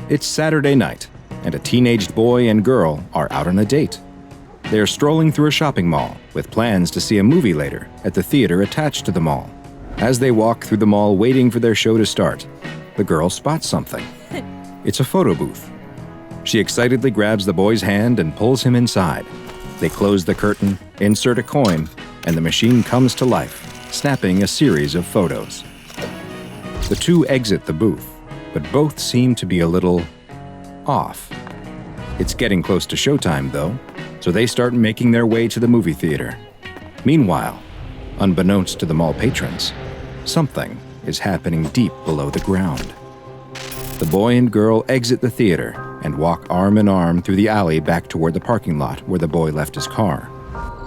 It's Saturday night, and a teenaged boy and girl are out on a date. They are strolling through a shopping mall with plans to see a movie later at the theater attached to the mall. As they walk through the mall waiting for their show to start, the girl spots something. It's a photo booth. She excitedly grabs the boy's hand and pulls him inside. They close the curtain, insert a coin, and the machine comes to life, snapping a series of photos. The two exit the booth, but both seem to be a little off. It's getting close to showtime, though, so they start making their way to the movie theater. Meanwhile, unbeknownst to the mall patrons, something is happening deep below the ground. The boy and girl exit the theater and walk arm in arm through the alley back toward the parking lot where the boy left his car.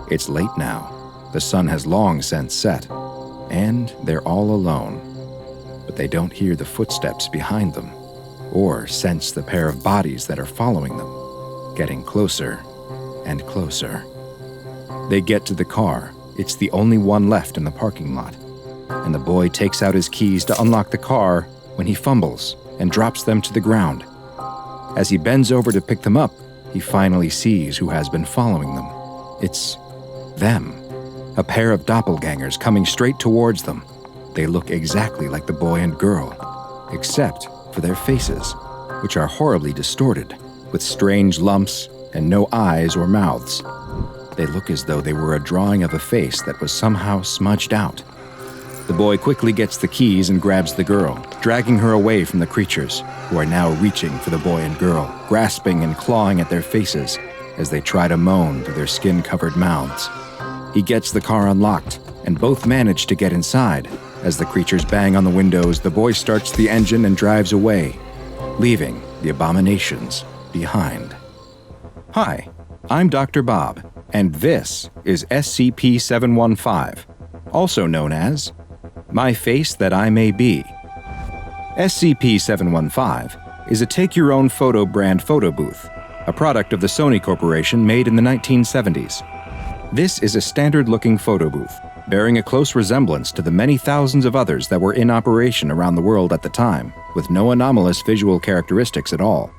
It's late now. The sun has long since set, and they're all alone. But they don't hear the footsteps behind them, or sense the pair of bodies that are following them, getting closer and closer. They get to the car. It's the only one left in the parking lot, and the boy takes out his keys to unlock the car when he fumbles and drops them to the ground. As he bends over to pick them up, he finally sees who has been following them. It's them, a pair of doppelgangers coming straight towards them. They look exactly like the boy and girl, except for their faces, which are horribly distorted, with strange lumps and no eyes or mouths. They look as though they were a drawing of a face that was somehow smudged out. The boy quickly gets the keys and grabs the girl, dragging her away from the creatures, who are now reaching for the boy and girl, grasping and clawing at their faces as they try to moan through their skin-covered mouths. He gets the car unlocked, and both manage to get inside. As the creatures bang on the windows, the boy starts the engine and drives away, leaving the abominations behind. Hi, I'm Dr. Bob, and this is SCP-715, also known as My Face That I May Be. SCP-715 is a take-your-own-photo brand photo booth, a product of the Sony Corporation made in the 1970s. This is a standard-looking photo booth, bearing a close resemblance to the many thousands of others that were in operation around the world at the time, with no anomalous visual characteristics at all.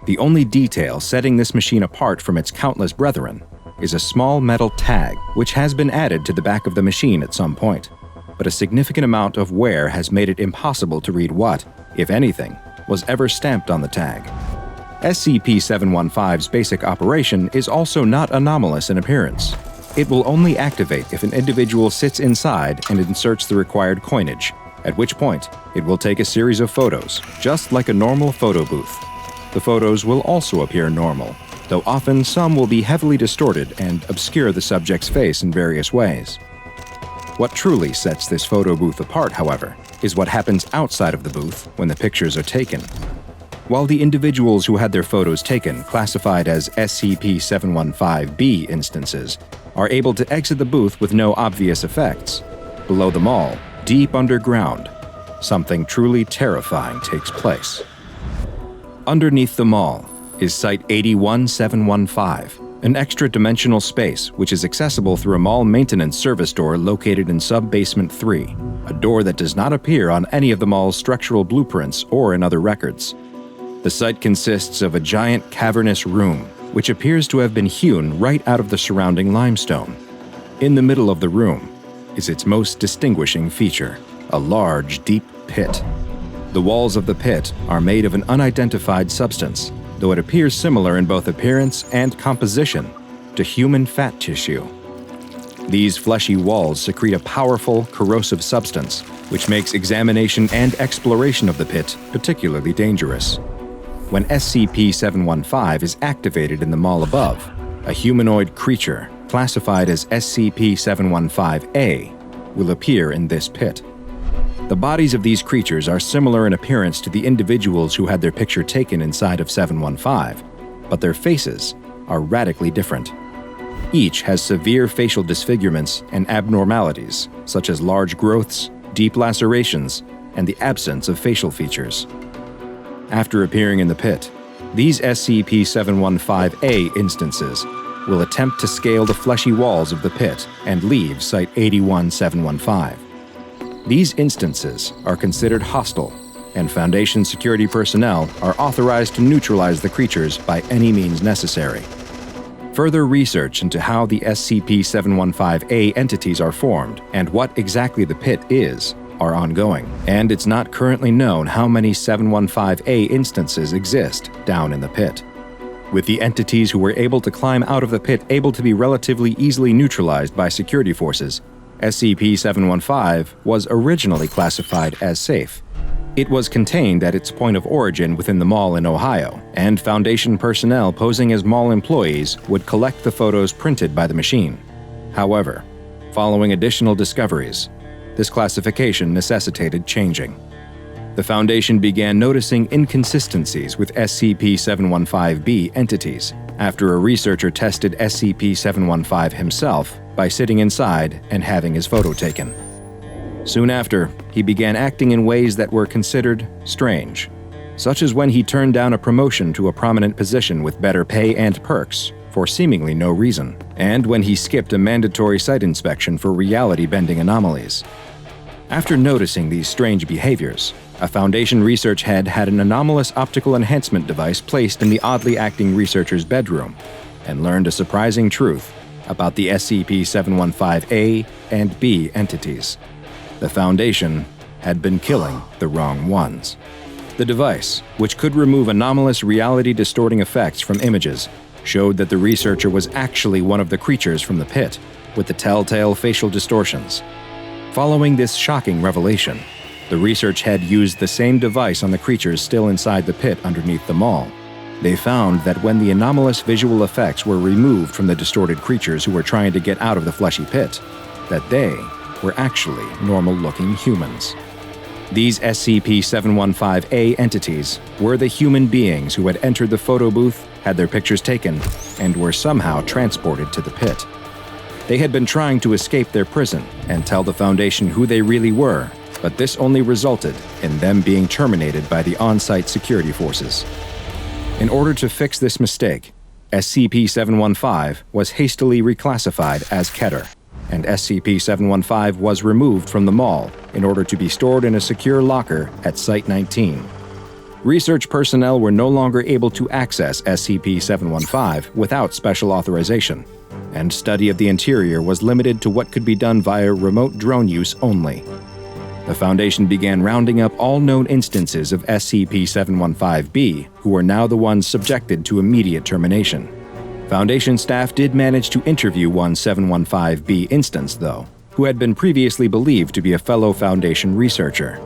The only detail setting this machine apart from its countless brethren is a small metal tag which has been added to the back of the machine at some point, but a significant amount of wear has made it impossible to read what, if anything, was ever stamped on the tag. SCP-715's basic operation is also not anomalous in appearance. It will only activate if an individual sits inside and inserts the required coinage, at which point it will take a series of photos, just like a normal photo booth. The photos will also appear normal, though often some will be heavily distorted and obscure the subject's face in various ways. What truly sets this photo booth apart, however, is what happens outside of the booth when the pictures are taken. While the individuals who had their photos taken, classified as SCP-715-B instances, are able to exit the booth with no obvious effects, below the mall, deep underground, something truly terrifying takes place. Underneath the mall is Site-81715, an extra-dimensional space which is accessible through a mall maintenance service door located in Sub-Basement 3, a door that does not appear on any of the mall's structural blueprints or in other records. The site consists of a giant cavernous room, which appears to have been hewn right out of the surrounding limestone. In the middle of the room is its most distinguishing feature, a large, deep pit. The walls of the pit are made of an unidentified substance, though it appears similar in both appearance and composition to human fat tissue. These fleshy walls secrete a powerful, corrosive substance, which makes examination and exploration of the pit particularly dangerous. When SCP-715 is activated in the mall above, a humanoid creature, classified as SCP-715-A, will appear in this pit. The bodies of these creatures are similar in appearance to the individuals who had their picture taken inside of 715, but their faces are radically different. Each has severe facial disfigurements and abnormalities, such as large growths, deep lacerations, and the absence of facial features. After appearing in the pit, these SCP-715-A instances will attempt to scale the fleshy walls of the pit and leave Site-81715. These instances are considered hostile and Foundation security personnel are authorized to neutralize the creatures by any means necessary. Further research into how the SCP-715-A entities are formed and what exactly the pit is are ongoing, and it's not currently known how many 715-A instances exist down in the pit. With the entities who were able to climb out of the pit able to be relatively easily neutralized by security forces, SCP-715 was originally classified as safe. It was contained at its point of origin within the mall in Ohio, and Foundation personnel posing as mall employees would collect the photos printed by the machine. However, following additional discoveries, this classification necessitated changing. The Foundation began noticing inconsistencies with SCP-715-B entities after a researcher tested SCP-715 himself by sitting inside and having his photo taken. Soon after, he began acting in ways that were considered strange, such as when he turned down a promotion to a prominent position with better pay and perks for seemingly no reason, and when he skipped a mandatory site inspection for reality-bending anomalies. After noticing these strange behaviors, a Foundation research head had an anomalous optical enhancement device placed in the oddly acting researcher's bedroom and learned a surprising truth about the SCP-715-A and B entities. The Foundation had been killing the wrong ones. The device, which could remove anomalous reality-distorting effects from images, showed that the researcher was actually one of the creatures from the pit, with the telltale facial distortions. Following this shocking revelation, the research head used the same device on the creatures still inside the pit underneath the mall. They found that when the anomalous visual effects were removed from the distorted creatures who were trying to get out of the fleshy pit, that they were actually normal-looking humans. These SCP-715-A entities were the human beings who had entered the photo booth, had their pictures taken, and were somehow transported to the pit. They had been trying to escape their prison and tell the Foundation who they really were, but this only resulted in them being terminated by the on-site security forces. In order to fix this mistake, SCP-715 was hastily reclassified as Keter, and SCP-715 was removed from the mall in order to be stored in a secure locker at Site-19. Research personnel were no longer able to access SCP-715 without special authorization, and study of the interior was limited to what could be done via remote drone use only. The Foundation began rounding up all known instances of SCP-715-B, who were now the ones subjected to immediate termination. Foundation staff did manage to interview one 715-B instance, though, who had been previously believed to be a fellow Foundation researcher.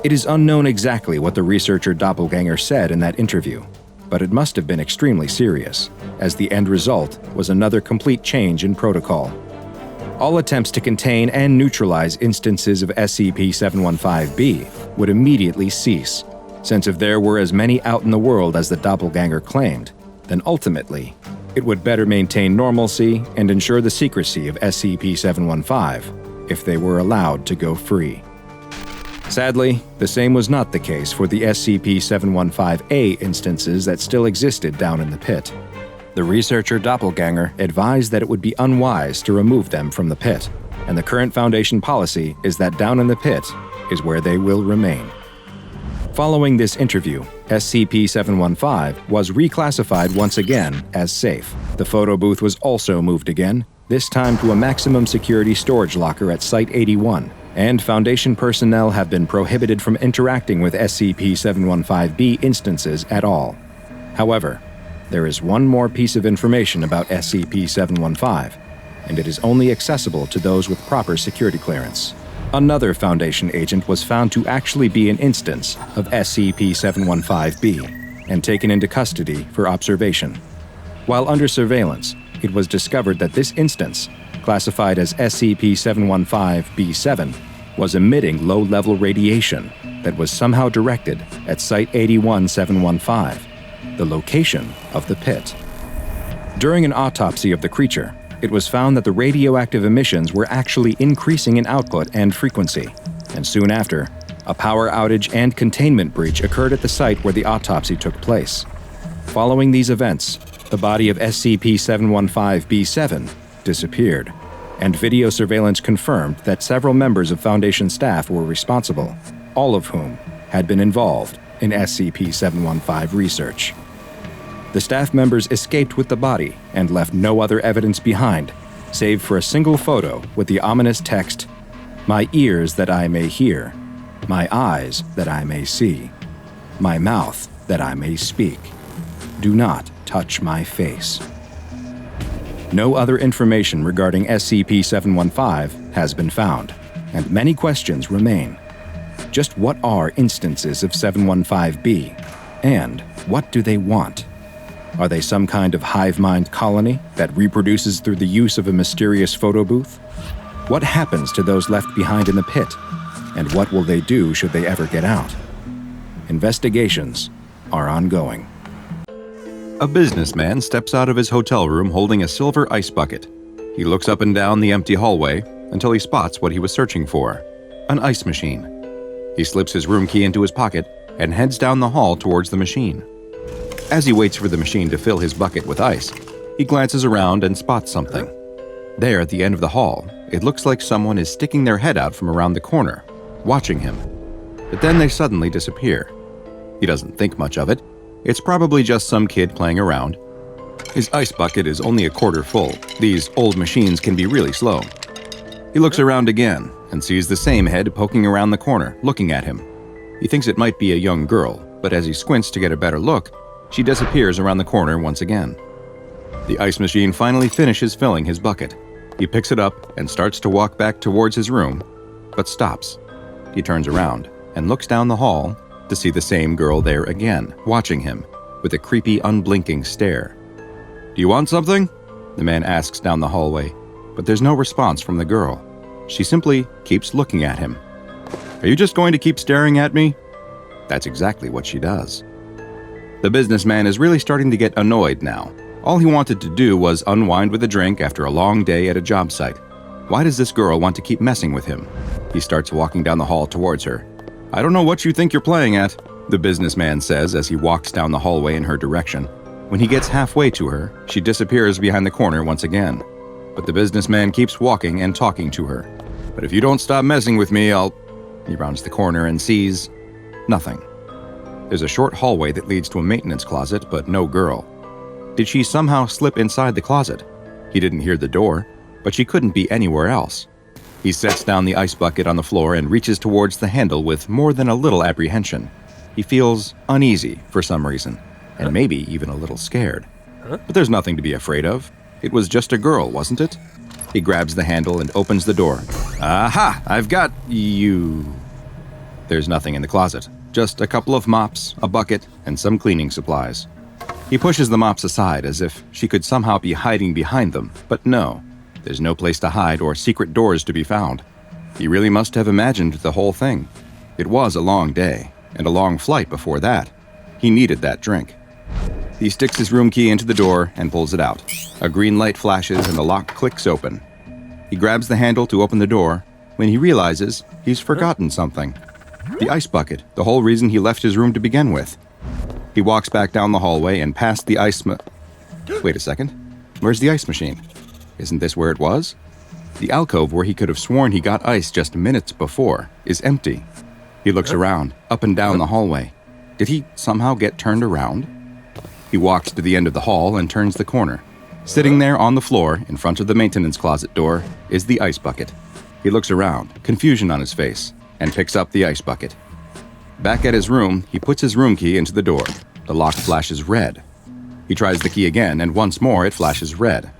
It is unknown exactly what the researcher doppelganger said in that interview, but it must have been extremely serious, as the end result was another complete change in protocol. All attempts to contain and neutralize instances of SCP-715-B would immediately cease, since if there were as many out in the world as the doppelganger claimed, then ultimately, it would better maintain normalcy and ensure the secrecy of SCP-715 if they were allowed to go free. Sadly, the same was not the case for the SCP-715-A instances that still existed down in the pit. The researcher doppelganger advised that it would be unwise to remove them from the pit, and the current Foundation policy is that down in the pit is where they will remain. Following this interview, SCP-715 was reclassified once again as safe. The photo booth was also moved again, this time to a maximum security storage locker at Site-81, and Foundation personnel have been prohibited from interacting with SCP-715-B instances at all. However, there is one more piece of information about SCP-715, and it is only accessible to those with proper security clearance. Another Foundation agent was found to actually be an instance of SCP-715-B and taken into custody for observation. While under surveillance, it was discovered that this instance, classified as SCP-715-B7, was emitting low-level radiation that was somehow directed at Site-81-715, the location of the pit. During an autopsy of the creature, it was found that the radioactive emissions were actually increasing in output and frequency, and soon after, a power outage and containment breach occurred at the site where the autopsy took place. Following these events, the body of SCP-715-B7 disappeared, and video surveillance confirmed that several members of Foundation staff were responsible, all of whom had been involved in SCP-715 research. The staff members escaped with the body and left no other evidence behind, save for a single photo with the ominous text, "My ears that I may hear, my eyes that I may see, my mouth that I may speak. Do not touch my face." No other information regarding SCP-715 has been found, and many questions remain. Just what are instances of 715B, and what do they want? Are they some kind of hive mind colony that reproduces through the use of a mysterious photo booth? What happens to those left behind in the pit, and what will they do should they ever get out? Investigations are ongoing. A businessman steps out of his hotel room holding a silver ice bucket. He looks up and down the empty hallway until he spots what he was searching for: an ice machine. He slips his room key into his pocket and heads down the hall towards the machine. As he waits for the machine to fill his bucket with ice, he glances around and spots something. There at the end of the hall, it looks like someone is sticking their head out from around the corner, watching him. But then they suddenly disappear. He doesn't think much of it. It's probably just some kid playing around. His ice bucket is only a quarter full. These old machines can be really slow. He looks around again and sees the same head poking around the corner, looking at him. He thinks it might be a young girl, but as he squints to get a better look, she disappears around the corner once again. The ice machine finally finishes filling his bucket. He picks it up and starts to walk back towards his room, but stops. He turns around and looks down the hall to see the same girl there again, watching him with a creepy, unblinking stare. "Do you want something?" the man asks down the hallway, but there's no response from the girl. She simply keeps looking at him. "Are you just going to keep staring at me?" That's exactly what she does. The businessman is really starting to get annoyed now. All he wanted to do was unwind with a drink after a long day at a job site. Why does this girl want to keep messing with him? He starts walking down the hall towards her. "I don't know what you think you're playing at," the businessman says as he walks down the hallway in her direction. When he gets halfway to her, she disappears behind the corner once again. But the businessman keeps walking and talking to her. "But if you don't stop messing with me, I'll..." He rounds the corner and sees nothing. There's a short hallway that leads to a maintenance closet, but no girl. Did she somehow slip inside the closet? He didn't hear the door, but she couldn't be anywhere else. He sets down the ice bucket on the floor and reaches towards the handle with more than a little apprehension. He feels uneasy for some reason, and maybe even a little scared. But there's nothing to be afraid of. It was just a girl, wasn't it? He grabs the handle and opens the door. "Aha! I've got you." There's nothing in the closet. Just a couple of mops, a bucket, and some cleaning supplies. He pushes the mops aside as if she could somehow be hiding behind them, but no, there's no place to hide or secret doors to be found. He really must have imagined the whole thing. It was a long day, and a long flight before that. He needed that drink. He sticks his room key into the door and pulls it out. A green light flashes and the lock clicks open. He grabs the handle to open the door when he realizes he's forgotten something. The ice bucket, the whole reason he left his room to begin with. He walks back down the hallway and past the Wait a second. Where's the ice machine? Isn't this where it was? The alcove where he could have sworn he got ice just minutes before is empty. He looks around, up and down the hallway. Did he somehow get turned around? He walks to the end of the hall and turns the corner. Sitting there on the floor in front of the maintenance closet door is the ice bucket. He looks around, confusion on his face, and picks up the ice bucket. Back at his room, he puts his room key into the door. The lock flashes red. He tries the key again, and once more it flashes red.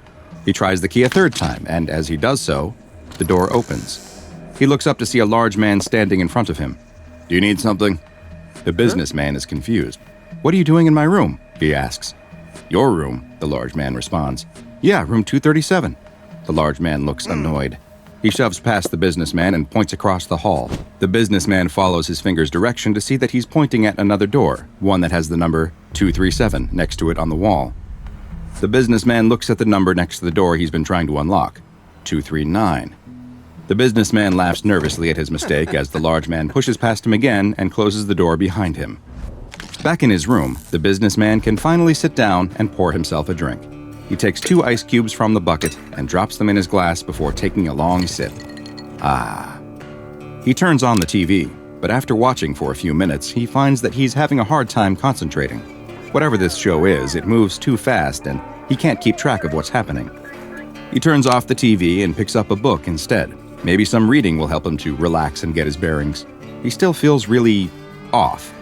He tries the key a third time, and as he does so, the door opens. He looks up to see a large man standing in front of him. "Do you need something?" The businessman is confused. "What are you doing in my room?" he asks. "Your room," the large man responds. "Yeah, room 237. The large man looks annoyed. He shoves past the businessman and points across the hall. The businessman follows his finger's direction to see that he's pointing at another door, one that has the number 237 next to it on the wall. The businessman looks at the number next to the door he's been trying to unlock, 239. The businessman laughs nervously at his mistake as the large man pushes past him again and closes the door behind him. Back in his room, the businessman can finally sit down and pour himself a drink. He takes 2 ice cubes from the bucket and drops them in his glass before taking a long sip. Ah. He turns on the TV. But after watching for a few minutes, he finds that he's having a hard time concentrating. Whatever this show is, it moves too fast and he can't keep track of what's happening. He turns off the TV and picks up a book instead. Maybe some reading will help him to relax and get his bearings. He still feels really off.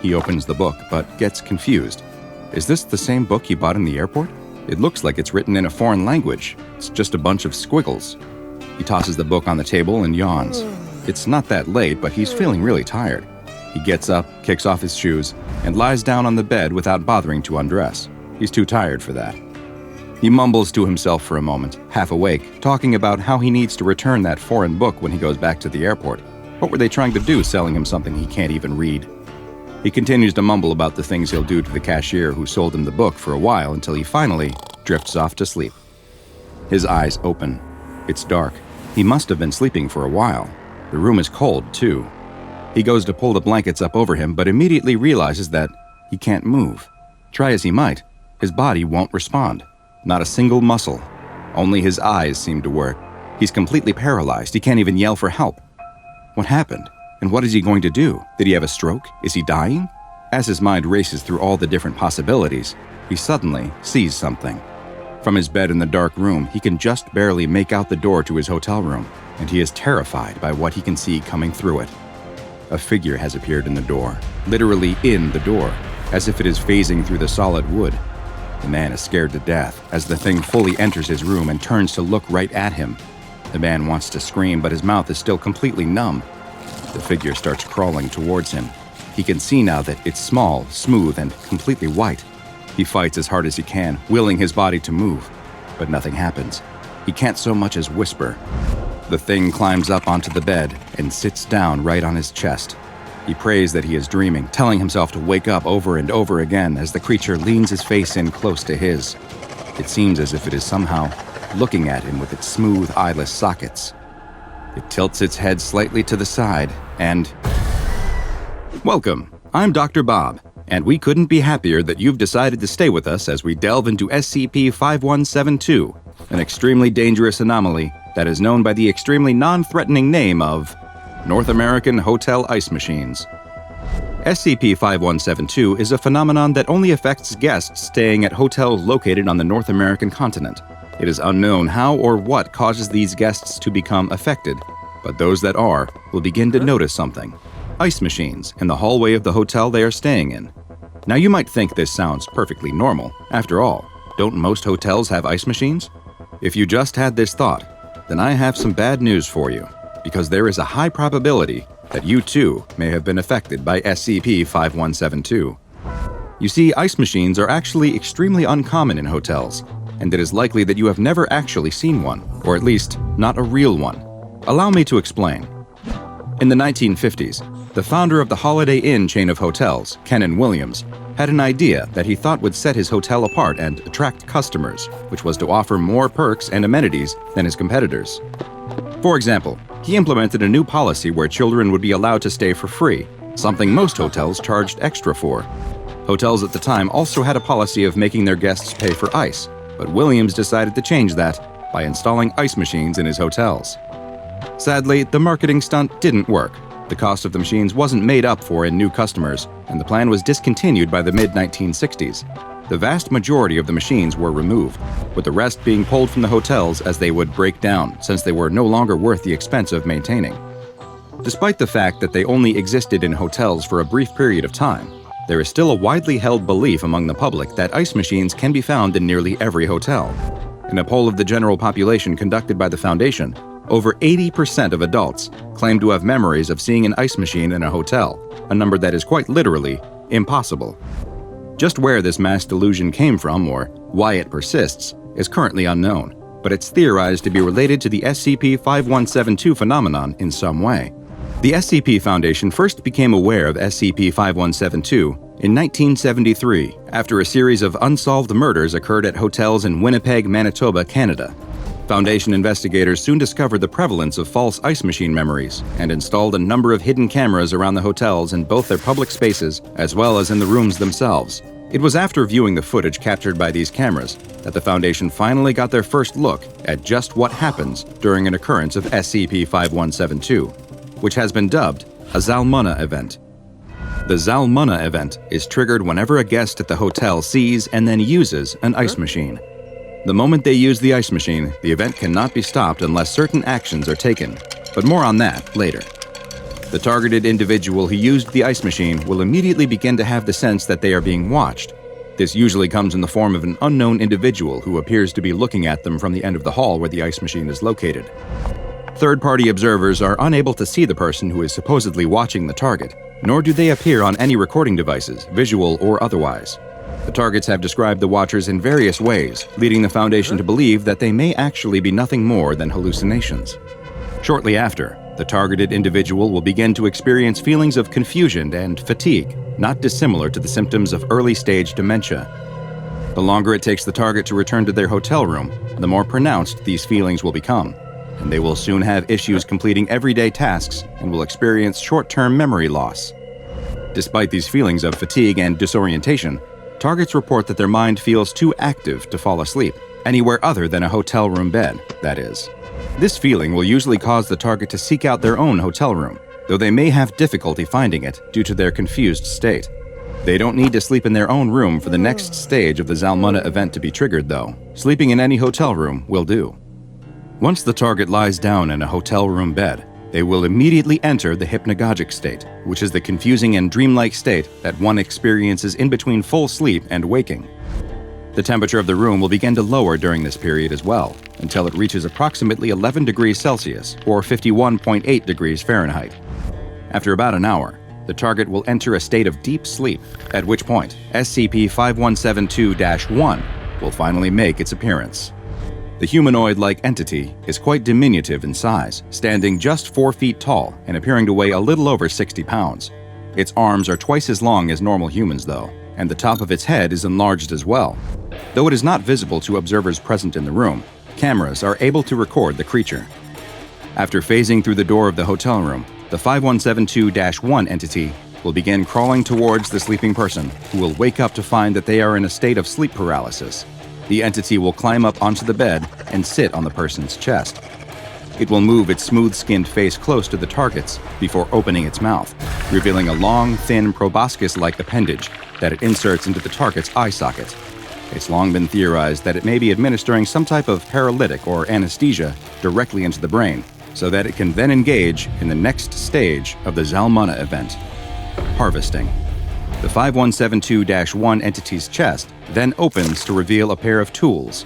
He opens the book, but gets confused. Is this the same book he bought in the airport? It looks like it's written in a foreign language. It's just a bunch of squiggles. He tosses the book on the table and yawns. It's not that late, but he's feeling really tired. He gets up, kicks off his shoes, and lies down on the bed without bothering to undress. He's too tired for that. He mumbles to himself for a moment, half awake, talking about how he needs to return that foreign book when he goes back to the airport. What were they trying to do selling him something he can't even read? He continues to mumble about the things he'll do to the cashier who sold him the book for a while until he finally drifts off to sleep. His eyes open. It's dark. He must have been sleeping for a while. The room is cold, too. He goes to pull the blankets up over him, but immediately realizes that he can't move. Try as he might, his body won't respond. Not a single muscle. Only his eyes seem to work. He's completely paralyzed. He can't even yell for help. What happened? And what is he going to do? Did he have a stroke? Is he dying? As his mind races through all the different possibilities, he suddenly sees something. From his bed in the dark room, he can just barely make out the door to his hotel room, and he is terrified by what he can see coming through it. A figure has appeared in the door, literally in the door, as if it is phasing through the solid wood. The man is scared to death as the thing fully enters his room and turns to look right at him. The man wants to scream, but his mouth is still completely numb. The figure starts crawling towards him. He can see now that it's small, smooth, and completely white. He fights as hard as he can, willing his body to move, but nothing happens. He can't so much as whisper. The thing climbs up onto the bed and sits down right on his chest. He prays that he is dreaming, telling himself to wake up over and over again as the creature leans his face in close to his. It seems as if it is somehow looking at him with its smooth, eyeless sockets. It tilts its head slightly to the side and... Welcome, I'm Dr. Bob, and we couldn't be happier that you've decided to stay with us as we delve into SCP-5172, an extremely dangerous anomaly that is known by the extremely non-threatening name of North American Hotel Ice Machines. SCP-5172 is a phenomenon that only affects guests staying at hotels located on the North American continent. It is unknown how or what causes these guests to become affected, but those that are will begin to notice something. Ice machines in the hallway of the hotel they are staying in. Now you might think this sounds perfectly normal. After all, don't most hotels have ice machines? If you just had this thought, then I have some bad news for you, because there is a high probability that you too may have been affected by SCP-5172. You see, ice machines are actually extremely uncommon in hotels, and it is likely that you have never actually seen one, or at least not a real one. Allow me to explain. In the 1950s, the founder of the Holiday Inn chain of hotels, Ken Williams, had an idea that he thought would set his hotel apart and attract customers, which was to offer more perks and amenities than his competitors. For example, he implemented a new policy where children would be allowed to stay for free, something most hotels charged extra for. Hotels at the time also had a policy of making their guests pay for ice, but Williams decided to change that by installing ice machines in his hotels. Sadly, the marketing stunt didn't work. The cost of the machines wasn't made up for in new customers, and the plan was discontinued by the mid-1960s. The vast majority of the machines were removed, with the rest being pulled from the hotels as they would break down, since they were no longer worth the expense of maintaining. Despite the fact that they only existed in hotels for a brief period of time, there is still a widely held belief among the public that ice machines can be found in nearly every hotel. In a poll of the general population conducted by the Foundation, over 80% of adults claim to have memories of seeing an ice machine in a hotel, a number that is quite literally impossible. Just where this mass delusion came from, or why it persists, is currently unknown, but it's theorized to be related to the SCP-5172 phenomenon in some way. The SCP Foundation first became aware of SCP-5172 in 1973 after a series of unsolved murders occurred at hotels in Winnipeg, Manitoba, Canada. Foundation investigators soon discovered the prevalence of false ice machine memories and installed a number of hidden cameras around the hotels in both their public spaces as well as in the rooms themselves. It was after viewing the footage captured by these cameras that the Foundation finally got their first look at just what happens during an occurrence of SCP-5172, which has been dubbed A Zalmunna event. The Zalmunna event is triggered whenever a guest at the hotel sees and then uses an ice machine. The moment they use the ice machine, the event cannot be stopped unless certain actions are taken, but more on that later. The targeted individual who used the ice machine will immediately begin to have the sense that they are being watched. This usually comes in the form of an unknown individual who appears to be looking at them from the end of the hall where the ice machine is located. Third-party observers are unable to see the person who is supposedly watching the target, nor do they appear on any recording devices, visual or otherwise. The targets have described the watchers in various ways, leading the Foundation to believe that they may actually be nothing more than hallucinations. Shortly after, the targeted individual will begin to experience feelings of confusion and fatigue, not dissimilar to the symptoms of early-stage dementia. The longer it takes the target to return to their hotel room, the more pronounced these feelings will become, and they will soon have issues completing everyday tasks and will experience short-term memory loss. Despite these feelings of fatigue and disorientation, targets report that their mind feels too active to fall asleep, anywhere other than a hotel room bed, that is. This feeling will usually cause the target to seek out their own hotel room, though they may have difficulty finding it due to their confused state. They don't need to sleep in their own room for the next stage of the Zalmunna event to be triggered, though. Sleeping in any hotel room will do. Once the target lies down in a hotel room bed, they will immediately enter the hypnagogic state, which is the confusing and dreamlike state that one experiences in between full sleep and waking. The temperature of the room will begin to lower during this period as well, until it reaches approximately 11 degrees Celsius or 51.8 degrees Fahrenheit. After about an hour, the target will enter a state of deep sleep, at which point SCP-5172-1 will finally make its appearance. The humanoid-like entity is quite diminutive in size, standing just 4 feet tall and appearing to weigh a little over 60 pounds. Its arms are twice as long as normal humans, though, and the top of its head is enlarged as well. Though it is not visible to observers present in the room, cameras are able to record the creature. After phasing through the door of the hotel room, the 5172-1 entity will begin crawling towards the sleeping person, who will wake up to find that they are in a state of sleep paralysis. The entity will climb up onto the bed and sit on the person's chest. It will move its smooth-skinned face close to the target's before opening its mouth, revealing a long, thin, proboscis-like appendage that it inserts into the target's eye socket. It's long been theorized that it may be administering some type of paralytic or anesthesia directly into the brain, so that it can then engage in the next stage of the Zalmunna event, harvesting. The 5172-1 entity's chest then opens to reveal a pair of tools.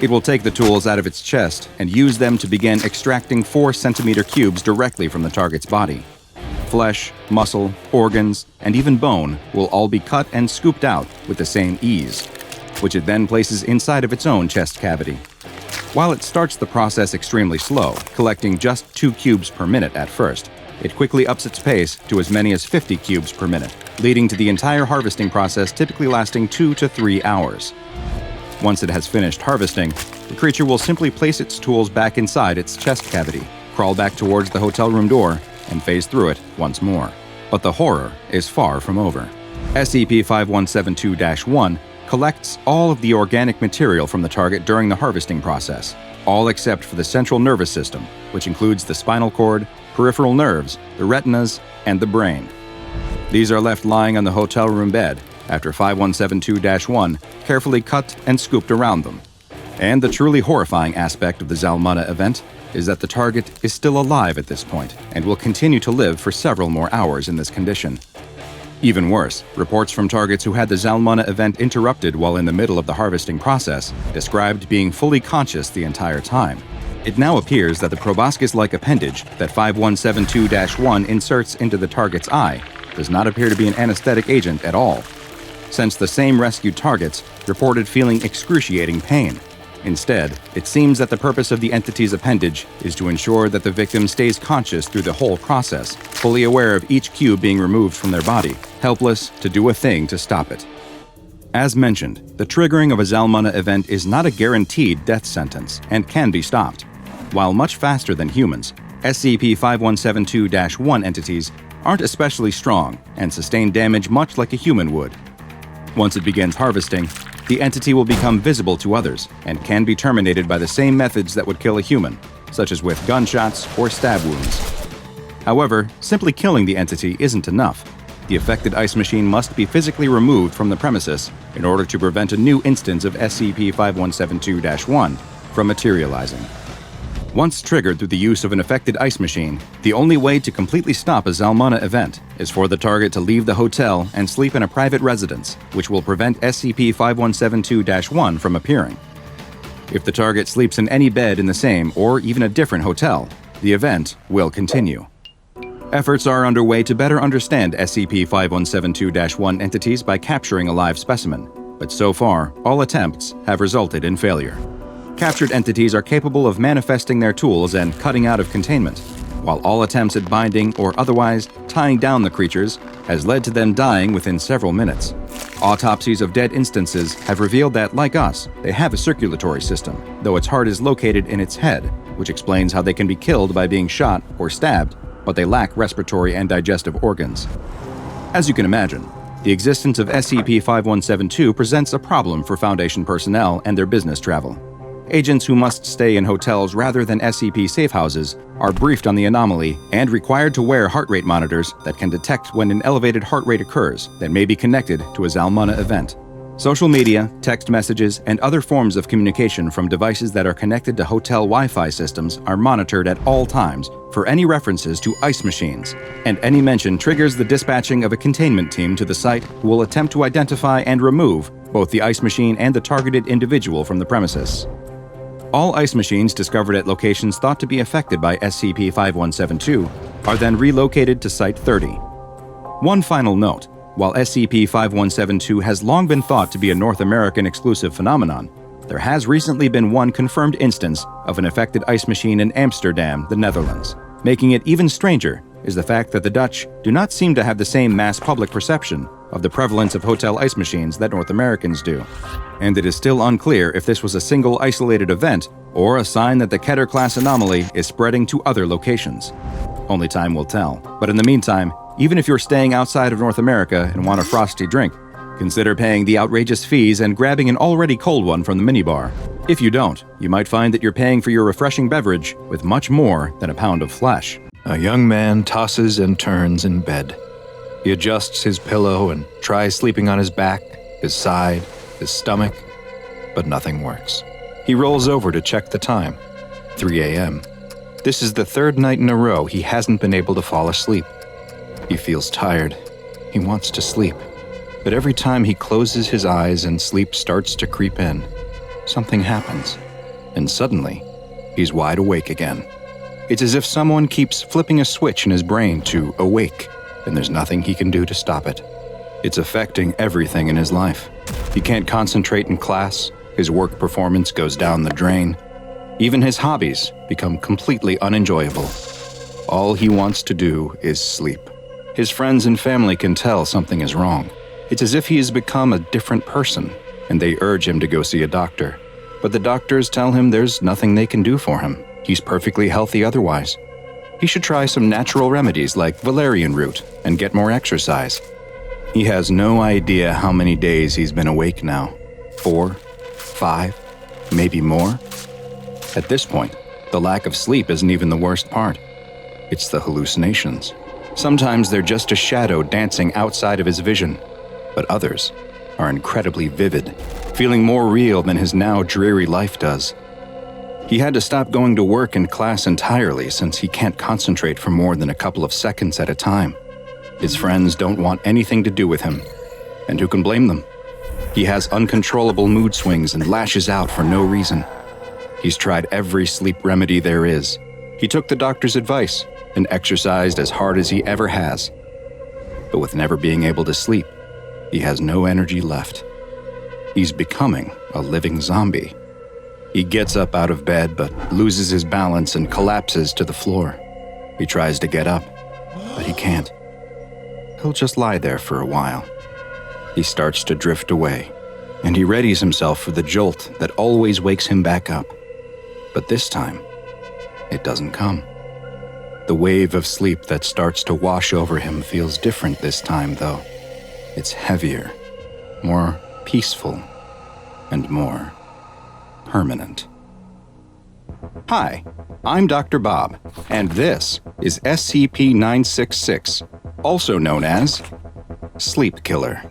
It will take the tools out of its chest and use them to begin extracting 4-centimeter cubes directly from the target's body. Flesh, muscle, organs, and even bone will all be cut and scooped out with the same ease, which it then places inside of its own chest cavity. While it starts the process extremely slow, collecting just 2 cubes per minute at first, it quickly ups its pace to as many as 50 cubes per minute, leading to the entire harvesting process typically lasting 2 to 3 hours. Once it has finished harvesting, the creature will simply place its tools back inside its chest cavity, crawl back towards the hotel room door, and phase through it once more. But the horror is far from over. SCP-5172-1 collects all of the organic material from the target during the harvesting process, all except for the central nervous system, which includes the spinal cord, peripheral nerves, the retinas, and the brain. These are left lying on the hotel room bed after 5172-1 carefully cut and scooped around them. And the truly horrifying aspect of the Zalmunna event is that the target is still alive at this point and will continue to live for several more hours in this condition. Even worse, reports from targets who had the Zalmunna event interrupted while in the middle of the harvesting process described being fully conscious the entire time. It now appears that the proboscis-like appendage that 5172-1 inserts into the target's eye does not appear to be an anesthetic agent at all, since the same rescued targets reported feeling excruciating pain. Instead, it seems that the purpose of the entity's appendage is to ensure that the victim stays conscious through the whole process, fully aware of each cube being removed from their body, helpless to do a thing to stop it. As mentioned, the triggering of a Zalmunna event is not a guaranteed death sentence and can be stopped. While much faster than humans, SCP-5172-1 entities aren't especially strong and sustain damage much like a human would. Once it begins harvesting, the entity will become visible to others and can be terminated by the same methods that would kill a human, such as with gunshots or stab wounds. However, simply killing the entity isn't enough. The affected ice machine must be physically removed from the premises in order to prevent a new instance of SCP-5172-1 from materializing. Once triggered through the use of an affected ice machine, the only way to completely stop a Zalmunna event is for the target to leave the hotel and sleep in a private residence, which will prevent SCP-5172-1 from appearing. If the target sleeps in any bed in the same or even a different hotel, the event will continue. Efforts are underway to better understand SCP-5172-1 entities by capturing a live specimen, but so far, all attempts have resulted in failure. Captured entities are capable of manifesting their tools and cutting out of containment, while all attempts at binding or otherwise tying down the creatures has led to them dying within several minutes. Autopsies of dead instances have revealed that, like us, they have a circulatory system, though its heart is located in its head, which explains how they can be killed by being shot or stabbed, but they lack respiratory and digestive organs. As you can imagine, the existence of SCP-5172 presents a problem for Foundation personnel and their business travel. Agents who must stay in hotels rather than SCP safe houses are briefed on the anomaly and required to wear heart rate monitors that can detect when an elevated heart rate occurs that may be connected to a Zalmunna event. Social media, text messages, and other forms of communication from devices that are connected to hotel Wi-Fi systems are monitored at all times for any references to ice machines, and any mention triggers the dispatching of a containment team to the site who will attempt to identify and remove both the ice machine and the targeted individual from the premises. All ice machines discovered at locations thought to be affected by SCP-5172 are then relocated to Site 30. One final note: while SCP-5172 has long been thought to be a North American exclusive phenomenon, there has recently been one confirmed instance of an affected ice machine in Amsterdam, the Netherlands. Making it even stranger is the fact that the Dutch do not seem to have the same mass public perception of the prevalence of hotel ice machines that North Americans do. And it is still unclear if this was a single isolated event or a sign that the Keter-class anomaly is spreading to other locations. Only time will tell. But in the meantime, even if you're staying outside of North America and want a frosty drink, consider paying the outrageous fees and grabbing an already cold one from the minibar. If you don't, you might find that you're paying for your refreshing beverage with much more than a pound of flesh. A young man tosses and turns in bed. He adjusts his pillow and tries sleeping on his back, his side, his stomach, but nothing works. He rolls over to check the time. 3 a.m. This is the third night in a row he hasn't been able to fall asleep. He feels tired. He wants to sleep. But every time he closes his eyes and sleep starts to creep in, something happens. And suddenly, he's wide awake again. It's as if someone keeps flipping a switch in his brain to awake, and there's nothing he can do to stop it. It's affecting everything in his life. He can't concentrate in class, his work performance goes down the drain. Even his hobbies become completely unenjoyable. All he wants to do is sleep. His friends and family can tell something is wrong. It's as if he has become a different person, and they urge him to go see a doctor. But the doctors tell him there's nothing they can do for him. He's perfectly healthy otherwise. He should try some natural remedies like valerian root and get more exercise. He has no idea how many days he's been awake now. 4, 5, maybe more. At this point, the lack of sleep isn't even the worst part. It's the hallucinations. Sometimes they're just a shadow dancing outside of his vision, but others are incredibly vivid, feeling more real than his now dreary life does. He had to stop going to work and class entirely since he can't concentrate for more than a couple of seconds at a time. His friends don't want anything to do with him, and who can blame them? He has uncontrollable mood swings and lashes out for no reason. He's tried every sleep remedy there is. He took the doctor's advice and exercised as hard as he ever has. But with never being able to sleep, he has no energy left. He's becoming a living zombie. He gets up out of bed but loses his balance and collapses to the floor. He tries to get up, but he can't. He'll just lie there for a while. He starts to drift away, and he readies himself for the jolt that always wakes him back up. But this time, it doesn't come. The wave of sleep that starts to wash over him feels different this time, though. It's heavier, more peaceful, and more permanent. Hi, I'm Dr. Bob, and this is SCP-966, also known as Sleep Killer.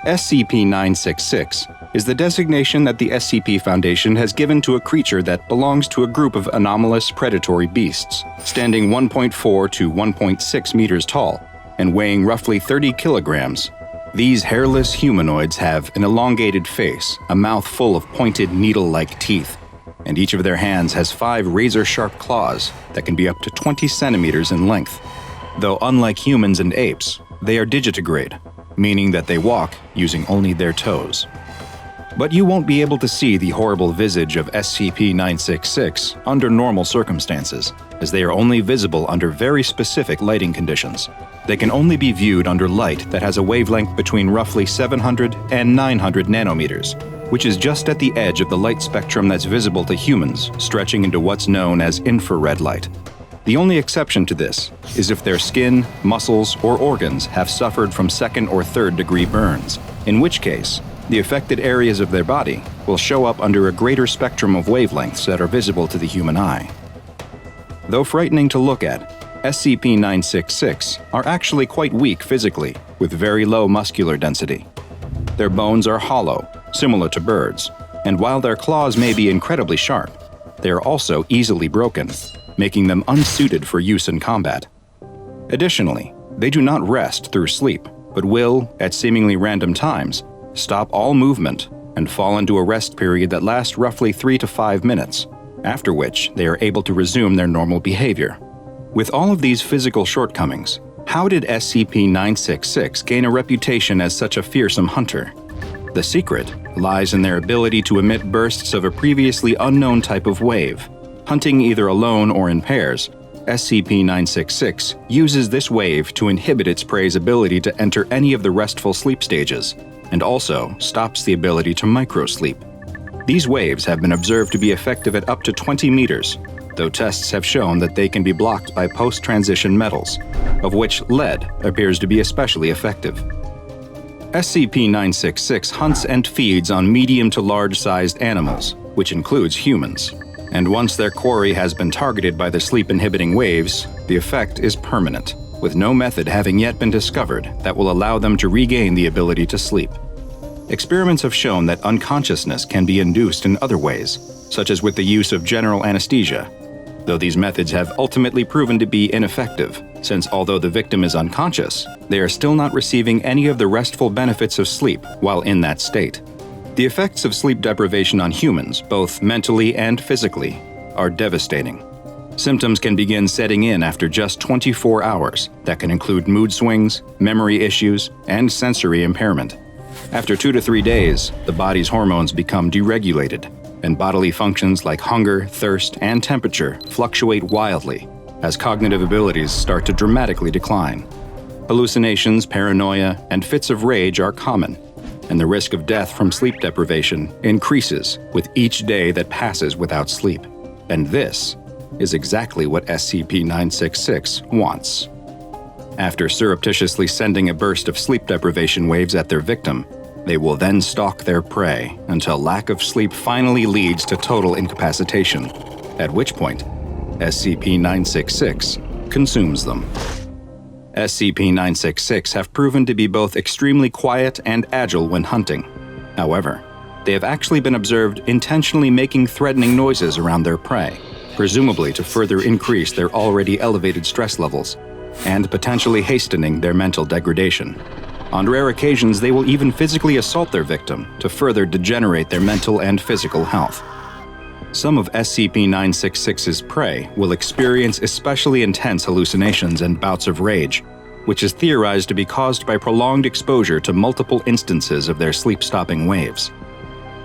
SCP-966 is the designation that the SCP Foundation has given to a creature that belongs to a group of anomalous predatory beasts, standing 1.4 to 1.6 meters tall and weighing roughly 30 kilograms. These hairless humanoids have an elongated face, a mouth full of pointed needle-like teeth, and each of their hands has 5 razor-sharp claws that can be up to 20 centimeters in length. Though unlike humans and apes, they are digitigrade, meaning that they walk using only their toes. But you won't be able to see the horrible visage of SCP-966 under normal circumstances, as they are only visible under very specific lighting conditions. They can only be viewed under light that has a wavelength between roughly 700 and 900 nanometers, which is just at the edge of the light spectrum that's visible to humans, stretching into what's known as infrared light. The only exception to this is if their skin, muscles, or organs have suffered from 2nd or 3rd degree burns, in which case, the affected areas of their body will show up under a greater spectrum of wavelengths that are visible to the human eye. Though frightening to look at, SCP-966 are actually quite weak physically, with very low muscular density. Their bones are hollow, similar to birds, and while their claws may be incredibly sharp, they are also easily broken, making them unsuited for use in combat. Additionally, they do not rest through sleep, but will, at seemingly random times, stop all movement and fall into a rest period that lasts roughly 3 to 5 minutes, after which they are able to resume their normal behavior. With all of these physical shortcomings, how did SCP-966 gain a reputation as such a fearsome hunter? The secret lies in their ability to emit bursts of a previously unknown type of wave. Hunting either alone or in pairs, SCP-966 uses this wave to inhibit its prey's ability to enter any of the restful sleep stages, and also stops the ability to microsleep. These waves have been observed to be effective at up to 20 meters, though tests have shown that they can be blocked by post-transition metals, of which lead appears to be especially effective. SCP-966 hunts and feeds on medium to large-sized animals, which includes humans. And once their quarry has been targeted by the sleep-inhibiting waves, the effect is permanent, with no method having yet been discovered that will allow them to regain the ability to sleep. Experiments have shown that unconsciousness can be induced in other ways, such as with the use of general anesthesia, though these methods have ultimately proven to be ineffective, since although the victim is unconscious, they are still not receiving any of the restful benefits of sleep while in that state. The effects of sleep deprivation on humans, both mentally and physically, are devastating. Symptoms can begin setting in after just 24 hours that can include mood swings, memory issues, and sensory impairment. After 2 to 3 days, the body's hormones become deregulated, and bodily functions like hunger, thirst, and temperature fluctuate wildly as cognitive abilities start to dramatically decline. Hallucinations, paranoia, and fits of rage are common, and the risk of death from sleep deprivation increases with each day that passes without sleep. And this is exactly what SCP-966 wants. After surreptitiously sending a burst of sleep deprivation waves at their victim, they will then stalk their prey until lack of sleep finally leads to total incapacitation, at which point SCP-966 consumes them. SCP-966 have proven to be both extremely quiet and agile when hunting. However, they have actually been observed intentionally making threatening noises around their prey, presumably to further increase their already elevated stress levels, and potentially hastening their mental degradation. On rare occasions, they will even physically assault their victim to further degenerate their mental and physical health. Some of SCP-966's prey will experience especially intense hallucinations and bouts of rage, which is theorized to be caused by prolonged exposure to multiple instances of their sleep-stopping waves.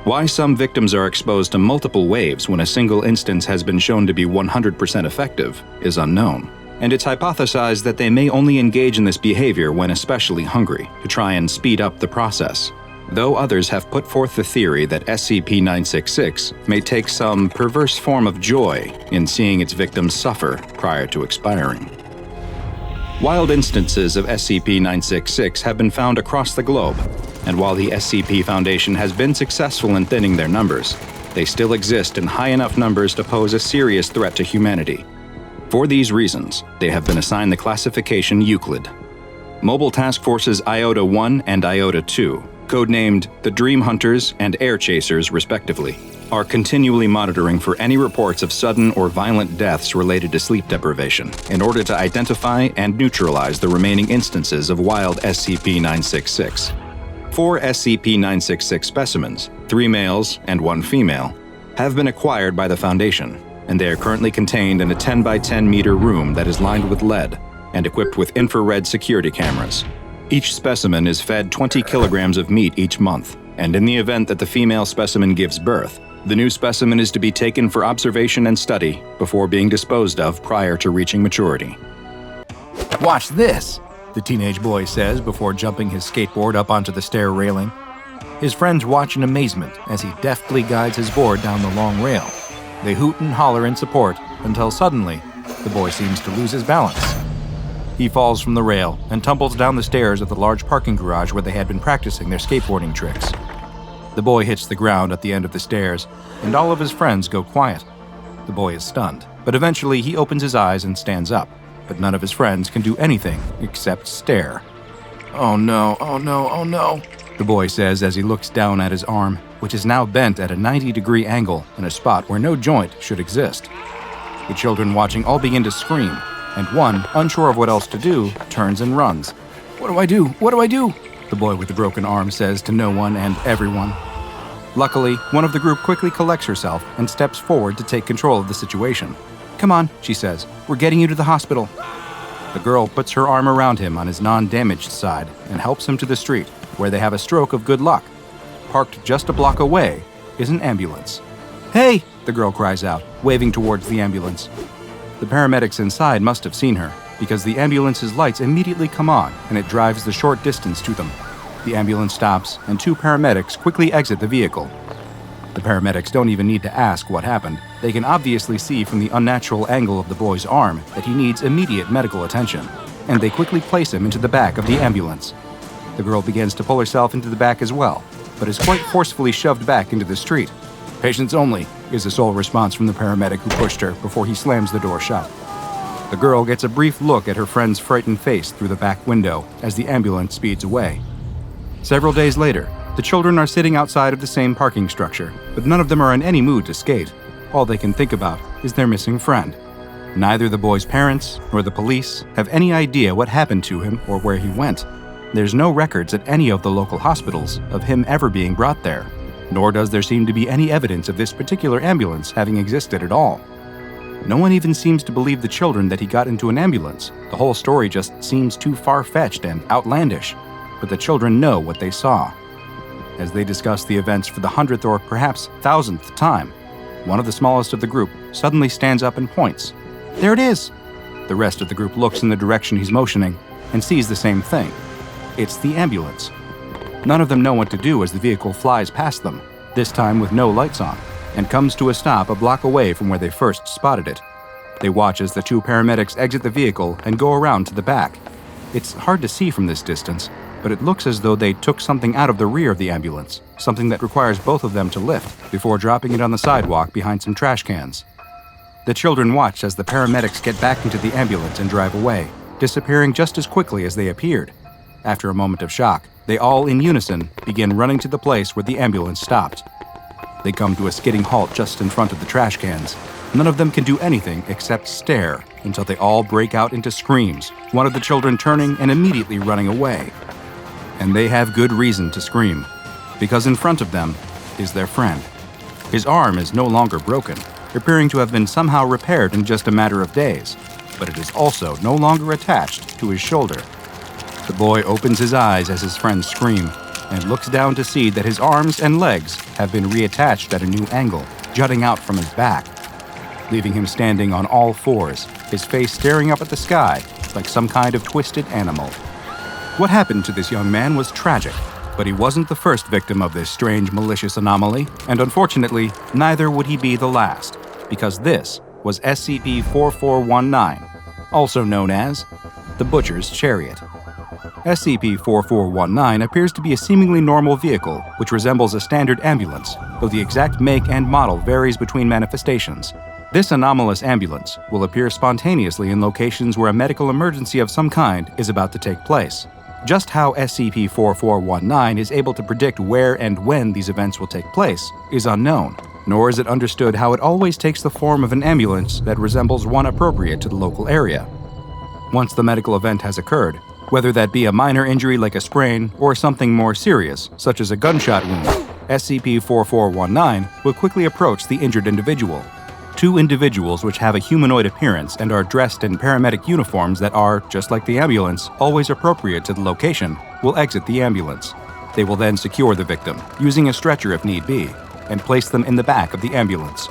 Why some victims are exposed to multiple waves when a single instance has been shown to be 100% effective is unknown, and it's hypothesized that they may only engage in this behavior when especially hungry, to try and speed up the process, though others have put forth the theory that SCP-966 may take some perverse form of joy in seeing its victims suffer prior to expiring. Wild instances of SCP-966 have been found across the globe, and while the SCP Foundation has been successful in thinning their numbers, they still exist in high enough numbers to pose a serious threat to humanity. For these reasons, they have been assigned the classification Euclid. Mobile Task Forces Iota-1 and Iota-2, codenamed the Dream Hunters and Air Chasers respectively, are continually monitoring for any reports of sudden or violent deaths related to sleep deprivation in order to identify and neutralize the remaining instances of wild SCP-966. 4 SCP-966 specimens, 3 males and 1 female, have been acquired by the Foundation, and they are currently contained in a 10 by 10 meter room that is lined with lead and equipped with infrared security cameras. Each specimen is fed 20 kilograms of meat each month, and in the event that the female specimen gives birth, the new specimen is to be taken for observation and study before being disposed of prior to reaching maturity. "Watch this," the teenage boy says before jumping his skateboard up onto the stair railing. His friends watch in amazement as he deftly guides his board down the long rail. They hoot and holler in support until suddenly, the boy seems to lose his balance. He falls from the rail and tumbles down the stairs of the large parking garage where they had been practicing their skateboarding tricks. The boy hits the ground at the end of the stairs, and all of his friends go quiet. The boy is stunned, but eventually he opens his eyes and stands up, but none of his friends can do anything except stare. "Oh no, oh no, oh no," the boy says as he looks down at his arm, which is now bent at a 90-degree angle in a spot where no joint should exist. The children watching all begin to scream, and one, unsure of what else to do, turns and runs. "What do I do? What do I do?" the boy with the broken arm says to no one and everyone. Luckily, one of the group quickly collects herself and steps forward to take control of the situation. "Come on," she says. "We're getting you to the hospital." The girl puts her arm around him on his non-damaged side and helps him to the street, where they have a stroke of good luck. Parked just a block away is an ambulance. "Hey!" the girl cries out, waving towards the ambulance. The paramedics inside must have seen her, because the ambulance's lights immediately come on and it drives the short distance to them. The ambulance stops and 2 paramedics quickly exit the vehicle. The paramedics don't even need to ask what happened. They can obviously see from the unnatural angle of the boy's arm that he needs immediate medical attention, and they quickly place him into the back of the ambulance. The girl begins to pull herself into the back as well, but is quite forcefully shoved back into the street. "Patients only," is the sole response from the paramedic who pushed her before he slams the door shut. The girl gets a brief look at her friend's frightened face through the back window as the ambulance speeds away. Several days later, the children are sitting outside of the same parking structure, but none of them are in any mood to skate. All they can think about is their missing friend. Neither the boy's parents nor the police have any idea what happened to him or where he went. There's no records at any of the local hospitals of him ever being brought there, nor does there seem to be any evidence of this particular ambulance having existed at all. No one even seems to believe the children that he got into an ambulance. The whole story just seems too far-fetched and outlandish, but the children know what they saw. As they discuss the events for the 100th or perhaps 1000th time, one of the smallest of the group suddenly stands up and points. "There it is!" The rest of the group looks in the direction he's motioning and sees the same thing. It's the ambulance. None of them know what to do as the vehicle flies past them, this time with no lights on, and comes to a stop a block away from where they first spotted it. They watch as the 2 paramedics exit the vehicle and go around to the back. It's hard to see from this distance, but it looks as though they took something out of the rear of the ambulance, something that requires both of them to lift before dropping it on the sidewalk behind some trash cans. The children watch as the paramedics get back into the ambulance and drive away, disappearing just as quickly as they appeared. After a moment of shock, they all in unison begin running to the place where the ambulance stopped. They come to a skidding halt just in front of the trash cans. None of them can do anything except stare until they all break out into screams, one of the children turning and immediately running away. And they have good reason to scream, because in front of them is their friend. His arm is no longer broken, appearing to have been somehow repaired in just a matter of days, but it is also no longer attached to his shoulder. The boy opens his eyes as his friends scream, and looks down to see that his arms and legs have been reattached at a new angle, jutting out from his back, leaving him standing on all fours, his face staring up at the sky like some kind of twisted animal. What happened to this young man was tragic, but he wasn't the first victim of this strange malicious anomaly, and unfortunately, neither would he be the last, because this was SCP-4419, also known as the Butcher's Chariot. SCP-4419 appears to be a seemingly normal vehicle, which resembles a standard ambulance, though the exact make and model varies between manifestations. This anomalous ambulance will appear spontaneously in locations where a medical emergency of some kind is about to take place. Just how SCP-4419 is able to predict where and when these events will take place is unknown, nor is it understood how it always takes the form of an ambulance that resembles one appropriate to the local area. Once the medical event has occurred, whether that be a minor injury like a sprain or something more serious, such as a gunshot wound, SCP-4419 will quickly approach the injured individual. Two individuals which have a humanoid appearance and are dressed in paramedic uniforms that are, just like the ambulance, always appropriate to the location, will exit the ambulance. They will then secure the victim, using a stretcher if need be, and place them in the back of the ambulance.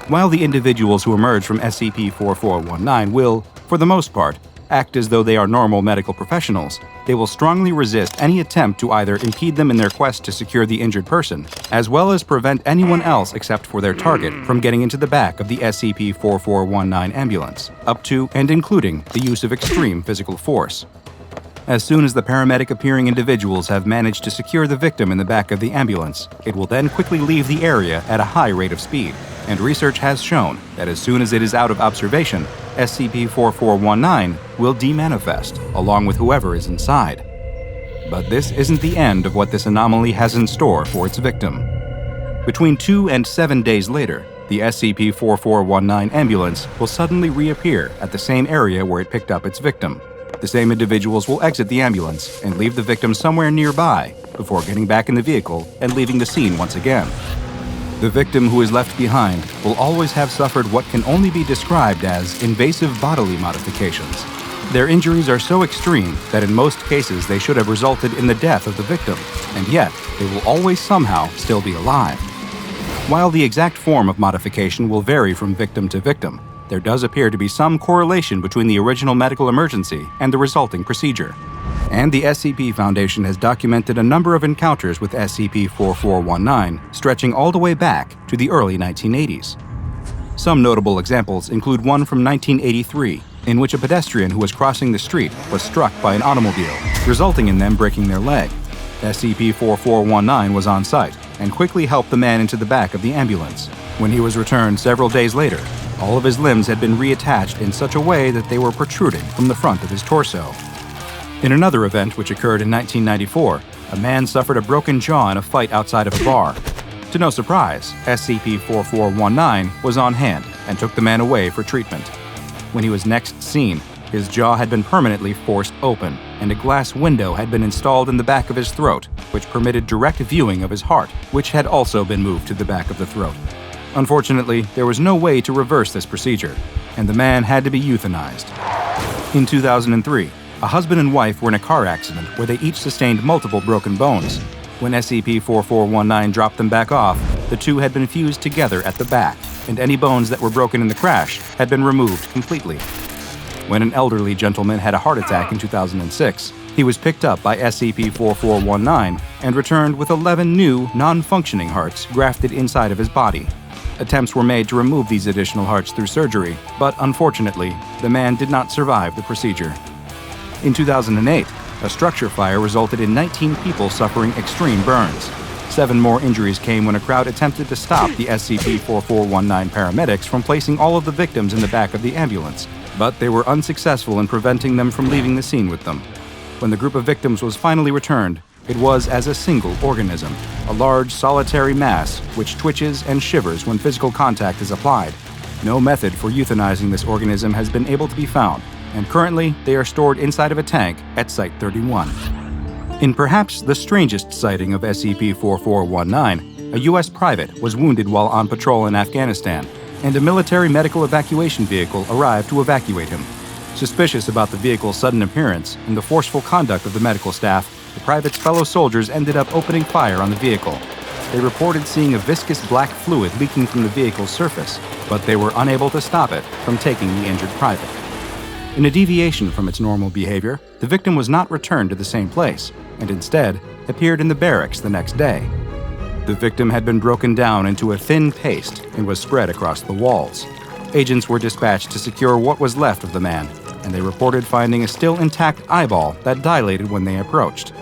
While the individuals who emerge from SCP-4419 will, for the most part, act as though they are normal medical professionals, they will strongly resist any attempt to either impede them in their quest to secure the injured person, as well as prevent anyone else except for their target from getting into the back of the SCP-4419 ambulance, up to and including the use of extreme physical force. As soon as the paramedic-appearing individuals have managed to secure the victim in the back of the ambulance, it will then quickly leave the area at a high rate of speed, and research has shown that as soon as it is out of observation, SCP-4419 will demanifest, along with whoever is inside. But this isn't the end of what this anomaly has in store for its victim. Between 2 and 7 days later, the SCP-4419 ambulance will suddenly reappear at the same area where it picked up its victim. The same individuals will exit the ambulance and leave the victim somewhere nearby before getting back in the vehicle and leaving the scene once again. The victim who is left behind will always have suffered what can only be described as invasive bodily modifications. Their injuries are so extreme that in most cases they should have resulted in the death of the victim, and yet they will always somehow still be alive. While the exact form of modification will vary from victim to victim, there does appear to be some correlation between the original medical emergency and the resulting procedure. And the SCP Foundation has documented a number of encounters with SCP-4419, stretching all the way back to the early 1980s. Some notable examples include one from 1983, in which a pedestrian who was crossing the street was struck by an automobile, resulting in them breaking their leg. SCP-4419 was on site and quickly helped the man into the back of the ambulance. When he was returned several days later, all of his limbs had been reattached in such a way that they were protruding from the front of his torso. In another event which occurred in 1994, a man suffered a broken jaw in a fight outside of a bar. To no surprise, SCP-4419 was on hand and took the man away for treatment. When he was next seen, his jaw had been permanently forced open, and a glass window had been installed in the back of his throat, which permitted direct viewing of his heart, which had also been moved to the back of the throat. Unfortunately, there was no way to reverse this procedure, and the man had to be euthanized. In 2003, a husband and wife were in a car accident where they each sustained multiple broken bones. When SCP-4419 dropped them back off, the two had been fused together at the back, and any bones that were broken in the crash had been removed completely. When an elderly gentleman had a heart attack in 2006, he was picked up by SCP-4419 and returned with 11 new, non-functioning hearts grafted inside of his body. Attempts were made to remove these additional hearts through surgery, but unfortunately, the man did not survive the procedure. In 2008, a structure fire resulted in 19 people suffering extreme burns. 7 more injuries came when a crowd attempted to stop the SCP-4419 paramedics from placing all of the victims in the back of the ambulance, but they were unsuccessful in preventing them from leaving the scene with them. When the group of victims was finally returned, it was as a single organism, a large solitary mass which twitches and shivers when physical contact is applied. No method for euthanizing this organism has been able to be found, and currently they are stored inside of a tank at Site-31. In perhaps the strangest sighting of SCP-4419, a U.S. private was wounded while on patrol in Afghanistan, and a military medical evacuation vehicle arrived to evacuate him. Suspicious about the vehicle's sudden appearance and the forceful conduct of the medical staff, the private's fellow soldiers ended up opening fire on the vehicle. They reported seeing a viscous black fluid leaking from the vehicle's surface, but they were unable to stop it from taking the injured private. In a deviation from its normal behavior, the victim was not returned to the same place, and instead appeared in the barracks the next day. The victim had been broken down into a thin paste and was spread across the walls. Agents were dispatched to secure what was left of the man, and they reported finding a still intact eyeball that dilated when they approached.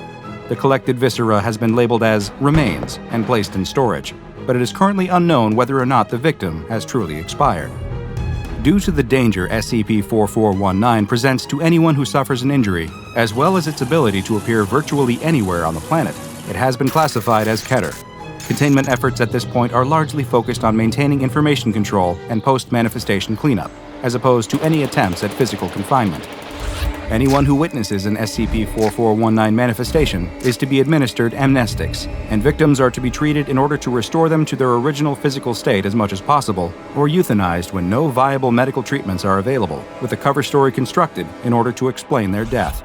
The collected viscera has been labeled as remains and placed in storage, but it is currently unknown whether or not the victim has truly expired. Due to the danger SCP-4419 presents to anyone who suffers an injury, as well as its ability to appear virtually anywhere on the planet, it has been classified as Keter. Containment efforts at this point are largely focused on maintaining information control and post-manifestation cleanup, as opposed to any attempts at physical confinement. Anyone who witnesses an SCP-4419 manifestation is to be administered amnestics, and victims are to be treated in order to restore them to their original physical state as much as possible, or euthanized when no viable medical treatments are available, with a cover story constructed in order to explain their death.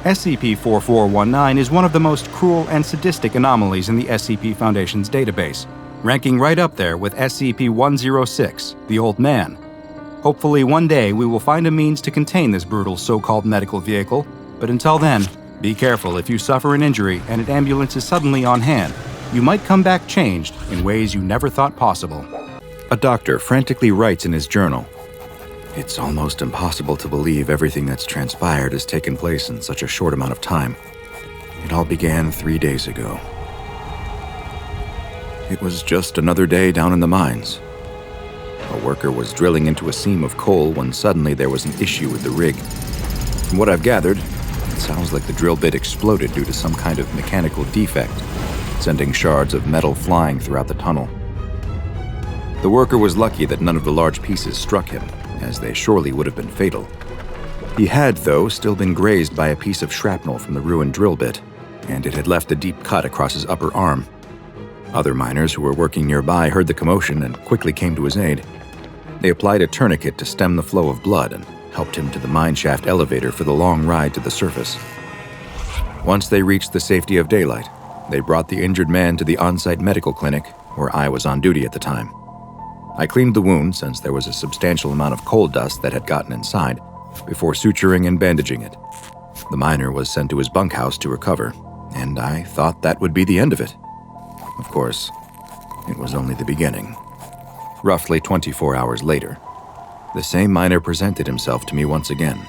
SCP-4419 is one of the most cruel and sadistic anomalies in the SCP Foundation's database, ranking right up there with SCP-106, the Old Man. Hopefully one day we will find a means to contain this brutal so-called medical vehicle, but until then, be careful if you suffer an injury and an ambulance is suddenly on hand. You might come back changed in ways you never thought possible. A doctor frantically writes in his journal, "It's almost impossible to believe everything that's transpired has taken place in such a short amount of time. It all began 3 days ago. It was just another day down in the mines. A worker was drilling into a seam of coal when suddenly there was an issue with the rig. From what I've gathered, it sounds like the drill bit exploded due to some kind of mechanical defect, sending shards of metal flying throughout the tunnel. The worker was lucky that none of the large pieces struck him, as they surely would have been fatal. He had, though, still been grazed by a piece of shrapnel from the ruined drill bit, and it had left a deep cut across his upper arm. Other miners who were working nearby heard the commotion and quickly came to his aid. They applied a tourniquet to stem the flow of blood and helped him to the mineshaft elevator for the long ride to the surface. Once they reached the safety of daylight, they brought the injured man to the on-site medical clinic, where I was on duty at the time. I cleaned the wound since there was a substantial amount of coal dust that had gotten inside, before suturing and bandaging it. The miner was sent to his bunkhouse to recover, and I thought that would be the end of it. Of course, it was only the beginning. Roughly 24 hours later, the same miner presented himself to me once again.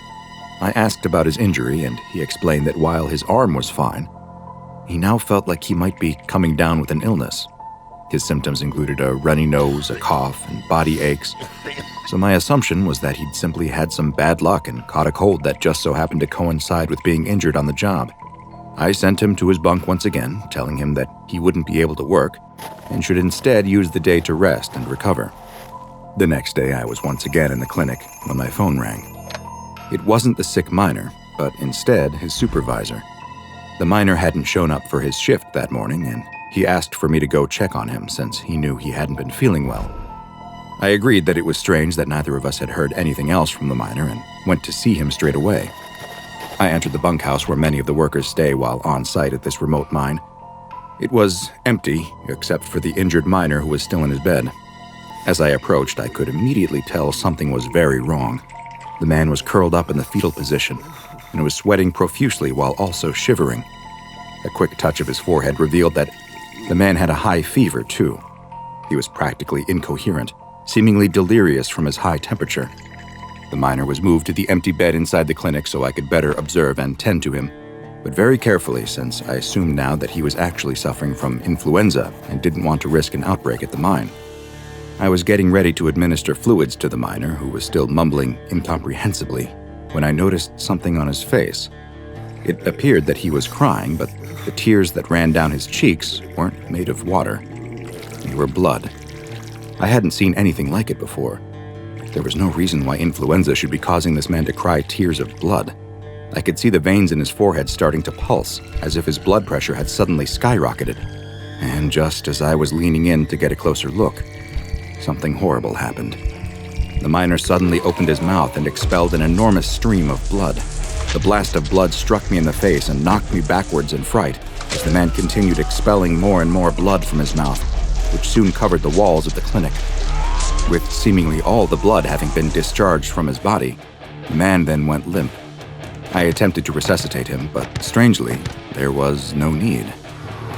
I asked about his injury, and he explained that while his arm was fine, he now felt like he might be coming down with an illness. His symptoms included a runny nose, a cough, and body aches, so my assumption was that he'd simply had some bad luck and caught a cold that just so happened to coincide with being injured on the job. I sent him to his bunk once again, telling him that he wouldn't be able to work and should instead use the day to rest and recover. The next day, I was once again in the clinic when my phone rang. It wasn't the sick miner, but instead his supervisor. The miner hadn't shown up for his shift that morning, and he asked for me to go check on him since he knew he hadn't been feeling well. I agreed that it was strange that neither of us had heard anything else from the miner and went to see him straight away. I entered the bunkhouse where many of the workers stay while on site at this remote mine. It was empty, except for the injured miner who was still in his bed. As I approached, I could immediately tell something was very wrong. The man was curled up in the fetal position and was sweating profusely while also shivering. A quick touch of his forehead revealed that the man had a high fever, too. He was practically incoherent, seemingly delirious from his high temperature. The miner was moved to the empty bed inside the clinic so I could better observe and tend to him, but very carefully since I assumed now that he was actually suffering from influenza and didn't want to risk an outbreak at the mine. I was getting ready to administer fluids to the miner, who was still mumbling incomprehensibly, when I noticed something on his face. It appeared that he was crying, but the tears that ran down his cheeks weren't made of water. They were blood. I hadn't seen anything like it before. There was no reason why influenza should be causing this man to cry tears of blood. I could see the veins in his forehead starting to pulse, as if his blood pressure had suddenly skyrocketed. And just as I was leaning in to get a closer look, something horrible happened. The miner suddenly opened his mouth and expelled an enormous stream of blood. The blast of blood struck me in the face and knocked me backwards in fright, as the man continued expelling more and more blood from his mouth, which soon covered the walls of the clinic. With seemingly all the blood having been discharged from his body, the man then went limp. I attempted to resuscitate him, but strangely, there was no need.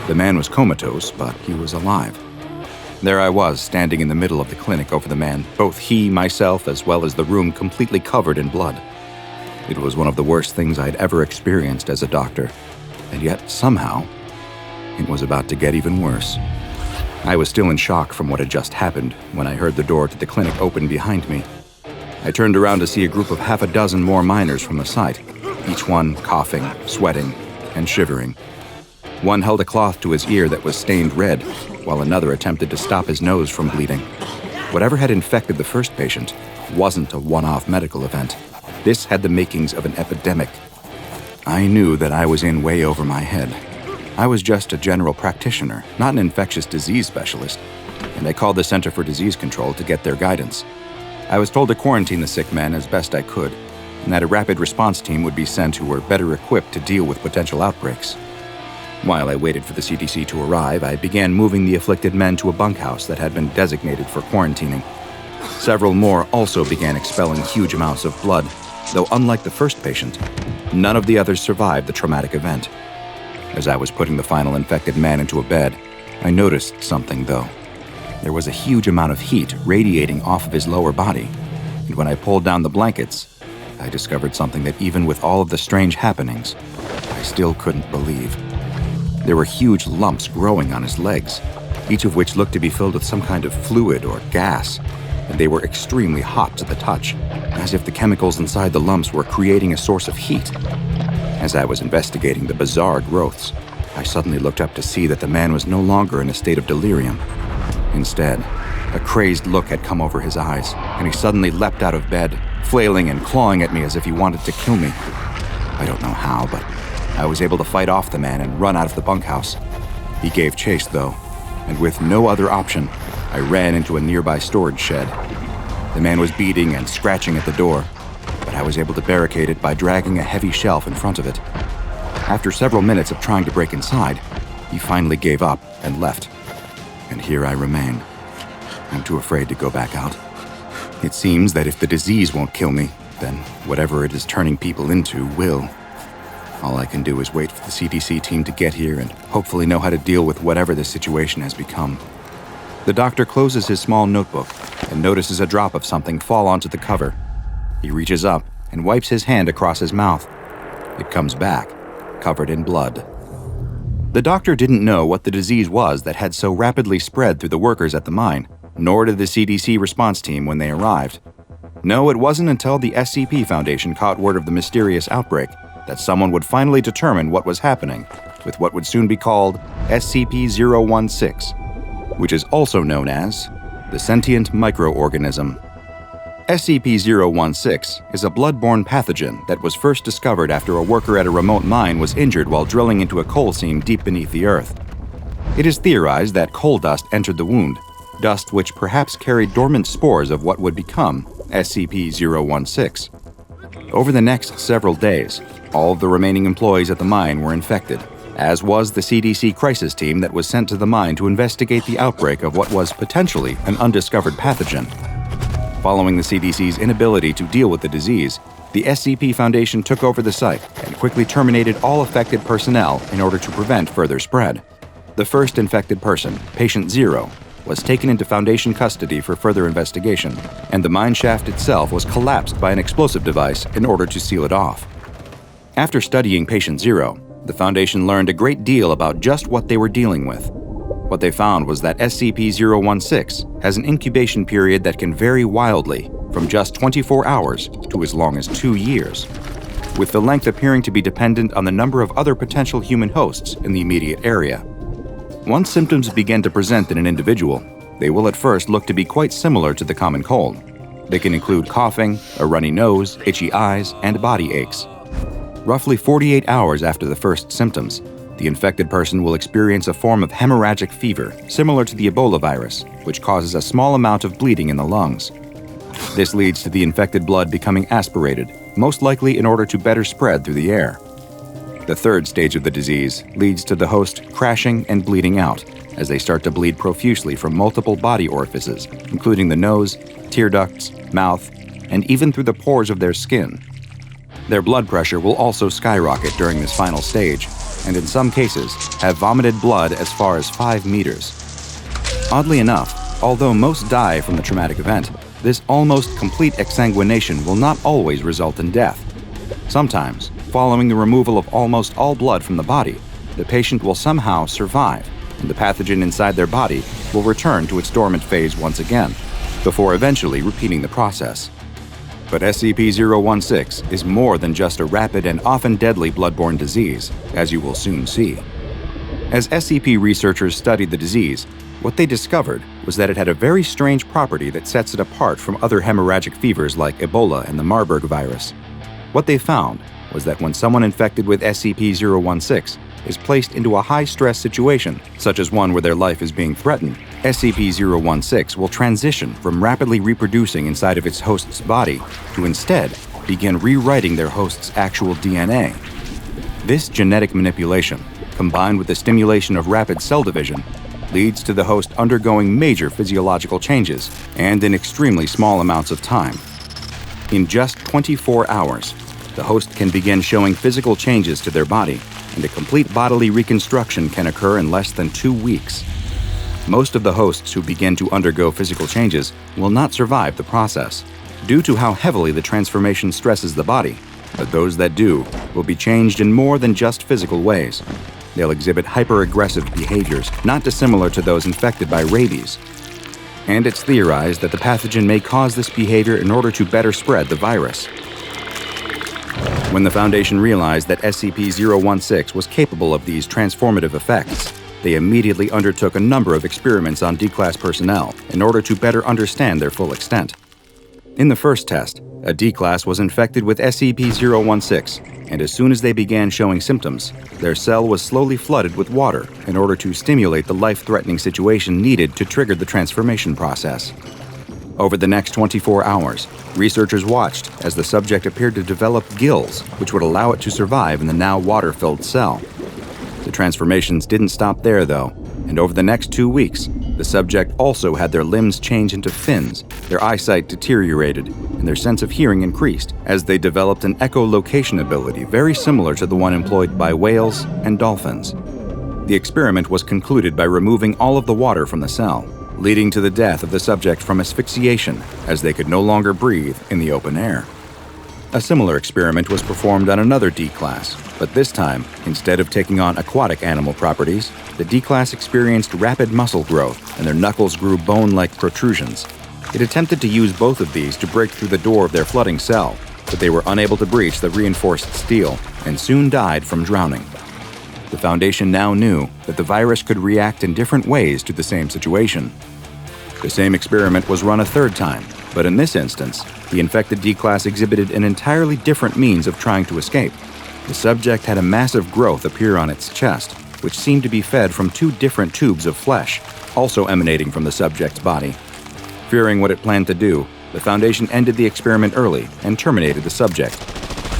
The man was comatose, but he was alive. There I was, standing in the middle of the clinic over the man, both he, myself, as well as the room completely covered in blood. It was one of the worst things I'd ever experienced as a doctor, and yet, somehow, it was about to get even worse. I was still in shock from what had just happened when I heard the door to the clinic open behind me. I turned around to see a group of half a dozen more miners from the site, each one coughing, sweating, and shivering. One held a cloth to his ear that was stained red, while another attempted to stop his nose from bleeding. Whatever had infected the first patient wasn't a one-off medical event. This had the makings of an epidemic. I knew that I was in way over my head. I was just a general practitioner, not an infectious disease specialist, and I called the Center for Disease Control to get their guidance. I was told to quarantine the sick men as best I could, and that a rapid response team would be sent who were better equipped to deal with potential outbreaks. While I waited for the CDC to arrive, I began moving the afflicted men to a bunkhouse that had been designated for quarantining. Several more also began expelling huge amounts of blood, though unlike the first patient, none of the others survived the traumatic event. As I was putting the final infected man into a bed, I noticed something, though. There was a huge amount of heat radiating off of his lower body, and when I pulled down the blankets, I discovered something that even with all of the strange happenings, I still couldn't believe. There were huge lumps growing on his legs, each of which looked to be filled with some kind of fluid or gas, and they were extremely hot to the touch, as if the chemicals inside the lumps were creating a source of heat. As I was investigating the bizarre growths, I suddenly looked up to see that the man was no longer in a state of delirium. Instead, a crazed look had come over his eyes, and he suddenly leapt out of bed, flailing and clawing at me as if he wanted to kill me. I don't know how, but I was able to fight off the man and run out of the bunkhouse. He gave chase, though, and with no other option, I ran into a nearby storage shed. The man was beating and scratching at the door, but I was able to barricade it by dragging a heavy shelf in front of it. After several minutes of trying to break inside, he finally gave up and left. And here I remain. I'm too afraid to go back out. It seems that if the disease won't kill me, then whatever it is turning people into will. All I can do is wait for the CDC team to get here and hopefully know how to deal with whatever this situation has become. The doctor closes his small notebook and notices a drop of something fall onto the cover. He reaches up and wipes his hand across his mouth. It comes back, covered in blood. The doctor didn't know what the disease was that had so rapidly spread through the workers at the mine, nor did the CDC response team when they arrived. No, it wasn't until the SCP Foundation caught word of the mysterious outbreak that someone would finally determine what was happening with what would soon be called SCP-016, which is also known as the Sentient Micro-Organism. SCP-016 is a blood-borne pathogen that was first discovered after a worker at a remote mine was injured while drilling into a coal seam deep beneath the earth. It is theorized that coal dust entered the wound, dust which perhaps carried dormant spores of what would become SCP-016. Over the next several days, all of the remaining employees at the mine were infected, as was the CDC crisis team that was sent to the mine to investigate the outbreak of what was potentially an undiscovered pathogen. Following the CDC's inability to deal with the disease, the SCP Foundation took over the site and quickly terminated all affected personnel in order to prevent further spread. The first infected person, Patient 0, was taken into Foundation custody for further investigation, and the mine shaft itself was collapsed by an explosive device in order to seal it off. After studying Patient 0, the Foundation learned a great deal about just what they were dealing with. What they found was that SCP-016 has an incubation period that can vary wildly from just 24 hours to as long as 2 years, with the length appearing to be dependent on the number of other potential human hosts in the immediate area. Once symptoms begin to present in an individual, they will at first look to be quite similar to the common cold. They can include coughing, a runny nose, itchy eyes, and body aches. Roughly 48 hours after the first symptoms, the infected person will experience a form of hemorrhagic fever similar to the Ebola virus, which causes a small amount of bleeding in the lungs. This leads to the infected blood becoming aspirated, most likely in order to better spread through the air. The third stage of the disease leads to the host crashing and bleeding out as they start to bleed profusely from multiple body orifices, including the nose, tear ducts, mouth, and even through the pores of their skin. Their blood pressure will also skyrocket during this final stage, and in some cases have vomited blood as far as 5 meters. Oddly enough, although most die from the traumatic event, this almost complete exsanguination will not always result in death. Sometimes, following the removal of almost all blood from the body, the patient will somehow survive, and the pathogen inside their body will return to its dormant phase once again, before eventually repeating the process. But SCP-016 is more than just a rapid and often deadly bloodborne disease, as you will soon see. As SCP researchers studied the disease, what they discovered was that it had a very strange property that sets it apart from other hemorrhagic fevers like Ebola and the Marburg virus. What they found was that when someone infected with SCP-016 is placed into a high-stress situation, such as one where their life is being threatened, SCP-016 will transition from rapidly reproducing inside of its host's body to instead begin rewriting their host's actual DNA. This genetic manipulation, combined with the stimulation of rapid cell division, leads to the host undergoing major physiological changes and in extremely small amounts of time. In just 24 hours, the host can begin showing physical changes to their body, and a complete bodily reconstruction can occur in less than 2 weeks. Most of the hosts who begin to undergo physical changes will not survive the process, due to how heavily the transformation stresses the body, but those that do will be changed in more than just physical ways. They'll exhibit hyper-aggressive behaviors, not dissimilar to those infected by rabies. And it's theorized that the pathogen may cause this behavior in order to better spread the virus. When the Foundation realized that SCP-016 was capable of these transformative effects, they immediately undertook a number of experiments on D-Class personnel in order to better understand their full extent. In the first test, a D-Class was infected with SCP-016, and as soon as they began showing symptoms, their cell was slowly flooded with water in order to stimulate the life-threatening situation needed to trigger the transformation process. Over the next 24 hours, researchers watched as the subject appeared to develop gills, which would allow it to survive in the now water-filled cell. The transformations didn't stop there, though, and over the next 2 weeks, the subject also had their limbs change into fins, their eyesight deteriorated, and their sense of hearing increased as they developed an echolocation ability very similar to the one employed by whales and dolphins. The experiment was concluded by removing all of the water from the cell, leading to the death of the subject from asphyxiation, as they could no longer breathe in the open air. A similar experiment was performed on another D-Class, but this time, instead of taking on aquatic animal properties, the D-Class experienced rapid muscle growth and their knuckles grew bone-like protrusions. It attempted to use both of these to break through the door of their flooding cell, but they were unable to breach the reinforced steel and soon died from drowning. The Foundation now knew that the virus could react in different ways to the same situation. The same experiment was run a third time, but in this instance, the infected D-Class exhibited an entirely different means of trying to escape. The subject had a massive growth appear on its chest, which seemed to be fed from 2 different tubes of flesh, also emanating from the subject's body. Fearing what it planned to do, the Foundation ended the experiment early and terminated the subject.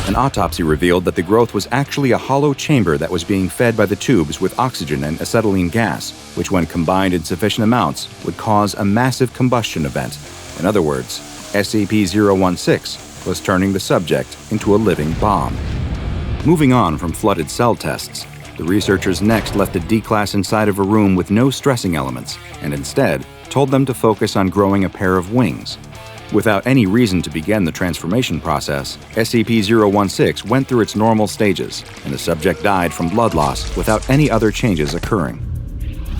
An autopsy revealed that the growth was actually a hollow chamber that was being fed by the tubes with oxygen and acetylene gas, which when combined in sufficient amounts would cause a massive combustion event. In other words, SCP-016 was turning the subject into a living bomb. Moving on from flooded cell tests, the researchers next left the D-Class inside of a room with no stressing elements, and instead told them to focus on growing a pair of wings. Without any reason to begin the transformation process, SCP-016 went through its normal stages, and the subject died from blood loss without any other changes occurring.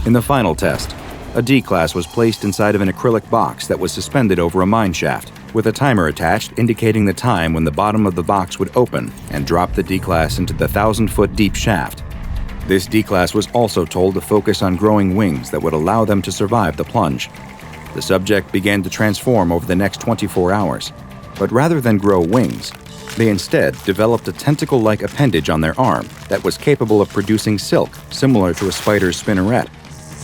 In the final test, a D-Class was placed inside of an acrylic box that was suspended over a mine shaft, with a timer attached indicating the time when the bottom of the box would open and drop the D-Class into the 1,000-foot deep shaft. This D-Class was also told to focus on growing wings that would allow them to survive the plunge. The subject began to transform over the next 24 hours, but rather than grow wings, they instead developed a tentacle-like appendage on their arm that was capable of producing silk, similar to a spider's spinneret.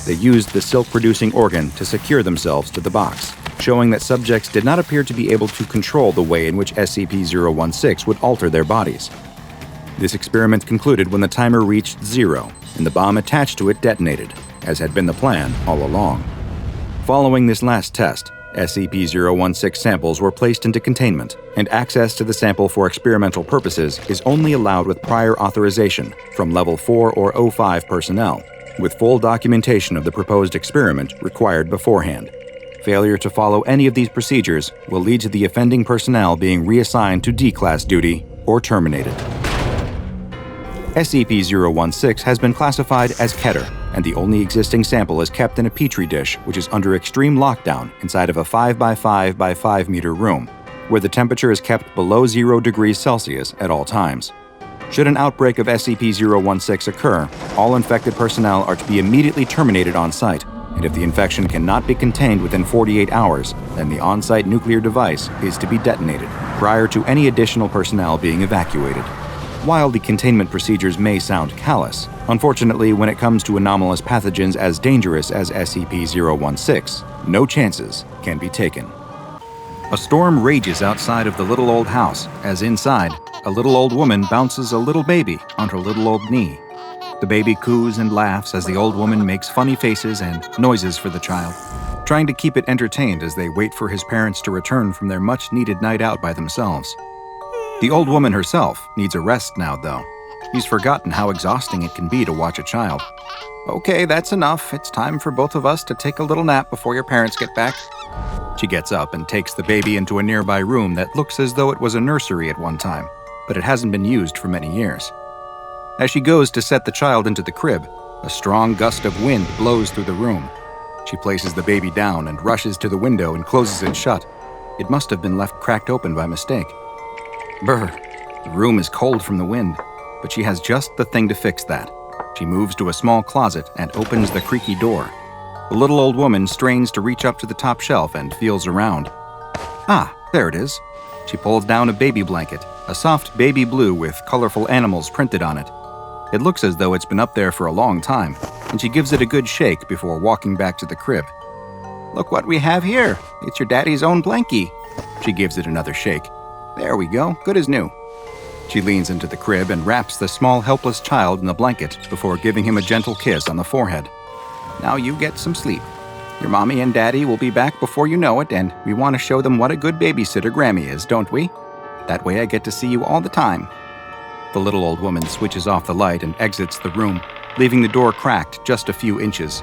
They used the silk-producing organ to secure themselves to the box, showing that subjects did not appear to be able to control the way in which SCP-016 would alter their bodies. This experiment concluded when the timer reached 0 and the bomb attached to it detonated, as had been the plan all along. Following this last test, SCP-016 samples were placed into containment, and access to the sample for experimental purposes is only allowed with prior authorization from Level 4 or 05 personnel, with full documentation of the proposed experiment required beforehand. Failure to follow any of these procedures will lead to the offending personnel being reassigned to D-Class duty or terminated. SCP-016 has been classified as Keter, and the only existing sample is kept in a petri dish, which is under extreme lockdown inside of a 5 by 5 by 5 meter room, where the temperature is kept below 0 degrees Celsius at all times. Should an outbreak of SCP-016 occur, all infected personnel are to be immediately terminated on site, and if the infection cannot be contained within 48 hours, then the on-site nuclear device is to be detonated prior to any additional personnel being evacuated. While the containment procedures may sound callous, unfortunately, when it comes to anomalous pathogens as dangerous as SCP-016, no chances can be taken. A storm rages outside of the little old house, as inside, a little old woman bounces a little baby on her little old knee. The baby coos and laughs as the old woman makes funny faces and noises for the child, trying to keep it entertained as they wait for his parents to return from their much-needed night out by themselves. The old woman herself needs a rest now, though. She's forgotten how exhausting it can be to watch a child. "Okay, that's enough. It's time for both of us to take a little nap before your parents get back." She gets up and takes the baby into a nearby room that looks as though it was a nursery at one time, but it hasn't been used for many years. As she goes to set the child into the crib, a strong gust of wind blows through the room. She places the baby down and rushes to the window and closes it shut. It must have been left cracked open by mistake. Brr, the room is cold from the wind, but she has just the thing to fix that. She moves to a small closet and opens the creaky door. The little old woman strains to reach up to the top shelf and feels around. Ah, there it is. She pulls down a baby blanket, a soft baby blue with colorful animals printed on it. It looks as though it's been up there for a long time, and she gives it a good shake before walking back to the crib. "Look what we have here. It's your daddy's own blankie." She gives it another shake. "There we go, good as new." She leans into the crib and wraps the small helpless child in the blanket before giving him a gentle kiss on the forehead. "Now you get some sleep. Your mommy and daddy will be back before you know it, and we want to show them what a good babysitter Grammy is, don't we? That way I get to see you all the time." The little old woman switches off the light and exits the room, leaving the door cracked just a few inches.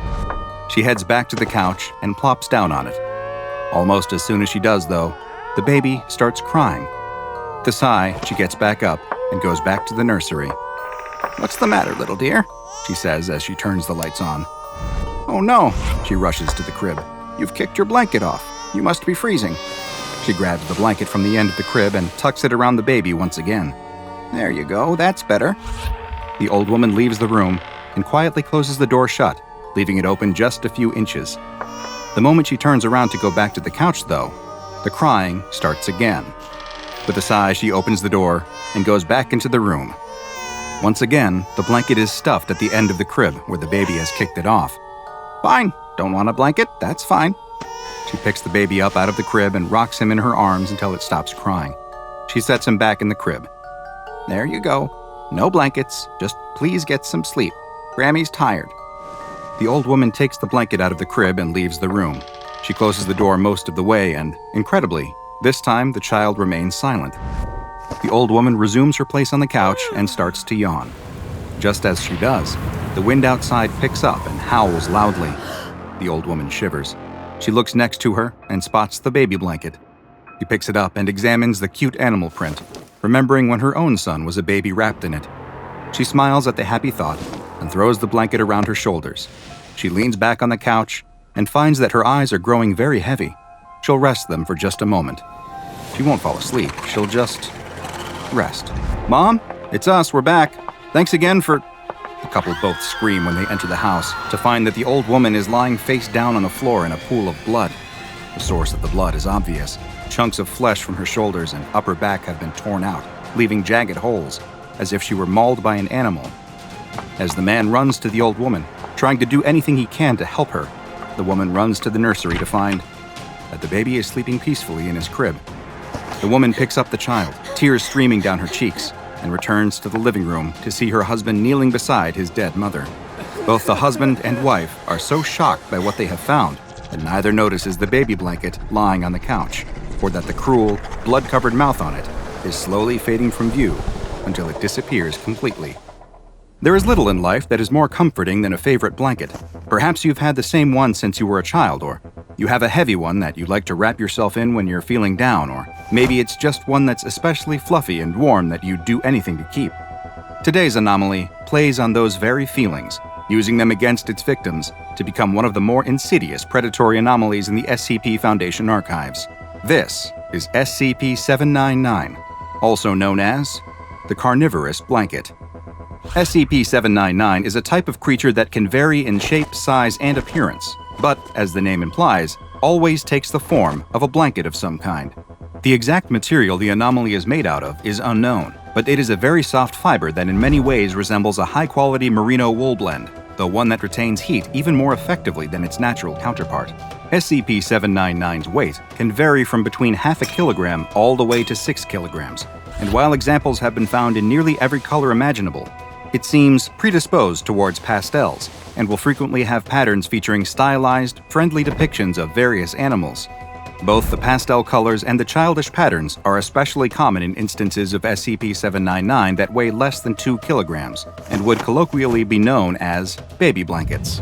She heads back to the couch and plops down on it. Almost as soon as she does, though, the baby starts crying. With a sigh, she gets back up and goes back to the nursery. "What's the matter, little dear?" she says as she turns the lights on. "Oh no," she rushes to the crib. "You've kicked your blanket off. You must be freezing." She grabs the blanket from the end of the crib and tucks it around the baby once again. "There you go, that's better." The old woman leaves the room and quietly closes the door shut, leaving it open just a few inches. The moment she turns around to go back to the couch, though, the crying starts again. With a sigh, she opens the door and goes back into the room. Once again, the blanket is stuffed at the end of the crib where the baby has kicked it off. "Fine, don't want a blanket? That's fine." She picks the baby up out of the crib and rocks him in her arms until it stops crying. She sets him back in the crib. "There you go. No blankets, just please get some sleep. Grammy's tired." The old woman takes the blanket out of the crib and leaves the room. She closes the door most of the way and, incredibly, this time the child remains silent. The old woman resumes her place on the couch and starts to yawn. Just as she does, the wind outside picks up and howls loudly. The old woman shivers. She looks next to her and spots the baby blanket. She picks it up and examines the cute animal print, remembering when her own son was a baby wrapped in it. She smiles at the happy thought and throws the blanket around her shoulders. She leans back on the couch and finds that her eyes are growing very heavy. She'll rest them for just a moment. She won't fall asleep. She'll just rest. "Mom, it's us. We're back. Thanks again for..." The couple both scream when they enter the house to find that the old woman is lying face down on the floor in a pool of blood. The source of the blood is obvious. Chunks of flesh from her shoulders and upper back have been torn out, leaving jagged holes, as if she were mauled by an animal. As the man runs to the old woman, trying to do anything he can to help her, the woman runs to the nursery to find that the baby is sleeping peacefully in his crib. The woman picks up the child, tears streaming down her cheeks, and returns to the living room to see her husband kneeling beside his dead mother. Both the husband and wife are so shocked by what they have found that neither notices the baby blanket lying on the couch, or that the cruel, blood-covered mouth on it is slowly fading from view until it disappears completely. There is little in life that is more comforting than a favorite blanket. Perhaps you've had the same one since you were a child, or You have a heavy one that you like to wrap yourself in when you're feeling down, or maybe it's just one that's especially fluffy and warm that you'd do anything to keep. Today's anomaly plays on those very feelings, using them against its victims to become one of the more insidious predatory anomalies in the SCP Foundation archives. This is SCP-799, also known as the Carnivorous Blanket. SCP-799 is a type of creature that can vary in shape, size, and appearance, but, as the name implies, always takes the form of a blanket of some kind. The exact material the anomaly is made out of is unknown, but it is a very soft fiber that in many ways resembles a high-quality merino wool blend, though one that retains heat even more effectively than its natural counterpart. SCP-799's weight can vary from between half a kilogram all the way to 6 kilograms, and while examples have been found in nearly every color imaginable, it seems predisposed towards pastels and will frequently have patterns featuring stylized, friendly depictions of various animals. Both the pastel colors and the childish patterns are especially common in instances of SCP-799 that weigh less than 2 kilograms and would colloquially be known as baby blankets.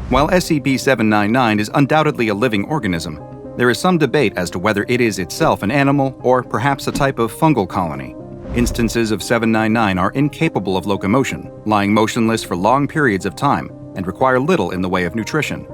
While SCP-799 is undoubtedly a living organism, there is some debate as to whether it is itself an animal or perhaps a type of fungal colony. Instances of 799 are incapable of locomotion, lying motionless for long periods of time, and require little in the way of nutrition.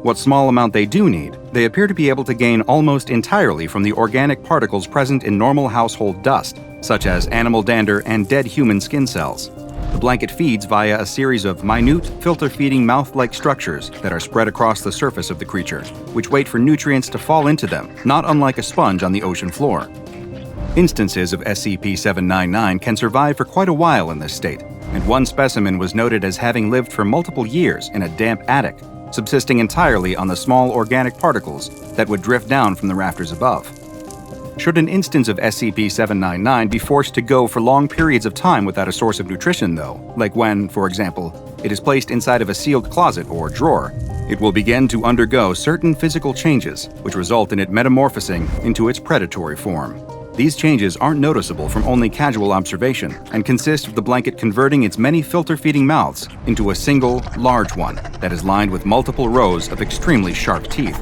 What small amount they do need, they appear to be able to gain almost entirely from the organic particles present in normal household dust, such as animal dander and dead human skin cells. The blanket feeds via a series of minute, filter-feeding mouth-like structures that are spread across the surface of the creature, which wait for nutrients to fall into them, not unlike a sponge on the ocean floor. Instances of SCP-799 can survive for quite a while in this state, and one specimen was noted as having lived for multiple years in a damp attic, subsisting entirely on the small organic particles that would drift down from the rafters above. Should an instance of SCP-799 be forced to go for long periods of time without a source of nutrition, though, like when, for example, it is placed inside of a sealed closet or drawer, it will begin to undergo certain physical changes, which result in it metamorphosing into its predatory form. These changes aren't noticeable from only casual observation and consist of the blanket converting its many filter-feeding mouths into a single, large one that is lined with multiple rows of extremely sharp teeth.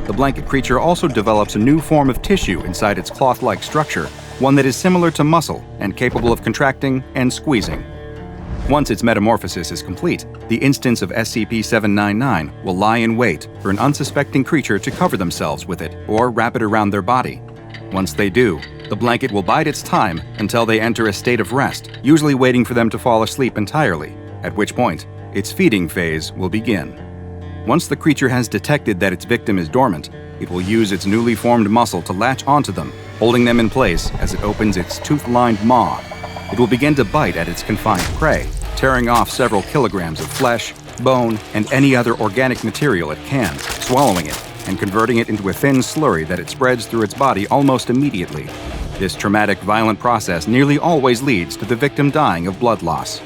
The blanket creature also develops a new form of tissue inside its cloth-like structure, one that is similar to muscle and capable of contracting and squeezing. Once its metamorphosis is complete, the instance of SCP-799 will lie in wait for an unsuspecting creature to cover themselves with it or wrap it around their body. Once they do, the blanket will bide its time until they enter a state of rest, usually waiting for them to fall asleep entirely, at which point its feeding phase will begin. Once the creature has detected that its victim is dormant, it will use its newly formed muscle to latch onto them, holding them in place as it opens its tooth-lined maw. It will begin to bite at its confined prey, tearing off several kilograms of flesh, bone, and any other organic material it can, swallowing it, and converting it into a thin slurry that it spreads through its body almost immediately. This traumatic, violent process nearly always leads to the victim dying of blood loss.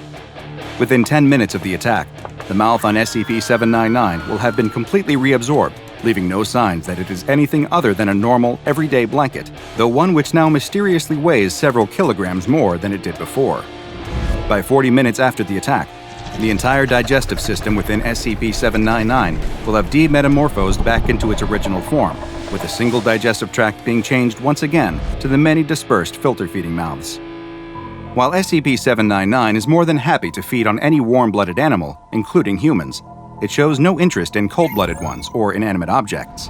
Within 10 minutes of the attack, the mouth on SCP-799 will have been completely reabsorbed, leaving no signs that it is anything other than a normal, everyday blanket, though one which now mysteriously weighs several kilograms more than it did before. By 40 minutes after the attack, the entire digestive system within SCP-799 will have demetamorphosed back into its original form, with a single digestive tract being changed once again to the many dispersed filter-feeding mouths. While SCP-799 is more than happy to feed on any warm-blooded animal, including humans, it shows no interest in cold-blooded ones or inanimate objects.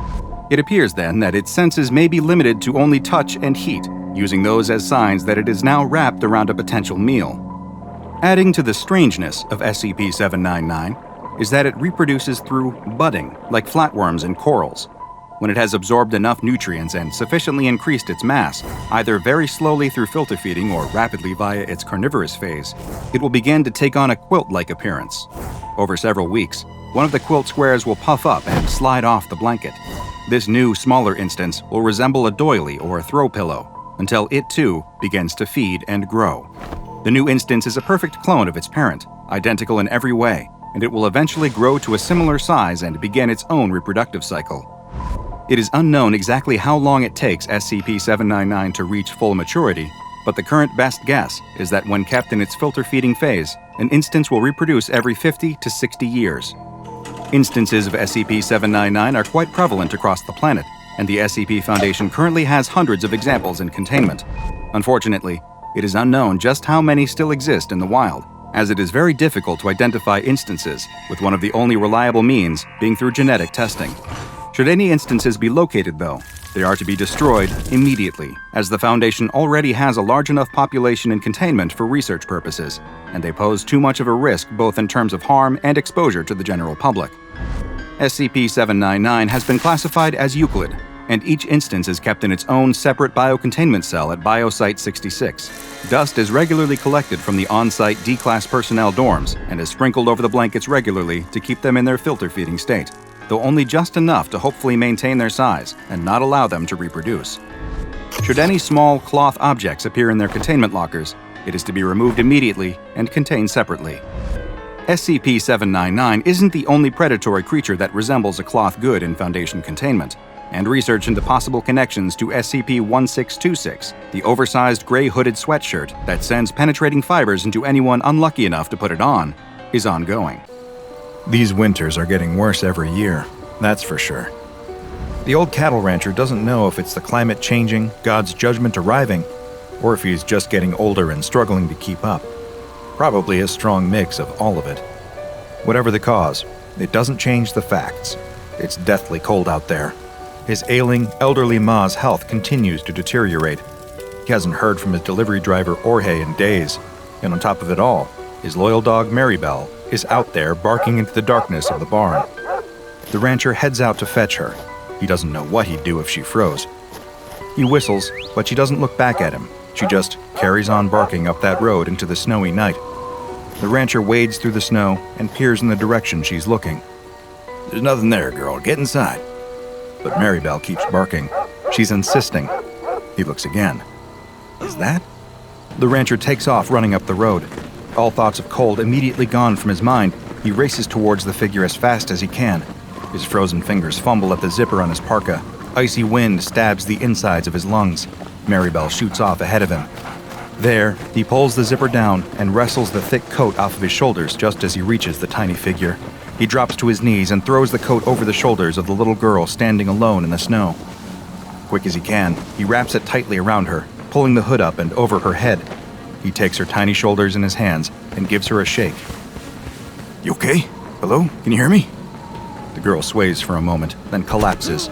It appears then that its senses may be limited to only touch and heat, using those as signs that it is now wrapped around a potential meal. Adding to the strangeness of SCP-799 is that it reproduces through budding, like flatworms and corals. When it has absorbed enough nutrients and sufficiently increased its mass, either very slowly through filter feeding or rapidly via its carnivorous phase, it will begin to take on a quilt-like appearance. Over several weeks, one of the quilt squares will puff up and slide off the blanket. This new, smaller instance will resemble a doily or a throw pillow, until it too begins to feed and grow. The new instance is a perfect clone of its parent, identical in every way, and it will eventually grow to a similar size and begin its own reproductive cycle. It is unknown exactly how long it takes SCP-799 to reach full maturity, but the current best guess is that when kept in its filter-feeding phase, an instance will reproduce every 50 to 60 years. Instances of SCP-799 are quite prevalent across the planet, and the SCP Foundation currently has hundreds of examples in containment. Unfortunately, it is unknown just how many still exist in the wild, as it is very difficult to identify instances, with one of the only reliable means being through genetic testing. Should any instances be located, though, they are to be destroyed immediately, as the Foundation already has a large enough population in containment for research purposes, and they pose too much of a risk both in terms of harm and exposure to the general public. SCP-799 has been classified as Euclid, and each instance is kept in its own separate biocontainment cell at Biosite 66. Dust is regularly collected from the on-site D-Class personnel dorms and is sprinkled over the blankets regularly to keep them in their filter-feeding state, though only just enough to hopefully maintain their size and not allow them to reproduce. Should any small cloth objects appear in their containment lockers, it is to be removed immediately and contained separately. SCP-799 isn't the only predatory creature that resembles a cloth good in Foundation containment, and research into possible connections to SCP-1626, the oversized gray-hooded sweatshirt that sends penetrating fibers into anyone unlucky enough to put it on, is ongoing. These winters are getting worse every year, that's for sure. The old cattle rancher doesn't know if it's the climate changing, God's judgment arriving, or if he's just getting older and struggling to keep up. Probably a strong mix of all of it. Whatever the cause, it doesn't change the facts. It's deathly cold out there. His ailing, elderly ma's health continues to deteriorate. He hasn't heard from his delivery driver Jorge in days, and on top of it all, his loyal dog Maribel is out there barking into the darkness of the barn. The rancher heads out to fetch her. He doesn't know what he'd do if she froze. He whistles, but she doesn't look back at him. She just carries on barking up that road into the snowy night. The rancher wades through the snow and peers in the direction she's looking. "There's nothing there, girl. Get inside." But Maribel keeps barking. She's insisting. He looks again. Is that? The rancher takes off running up the road. All thoughts of cold immediately gone from his mind, he races towards the figure as fast as he can. His frozen fingers fumble at the zipper on his parka. Icy wind stabs the insides of his lungs. Maribel shoots off ahead of him. There, he pulls the zipper down and wrestles the thick coat off of his shoulders just as he reaches the tiny figure. He drops to his knees and throws the coat over the shoulders of the little girl standing alone in the snow. Quick as he can, he wraps it tightly around her, pulling the hood up and over her head. He takes her tiny shoulders in his hands and gives her a shake. "You okay? Hello? Can you hear me?" The girl sways for a moment, then collapses.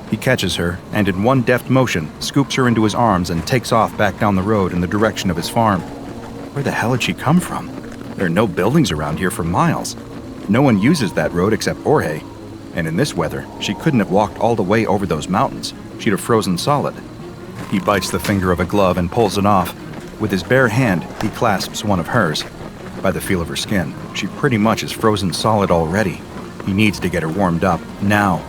He catches her and in one deft motion scoops her into his arms and takes off back down the road in the direction of his farm. Where the hell had she come from? There are no buildings around here for miles. No one uses that road except Jorge. And in this weather, she couldn't have walked all the way over those mountains. She'd have frozen solid. He bites the finger of a glove and pulls it off. With his bare hand, he clasps one of hers. By the feel of her skin, she pretty much is frozen solid already. He needs to get her warmed up, now.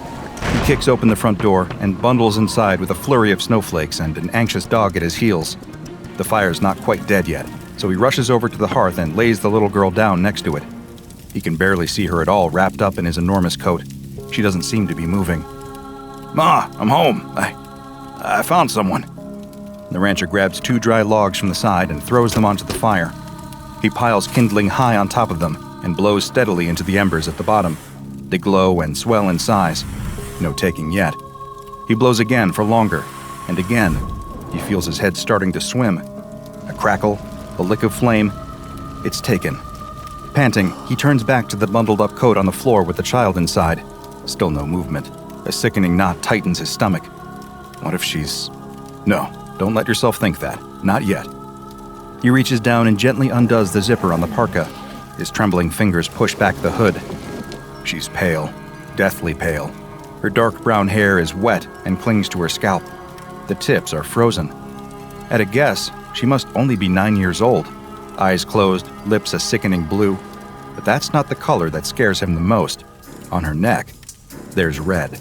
He kicks open the front door and bundles inside with a flurry of snowflakes and an anxious dog at his heels. The fire's not quite dead yet, so he rushes over to the hearth and lays the little girl down next to it. He can barely see her at all wrapped up in his enormous coat. She doesn't seem to be moving. "Ma, I'm home. I found someone." The rancher grabs 2 dry logs from the side and throws them onto the fire. He piles kindling high on top of them and blows steadily into the embers at the bottom. They glow and swell in size. No taking yet. He blows again for longer, and again. He feels his head starting to swim. A crackle, a lick of flame. It's taken. Panting, he turns back to the bundled-up coat on the floor with the child inside. Still no movement. A sickening knot tightens his stomach. What if she's... No, don't let yourself think that. Not yet. He reaches down and gently undoes the zipper on the parka. His trembling fingers push back the hood. She's pale. Deathly pale. Her dark brown hair is wet and clings to her scalp. The tips are frozen. At a guess, she must only be 9 years old. Eyes closed, lips a sickening blue. But that's not the color that scares him the most. On her neck, there's red.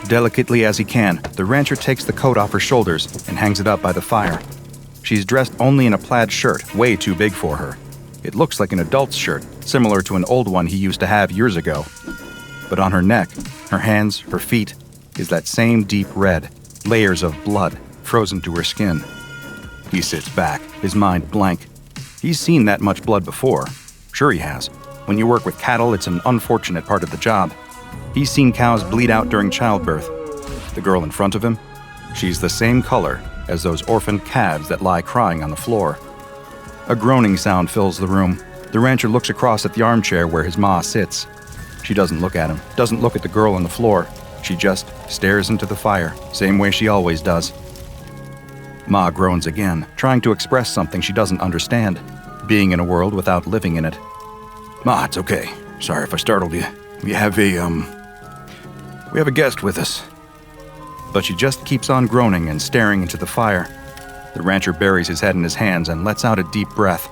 Delicately as he can, the rancher takes the coat off her shoulders and hangs it up by the fire. She's dressed only in a plaid shirt, way too big for her. It looks like an adult's shirt, similar to an old one he used to have years ago. But on her neck, her hands, her feet, is that same deep red, layers of blood frozen to her skin. He sits back, his mind blank. He's seen that much blood before. Sure he has. When you work with cattle, it's an unfortunate part of the job. He's seen cows bleed out during childbirth. The girl in front of him, she's the same color as those orphaned calves that lie crying on the floor. A groaning sound fills the room. The rancher looks across at the armchair where his ma sits. She doesn't look at him, doesn't look at the girl on the floor. She just stares into the fire, same way she always does. Ma groans again, trying to express something she doesn't understand, being in a world without living in it. Ma, it's okay. Sorry if I startled you. We have a guest with us. But she just keeps on groaning and staring into the fire. The rancher buries his head in his hands and lets out a deep breath.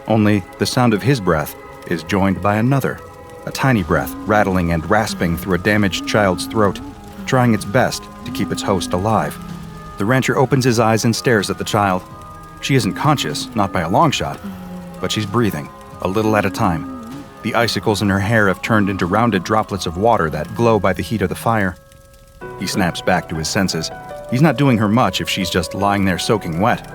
Only the sound of his breath is joined by another, a tiny breath rattling and rasping through a damaged child's throat, trying its best to keep its host alive. The rancher opens his eyes and stares at the child. She isn't conscious, not by a long shot, but she's breathing, a little at a time. The icicles in her hair have turned into rounded droplets of water that glow by the heat of the fire. He snaps back to his senses. He's not doing her much if she's just lying there soaking wet.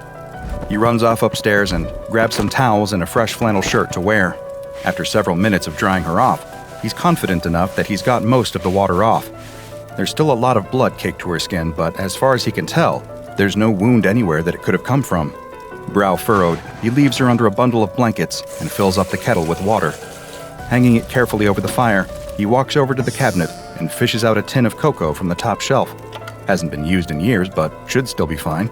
He runs off upstairs and grabs some towels and a fresh flannel shirt to wear. After several minutes of drying her off, he's confident enough that he's got most of the water off. There's still a lot of blood caked to her skin, but as far as he can tell, there's no wound anywhere that it could have come from. Brow furrowed, he leaves her under a bundle of blankets and fills up the kettle with water. Hanging it carefully over the fire, he walks over to the cabinet and fishes out a tin of cocoa from the top shelf. Hasn't been used in years, but should still be fine.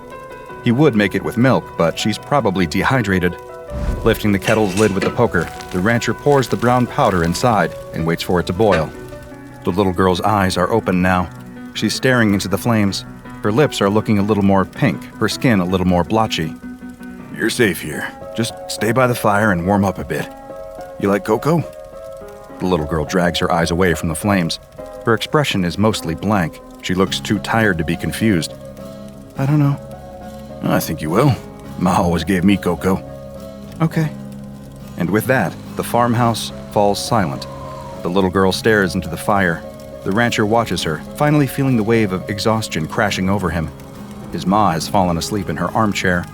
He would make it with milk, but she's probably dehydrated. Lifting the kettle's lid with the poker, the rancher pours the brown powder inside and waits for it to boil. The little girl's eyes are open now. She's staring into the flames. Her lips are looking a little more pink, her skin a little more blotchy. You're safe here. Just stay by the fire and warm up a bit. You like cocoa? The little girl drags her eyes away from the flames. Her expression is mostly blank. She looks too tired to be confused. I don't know. I think you will. Ma always gave me cocoa. Okay. And with that, the farmhouse falls silent. The little girl stares into the fire. The rancher watches her, finally feeling the wave of exhaustion crashing over him. His ma has fallen asleep in her armchair.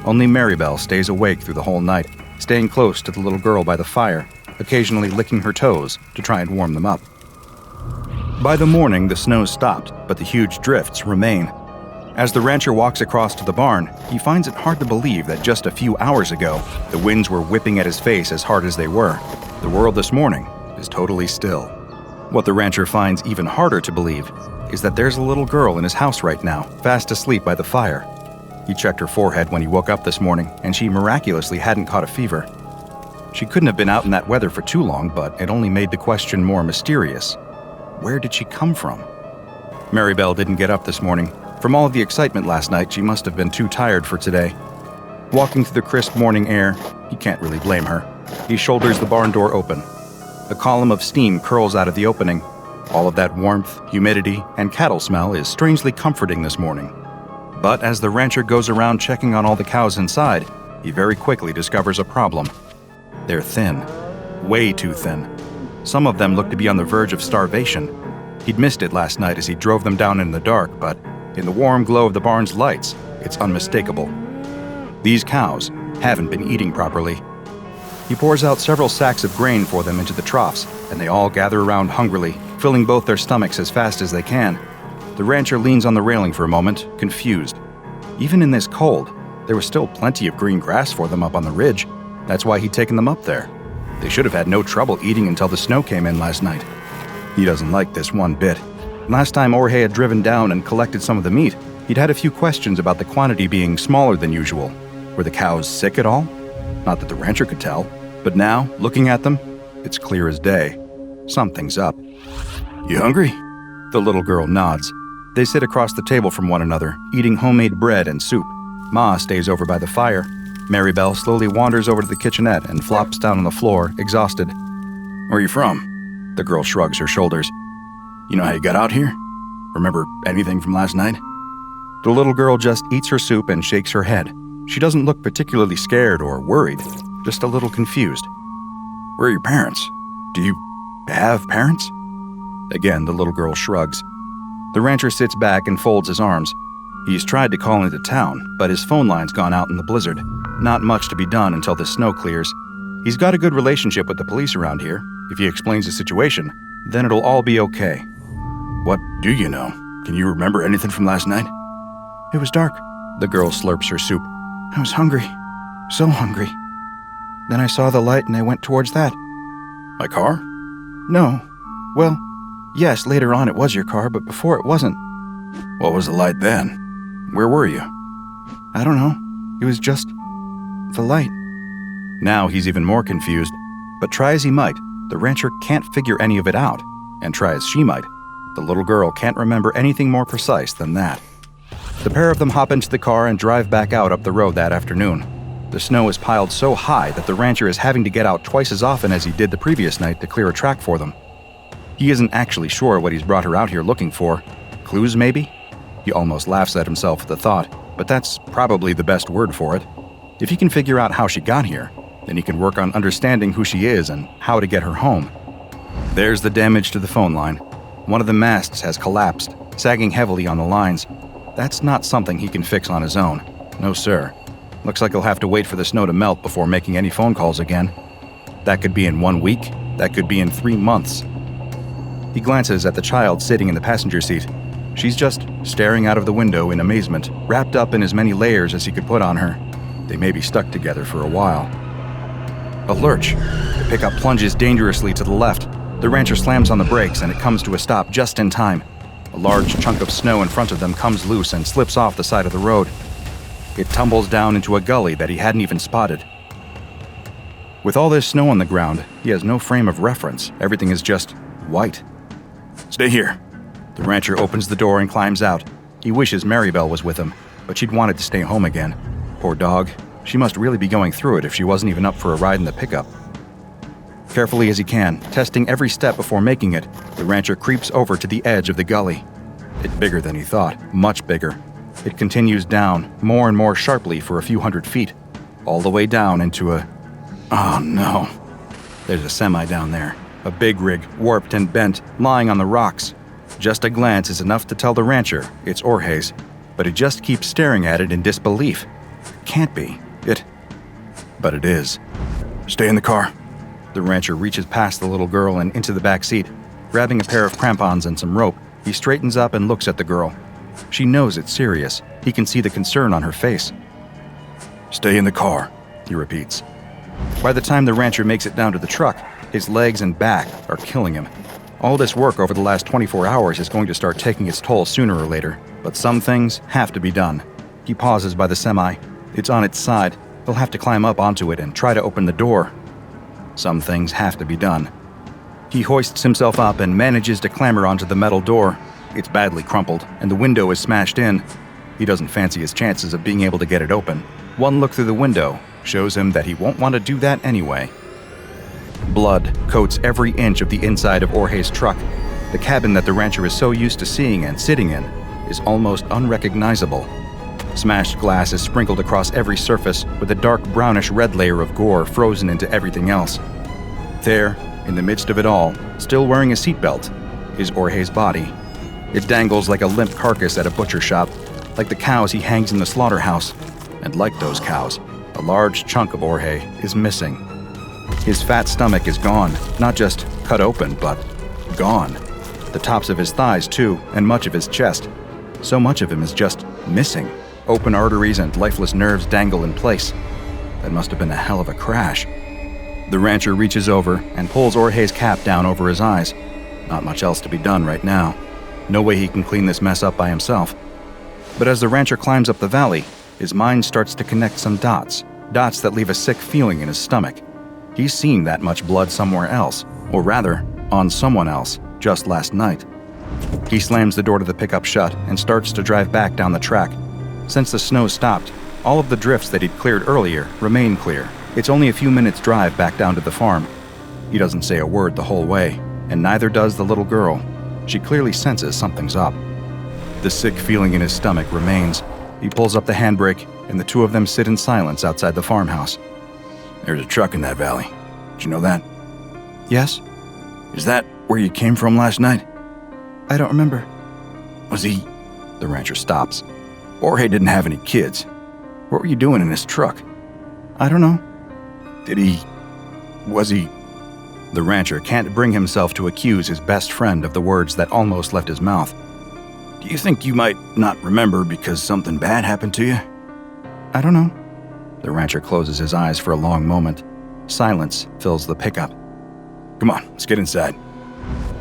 Only Maribel stays awake through the whole night, staying close to the little girl by the fire, occasionally licking her toes to try and warm them up. By the morning, the snow stopped, but the huge drifts remain. As the rancher walks across to the barn, he finds it hard to believe that just a few hours ago, the winds were whipping at his face as hard as they were. The world this morning is totally still. What the rancher finds even harder to believe is that there's a little girl in his house right now, fast asleep by the fire. He checked her forehead when he woke up this morning, and she miraculously hadn't caught a fever. She couldn't have been out in that weather for too long, but it only made the question more mysterious. Where did she come from? Maribel didn't get up this morning. From all of the excitement last night, she must have been too tired for today. Walking through the crisp morning air, he can't really blame her. He shoulders the barn door open. A column of steam curls out of the opening. All of that warmth, humidity, and cattle smell is strangely comforting this morning. But as the rancher goes around checking on all the cows inside, he very quickly discovers a problem. They're thin. Way too thin. Some of them look to be on the verge of starvation. He'd missed it last night as he drove them down in the dark, but in the warm glow of the barn's lights, it's unmistakable. These cows haven't been eating properly. He pours out several sacks of grain for them into the troughs, and they all gather around hungrily, filling both their stomachs as fast as they can. The rancher leans on the railing for a moment, confused. Even in this cold, there was still plenty of green grass for them up on the ridge. That's why he'd taken them up there. They should have had no trouble eating until the snow came in last night. He doesn't like this one bit. Last time Jorge had driven down and collected some of the meat, he'd had a few questions about the quantity being smaller than usual. Were the cows sick at all? Not that the rancher could tell. But now, looking at them, it's clear as day. Something's up. You hungry? The little girl nods. They sit across the table from one another, eating homemade bread and soup. Ma stays over by the fire. Maribel slowly wanders over to the kitchenette and flops down on the floor, exhausted. Where are you from? The girl shrugs her shoulders. You know how you got out here? Remember anything from last night? The little girl just eats her soup and shakes her head. She doesn't look particularly scared or worried, just a little confused. Where are your parents? Do you have parents? Again, the little girl shrugs. The rancher sits back and folds his arms. He's tried to call into town, but his phone line's gone out in the blizzard. Not much to be done until the snow clears. He's got a good relationship with the police around here. If he explains the situation, then it'll all be okay. What do you know? Can you remember anything from last night? It was dark. The girl slurps her soup. I was hungry. So hungry. Then I saw the light and I went towards that. My car? No. Well, yes, later on it was your car, but before it wasn't. What was the light then? Where were you? I don't know. It was just the light. Now he's even more confused, but try as he might, the rancher can't figure any of it out, and try as she might, the little girl can't remember anything more precise than that. The pair of them hop into the car and drive back out up the road that afternoon. The snow is piled so high that the rancher is having to get out twice as often as he did the previous night to clear a track for them. He isn't actually sure what he's brought her out here looking for. Clues, maybe? He almost laughs at himself at the thought, but that's probably the best word for it. If he can figure out how she got here, then he can work on understanding who she is and how to get her home. There's the damage to the phone line. One of the masts has collapsed, sagging heavily on the lines. That's not something he can fix on his own. No, sir. Looks like he'll have to wait for the snow to melt before making any phone calls again. That could be in 1 week. That could be in 3 months. He glances at the child sitting in the passenger seat. She's just staring out of the window in amazement, wrapped up in as many layers as he could put on her. They may be stuck together for a while. A lurch. The pickup plunges dangerously to the left. The rancher slams on the brakes and it comes to a stop just in time. A large chunk of snow in front of them comes loose and slips off the side of the road. It tumbles down into a gully that he hadn't even spotted. With all this snow on the ground, he has no frame of reference. Everything is just white. Stay here. The rancher opens the door and climbs out. He wishes Maribel was with him, but she'd wanted to stay home again. Poor dog. She must really be going through it if she wasn't even up for a ride in the pickup. Carefully as he can, testing every step before making it, the rancher creeps over to the edge of the gully. It's bigger than he thought, much bigger. It continues down, more and more sharply for a few hundred feet, all the way down into a... Oh no. There's a semi down there, a big rig, warped and bent, lying on the rocks. Just a glance is enough to tell the rancher it's Jorge's, but he just keeps staring at it in disbelief. It can't be. But it is. Stay in the car. The rancher reaches past the little girl and into the back seat. Grabbing a pair of crampons and some rope, he straightens up and looks at the girl. She knows it's serious. He can see the concern on her face. Stay in the car, he repeats. By the time the rancher makes it down to the truck, his legs and back are killing him. All this work over the last 24 hours is going to start taking its toll sooner or later, but some things have to be done. He pauses by the semi. It's on its side. He'll have to climb up onto it and try to open the door. Some things have to be done. He hoists himself up and manages to clamber onto the metal door. It's badly crumpled, and the window is smashed in. He doesn't fancy his chances of being able to get it open. One look through the window shows him that he won't want to do that anyway. Blood coats every inch of the inside of Jorge's truck. The cabin that the rancher is so used to seeing and sitting in is almost unrecognizable. Smashed glass is sprinkled across every surface with a dark brownish-red layer of gore frozen into everything else. There, in the midst of it all, still wearing a seatbelt, is Jorge's body. It dangles like a limp carcass at a butcher shop, like the cows he hangs in the slaughterhouse. And like those cows, a large chunk of Jorge is missing. His fat stomach is gone, not just cut open, but gone. The tops of his thighs, too, and much of his chest. So much of him is just missing. Open arteries and lifeless nerves dangle in place. That must have been a hell of a crash. The rancher reaches over and pulls Jorge's cap down over his eyes. Not much else to be done right now. No way he can clean this mess up by himself. But as the rancher climbs up the valley, his mind starts to connect some dots that leave a sick feeling in his stomach. He's seen that much blood somewhere else, or rather, on someone else, just last night. He slams the door to the pickup shut and starts to drive back down the track. Since the snow stopped, all of the drifts that he'd cleared earlier remain clear. It's only a few minutes' drive back down to the farm. He doesn't say a word the whole way, and neither does the little girl. She clearly senses something's up. The sick feeling in his stomach remains. He pulls up the handbrake, and the two of them sit in silence outside the farmhouse. There's a truck in that valley. Did you know that? Yes? Is that where you came from last night? I don't remember. Was he... The rancher stops. Jorge didn't have any kids. What were you doing in his truck? I don't know. Did he Was he... The rancher can't bring himself to accuse his best friend of the words that almost left his mouth. Do you think you might not remember because something bad happened to you? I don't know. The rancher closes his eyes for a long moment. Silence fills the pickup. Come on, let's get inside.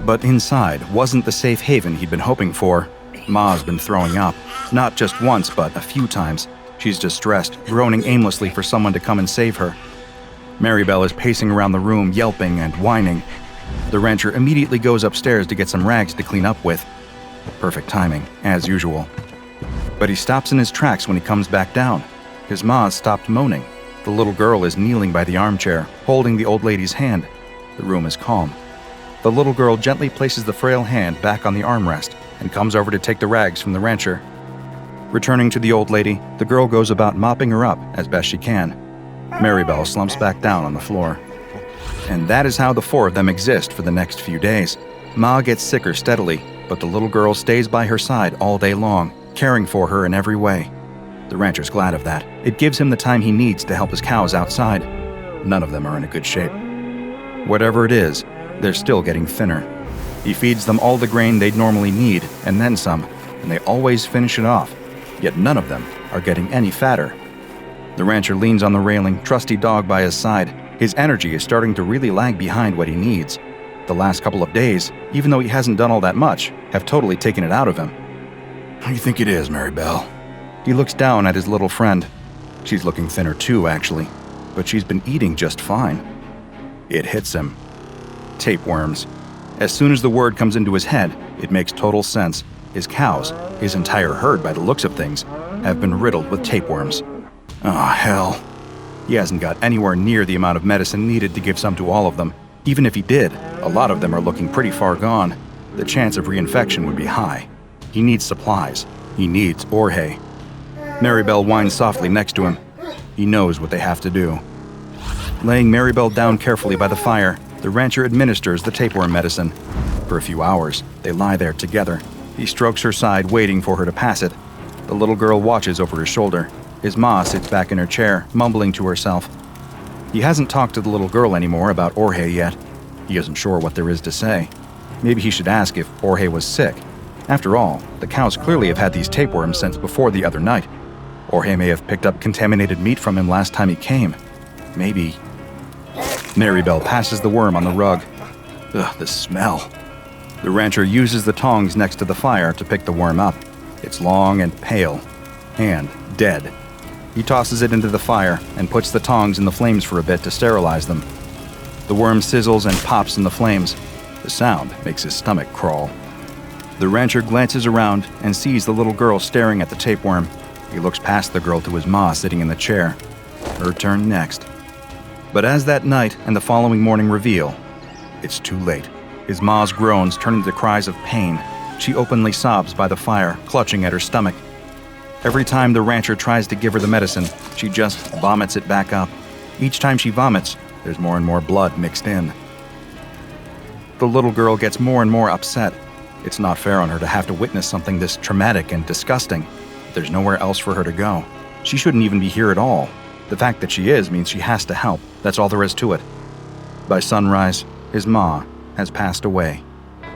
But inside wasn't the safe haven he'd been hoping for. Ma's been throwing up. Not just once, but a few times. She's distressed, groaning aimlessly for someone to come and save her. Maribel is pacing around the room, yelping and whining. The rancher immediately goes upstairs to get some rags to clean up with. Perfect timing, as usual. But he stops in his tracks when he comes back down. His ma's stopped moaning. The little girl is kneeling by the armchair, holding the old lady's hand. The room is calm. The little girl gently places the frail hand back on the armrest and comes over to take the rags from the rancher. Returning to the old lady, the girl goes about mopping her up as best she can. Maribel slumps back down on the floor. And that is how the four of them exist for the next few days. Ma gets sicker steadily, but the little girl stays by her side all day long, caring for her in every way. The rancher's glad of that. It gives him the time he needs to help his cows outside. None of them are in a good shape. Whatever it is, they're still getting thinner. He feeds them all the grain they'd normally need, and then some, and they always finish it off. Yet none of them are getting any fatter. The rancher leans on the railing, trusty dog by his side. His energy is starting to really lag behind what he needs. The last couple of days, even though he hasn't done all that much, have totally taken it out of him. What do you think it is, Maribel? He looks down at his little friend. She's looking thinner too, actually, but she's been eating just fine. It hits him. Tapeworms. As soon as the word comes into his head, it makes total sense. His cows, his entire herd by the looks of things, have been riddled with tapeworms. Oh, hell. He hasn't got anywhere near the amount of medicine needed to give some to all of them. Even if he did, a lot of them are looking pretty far gone. The chance of reinfection would be high. He needs supplies. He needs Jorge. Maribel whines softly next to him. He knows what they have to do. Laying Maribel down carefully by the fire, the rancher administers the tapeworm medicine. For a few hours, they lie there together. He strokes her side, waiting for her to pass it. The little girl watches over his shoulder. His ma sits back in her chair, mumbling to herself. He hasn't talked to the little girl anymore about Jorge yet. He isn't sure what there is to say. Maybe he should ask if Jorge was sick. After all, the cows clearly have had these tapeworms since before the other night. Jorge may have picked up contaminated meat from him last time he came. Maybe... Maribel passes the worm on the rug. Ugh, the smell. The rancher uses the tongs next to the fire to pick the worm up. It's long and pale, and dead. He tosses it into the fire and puts the tongs in the flames for a bit to sterilize them. The worm sizzles and pops in the flames. The sound makes his stomach crawl. The rancher glances around and sees the little girl staring at the tapeworm. He looks past the girl to his ma sitting in the chair. Her turn next. But as that night and the following morning reveal, it's too late. His ma's groans turn into cries of pain. She openly sobs by the fire, clutching at her stomach. Every time the rancher tries to give her the medicine, she just vomits it back up. Each time she vomits, there's more and more blood mixed in. The little girl gets more and more upset. It's not fair on her to have to witness something this traumatic and disgusting. There's nowhere else for her to go. She shouldn't even be here at all. The fact that she is means she has to help. That's all there is to it. By sunrise, his ma has passed away.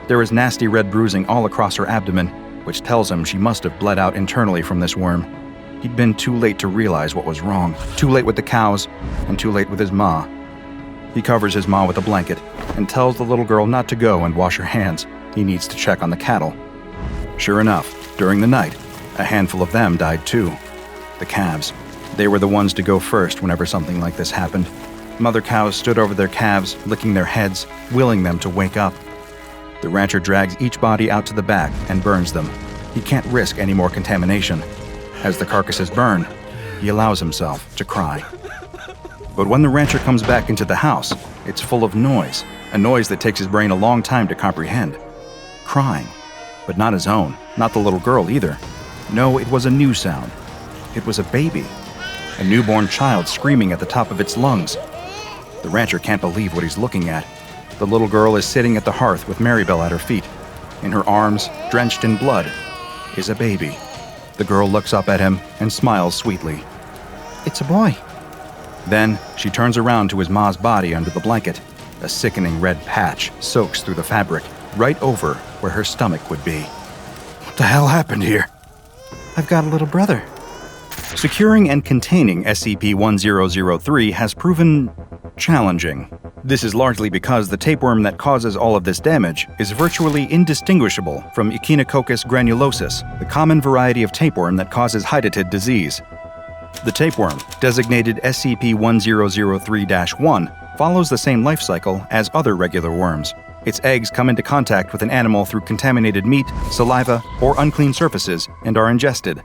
There is nasty red bruising all across her abdomen, which tells him she must have bled out internally from this worm. He'd been too late to realize what was wrong. Too late with the cows, and too late with his ma. He covers his ma with a blanket and tells the little girl not to go and wash her hands. He needs to check on the cattle. Sure enough, during the night, a handful of them died too. The calves. They were the ones to go first whenever something like this happened. Mother cows stood over their calves, licking their heads, willing them to wake up. The rancher drags each body out to the back and burns them. He can't risk any more contamination. As the carcasses burn, he allows himself to cry. But when the rancher comes back into the house, it's full of noise, a noise that takes his brain a long time to comprehend. Crying, but not his own, not the little girl either. No, it was a new sound. It was a baby. A newborn child screaming at the top of its lungs. The rancher can't believe what he's looking at. The little girl is sitting at the hearth with Maribel at her feet. In her arms, drenched in blood, is a baby. The girl looks up at him and smiles sweetly. "It's a boy." Then, she turns around to his ma's body under the blanket. A sickening red patch soaks through the fabric, right over where her stomach would be. What the hell happened here? I've got a little brother. Securing and containing SCP-1003 has proven challenging. This is largely because the tapeworm that causes all of this damage is virtually indistinguishable from Echinococcus granulosus, the common variety of tapeworm that causes hydatid disease. The tapeworm, designated SCP-1003-1, follows the same life cycle as other regular worms. Its eggs come into contact with an animal through contaminated meat, saliva, or unclean surfaces and are ingested.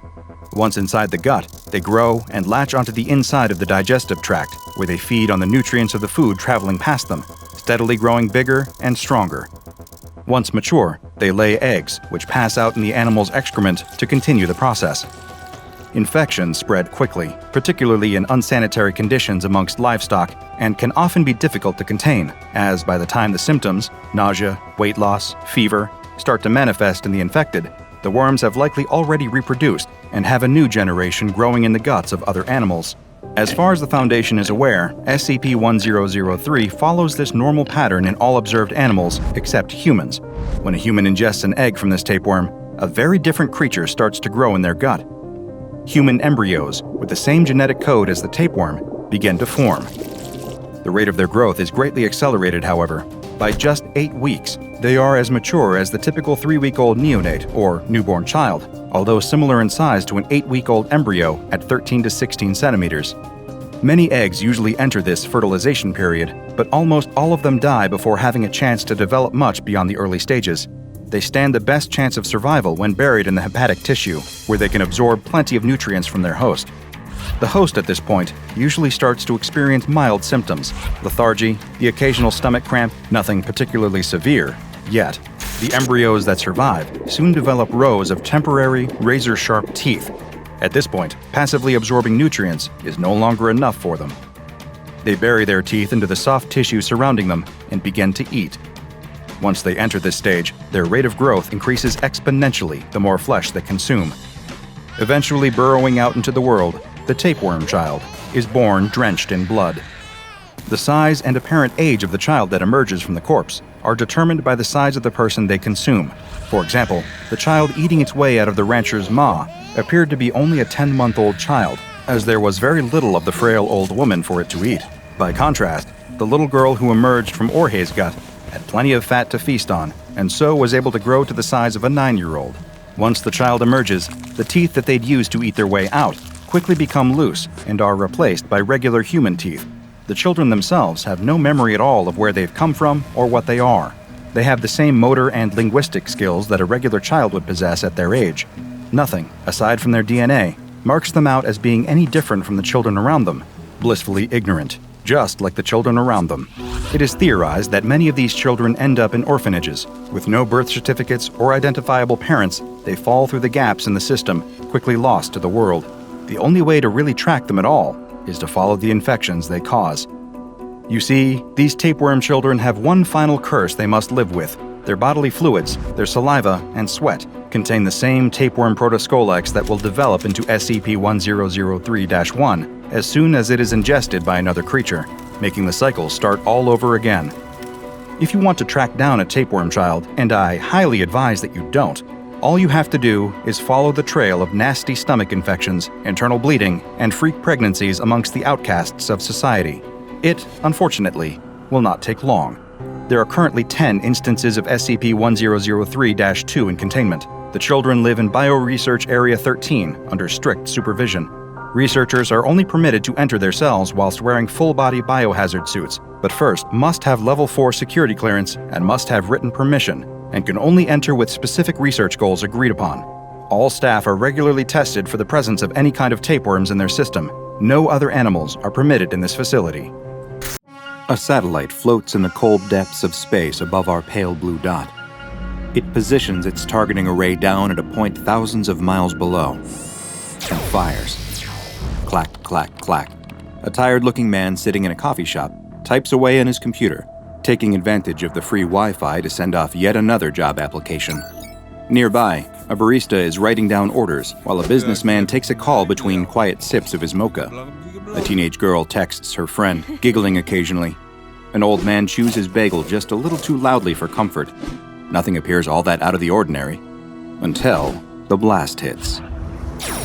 Once inside the gut, they grow and latch onto the inside of the digestive tract, where they feed on the nutrients of the food traveling past them, steadily growing bigger and stronger. Once mature, they lay eggs, which pass out in the animal's excrement to continue the process. Infections spread quickly, particularly in unsanitary conditions amongst livestock, and can often be difficult to contain, as by the time the symptoms, nausea, weight loss, fever, start to manifest in the infected, the worms have likely already reproduced and have a new generation growing in the guts of other animals. As far as the Foundation is aware, SCP-1003 follows this normal pattern in all observed animals except humans. When a human ingests an egg from this tapeworm, a very different creature starts to grow in their gut. Human embryos, with the same genetic code as the tapeworm, begin to form. The rate of their growth is greatly accelerated, however. By just 8 weeks, they are as mature as the typical 3-week-old neonate or newborn child, although similar in size to an 8-week-old embryo at 13 to 16 centimeters. Many eggs usually enter this fertilization period, but almost all of them die before having a chance to develop much beyond the early stages. They stand the best chance of survival when buried in the hepatic tissue, where they can absorb plenty of nutrients from their host. The host at this point usually starts to experience mild symptoms, lethargy, the occasional stomach cramp, nothing particularly severe. Yet, the embryos that survive soon develop rows of temporary, razor-sharp teeth. At this point, passively absorbing nutrients is no longer enough for them. They bury their teeth into the soft tissue surrounding them and begin to eat. Once they enter this stage, their rate of growth increases exponentially the more flesh they consume. Eventually burrowing out into the world, the tapeworm child is born drenched in blood. The size and apparent age of the child that emerges from the corpse are determined by the size of the person they consume. For example, the child eating its way out of the rancher's maw appeared to be only a 10-month-old child, as there was very little of the frail old woman for it to eat. By contrast, the little girl who emerged from Orhe's gut had plenty of fat to feast on, and so was able to grow to the size of a 9-year-old. Once the child emerges, the teeth that they'd used to eat their way out quickly become loose and are replaced by regular human teeth. The children themselves have no memory at all of where they've come from or what they are. They have the same motor and linguistic skills that a regular child would possess at their age. Nothing, aside from their DNA, marks them out as being any different from the children around them, blissfully ignorant, just like the children around them. It is theorized that many of these children end up in orphanages. With no birth certificates or identifiable parents, they fall through the gaps in the system, quickly lost to the world. The only way to really track them at all is to follow the infections they cause. You see, these tapeworm children have one final curse they must live with. Their bodily fluids, their saliva, and sweat contain the same tapeworm protoscolex that will develop into SCP-1003-1 as soon as it is ingested by another creature, making the cycle start all over again. If you want to track down a tapeworm child, and I highly advise that you don't, all you have to do is follow the trail of nasty stomach infections, internal bleeding, and freak pregnancies amongst the outcasts of society. It, unfortunately, will not take long. There are currently 10 instances of SCP-1003-2 in containment. The children live in Bioresearch Area 13 under strict supervision. Researchers are only permitted to enter their cells whilst wearing full-body biohazard suits, but first must have Level 4 security clearance and must have written permission, and can only enter with specific research goals agreed upon. All staff are regularly tested for the presence of any kind of tapeworms in their system. No other animals are permitted in this facility. A satellite floats in the cold depths of space above our pale blue dot. It positions its targeting array down at a point thousands of miles below and fires. Clack, clack, clack. A tired-looking man sitting in a coffee shop types away on his computer, taking advantage of the free Wi-Fi to send off yet another job application. Nearby, a barista is writing down orders while a businessman takes a call between quiet sips of his mocha. A teenage girl texts her friend, giggling occasionally. An old man chews his bagel just a little too loudly for comfort. Nothing appears all that out of the ordinary. Until the blast hits.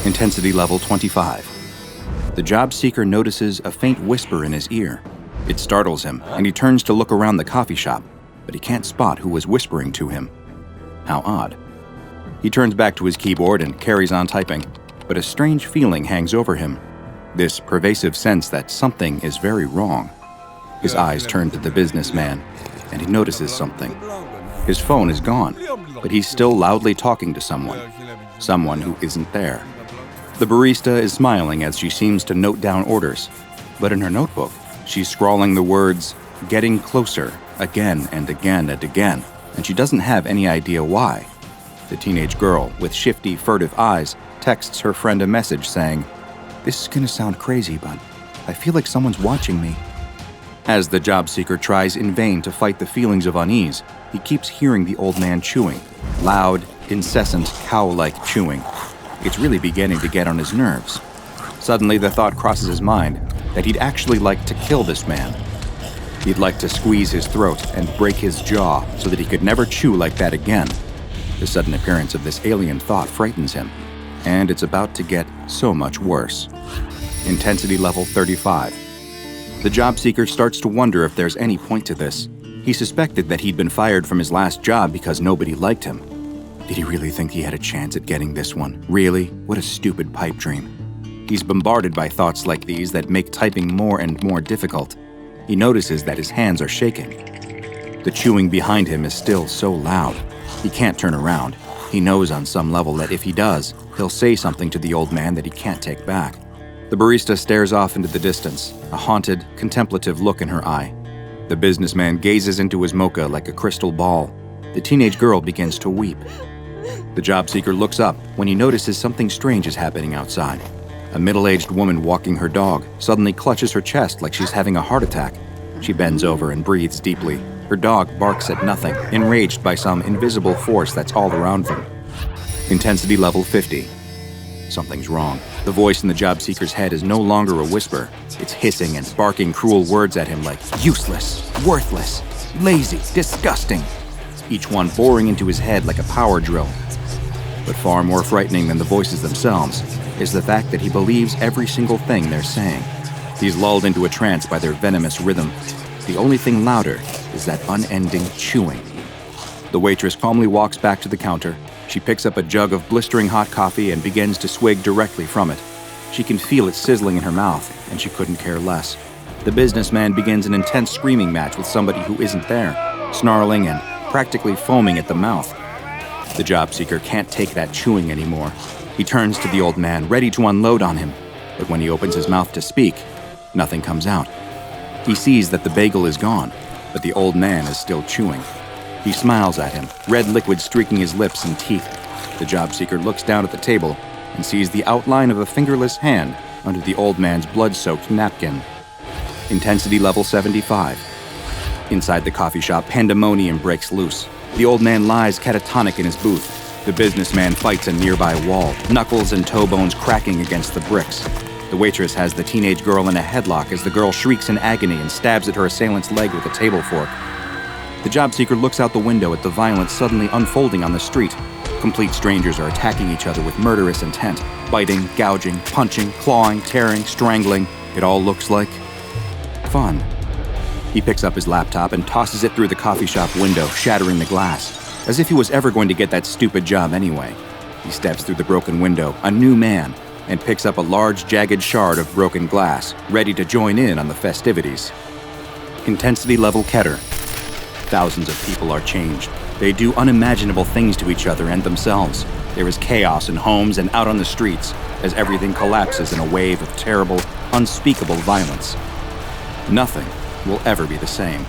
Intensity level 25. The job seeker notices a faint whisper in his ear. It startles him, and he turns to look around the coffee shop, but he can't spot who was whispering to him. How odd. He turns back to his keyboard and carries on typing, but a strange feeling hangs over him. This pervasive sense that something is very wrong. His eyes turn to the businessman, and he notices something. His phone is gone, but he's still loudly talking to someone who isn't there. The barista is smiling as she seems to note down orders, but in her notebook, she's scrawling the words, "getting closer," again and again and again, and she doesn't have any idea why. The teenage girl, with shifty, furtive eyes, texts her friend a message saying, "This is gonna sound crazy, but I feel like someone's watching me." As the job seeker tries in vain to fight the feelings of unease, he keeps hearing the old man chewing, loud, incessant, cow-like chewing. It's really beginning to get on his nerves. Suddenly, the thought crosses his mind that he'd actually like to kill this man. He'd like to squeeze his throat and break his jaw so that he could never chew like that again. The sudden appearance of this alien thought frightens him, and it's about to get so much worse. Intensity level 35. The job seeker starts to wonder if there's any point to this. He suspected that he'd been fired from his last job because nobody liked him. Did he really think he had a chance at getting this one? Really? What a stupid pipe dream. He's bombarded by thoughts like these that make typing more and more difficult. He notices that his hands are shaking. The chewing behind him is still so loud. He can't turn around. He knows on some level that if he does, he'll say something to the old man that he can't take back. The barista stares off into the distance, a haunted, contemplative look in her eye. The businessman gazes into his mocha like a crystal ball. The teenage girl begins to weep. The job seeker looks up when he notices something strange is happening outside. A middle-aged woman walking her dog suddenly clutches her chest like she's having a heart attack. She bends over and breathes deeply. Her dog barks at nothing, enraged by some invisible force that's all around them. Intensity level 50. Something's wrong. The voice in the job seeker's head is no longer a whisper. It's hissing and barking cruel words at him like useless, worthless, lazy, disgusting. Each one boring into his head like a power drill. But far more frightening than the voices themselves is the fact that he believes every single thing they're saying. He's lulled into a trance by their venomous rhythm. The only thing louder is that unending chewing. The waitress calmly walks back to the counter. She picks up a jug of blistering hot coffee and begins to swig directly from it. She can feel it sizzling in her mouth, and she couldn't care less. The businessman begins an intense screaming match with somebody who isn't there, snarling and practically foaming at the mouth. The job seeker can't take that chewing anymore. He turns to the old man, ready to unload on him, but when he opens his mouth to speak, nothing comes out. He sees that the bagel is gone, but the old man is still chewing. He smiles at him, red liquid streaking his lips and teeth. The job seeker looks down at the table and sees the outline of a fingerless hand under the old man's blood-soaked napkin. Intensity level 75. Inside the coffee shop, pandemonium breaks loose. The old man lies catatonic in his booth. The businessman fights a nearby wall, knuckles and toe bones cracking against the bricks. The waitress has the teenage girl in a headlock as the girl shrieks in agony and stabs at her assailant's leg with a table fork. The job seeker looks out the window at the violence suddenly unfolding on the street. Complete strangers are attacking each other with murderous intent, biting, gouging, punching, clawing, tearing, strangling. It all looks like fun. He picks up his laptop and tosses it through the coffee shop window, shattering the glass, as if he was ever going to get that stupid job anyway. He steps through the broken window, a new man, and picks up a large, jagged shard of broken glass, ready to join in on the festivities. Intensity level Keter. Thousands of people are changed. They do unimaginable things to each other and themselves. There is chaos in homes and out on the streets as everything collapses in a wave of terrible, unspeakable violence. Nothing will ever be the same.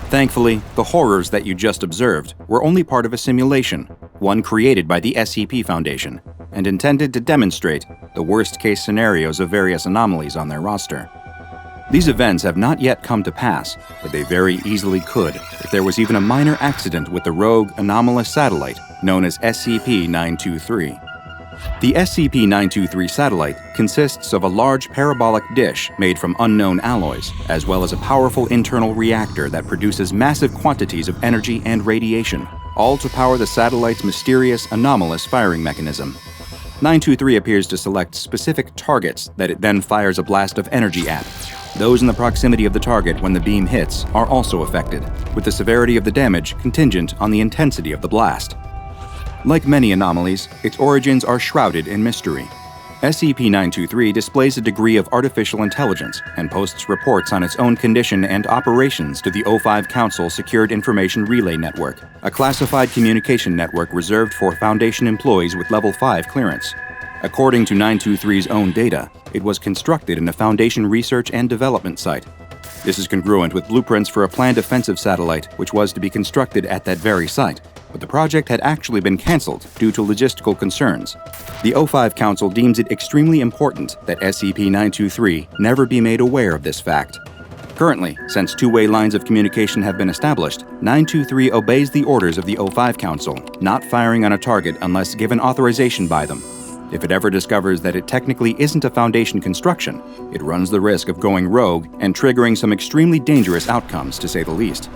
Thankfully, the horrors that you just observed were only part of a simulation, one created by the SCP Foundation, and intended to demonstrate the worst-case scenarios of various anomalies on their roster. These events have not yet come to pass, but they very easily could if there was even a minor accident with the rogue anomalous satellite known as SCP-923. The SCP-923 satellite consists of a large parabolic dish made from unknown alloys, as well as a powerful internal reactor that produces massive quantities of energy and radiation, all to power the satellite's mysterious, anomalous firing mechanism. 923 appears to select specific targets that it then fires a blast of energy at. Those in the proximity of the target when the beam hits are also affected, with the severity of the damage contingent on the intensity of the blast. Like many anomalies, its origins are shrouded in mystery. SCP-923 displays a degree of artificial intelligence and posts reports on its own condition and operations to the O5 Council Secured Information Relay Network, a classified communication network reserved for Foundation employees with Level 5 clearance. According to 923's own data, it was constructed in a Foundation research and development site. This is congruent with blueprints for a planned offensive satellite which was to be constructed at that very site, but the project had actually been cancelled due to logistical concerns. The O5 Council deems it extremely important that SCP-923 never be made aware of this fact. Currently, since two-way lines of communication have been established, 923 obeys the orders of the O5 Council, not firing on a target unless given authorization by them. If it ever discovers that it technically isn't a Foundation construction, it runs the risk of going rogue and triggering some extremely dangerous outcomes, to say the least.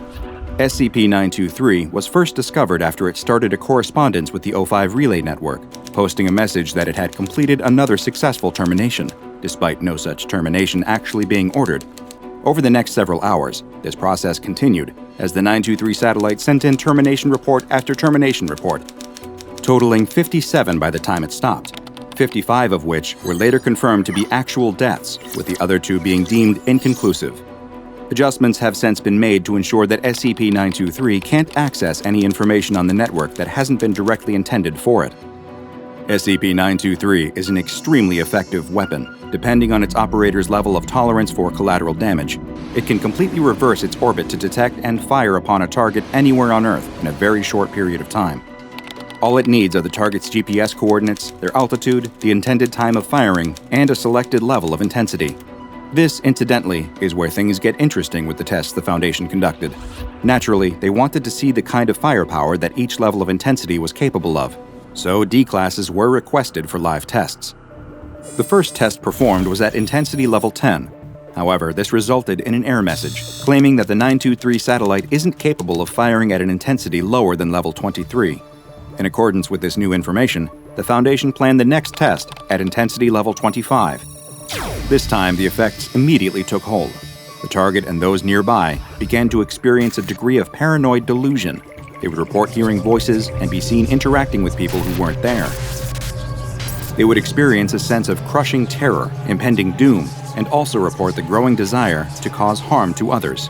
SCP-923 was first discovered after it started a correspondence with the O5 Relay Network, posting a message that it had completed another successful termination, despite no such termination actually being ordered. Over the next several hours, this process continued as the 923 satellite sent in termination report after termination report, totaling 57 by the time it stopped, 55 of which were later confirmed to be actual deaths, with the other 2 being deemed inconclusive. Adjustments have since been made to ensure that SCP-923 can't access any information on the network that hasn't been directly intended for it. SCP-923 is an extremely effective weapon. Depending on its operator's level of tolerance for collateral damage, it can completely reverse its orbit to detect and fire upon a target anywhere on Earth in a very short period of time. All it needs are the target's GPS coordinates, their altitude, the intended time of firing, and a selected level of intensity. This, incidentally, is where things get interesting with the tests the Foundation conducted. Naturally, they wanted to see the kind of firepower that each level of intensity was capable of, so D-classes were requested for live tests. The first test performed was at intensity level 10. However, this resulted in an error message, claiming that the 923 satellite isn't capable of firing at an intensity lower than level 23. In accordance with this new information, the Foundation planned the next test at intensity level 25. This time, the effects immediately took hold. The target and those nearby began to experience a degree of paranoid delusion. They would report hearing voices and be seen interacting with people who weren't there. They would experience a sense of crushing terror, impending doom, and also report the growing desire to cause harm to others.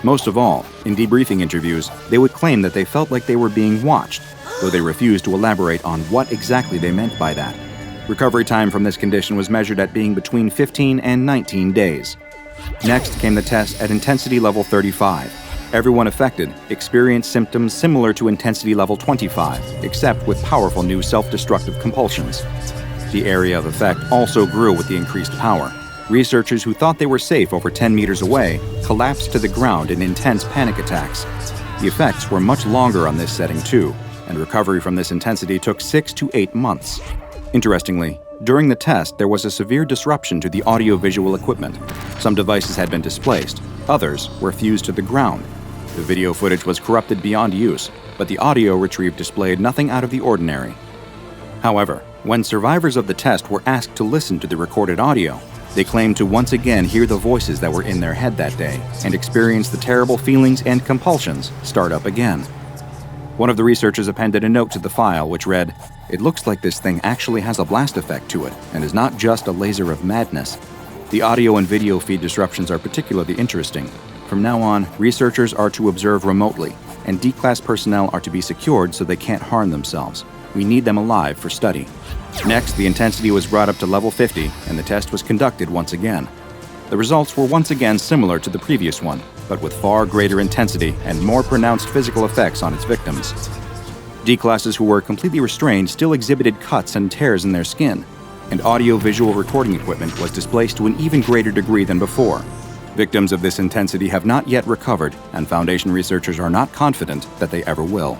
Most of all, in debriefing interviews, they would claim that they felt like they were being watched, though they refused to elaborate on what exactly they meant by that. Recovery time from this condition was measured at being between 15 and 19 days. Next came the test at intensity level 35. Everyone affected experienced symptoms similar to intensity level 25, except with powerful new self-destructive compulsions. The area of effect also grew with the increased power. Researchers who thought they were safe over 10 meters away collapsed to the ground in intense panic attacks. The effects were much longer on this setting too, and recovery from this intensity took 6 to 8 months. Interestingly, during the test, there was a severe disruption to the audio-visual equipment. Some devices had been displaced, others were fused to the ground. The video footage was corrupted beyond use, but the audio retrieved displayed nothing out of the ordinary. However, when survivors of the test were asked to listen to the recorded audio, they claimed to once again hear the voices that were in their head that day and experience the terrible feelings and compulsions start up again. One of the researchers appended a note to the file which read, "It looks like this thing actually has a blast effect to it and is not just a laser of madness." The audio and video feed disruptions are particularly interesting. From now on, researchers are to observe remotely, and D-class personnel are to be secured so they can't harm themselves. We need them alive for study. Next, the intensity was brought up to level 50, and the test was conducted once again. The results were once again similar to the previous one, but with far greater intensity and more pronounced physical effects on its victims. D-classes who were completely restrained still exhibited cuts and tears in their skin, and audio-visual recording equipment was displaced to an even greater degree than before. Victims of this intensity have not yet recovered, and Foundation researchers are not confident that they ever will.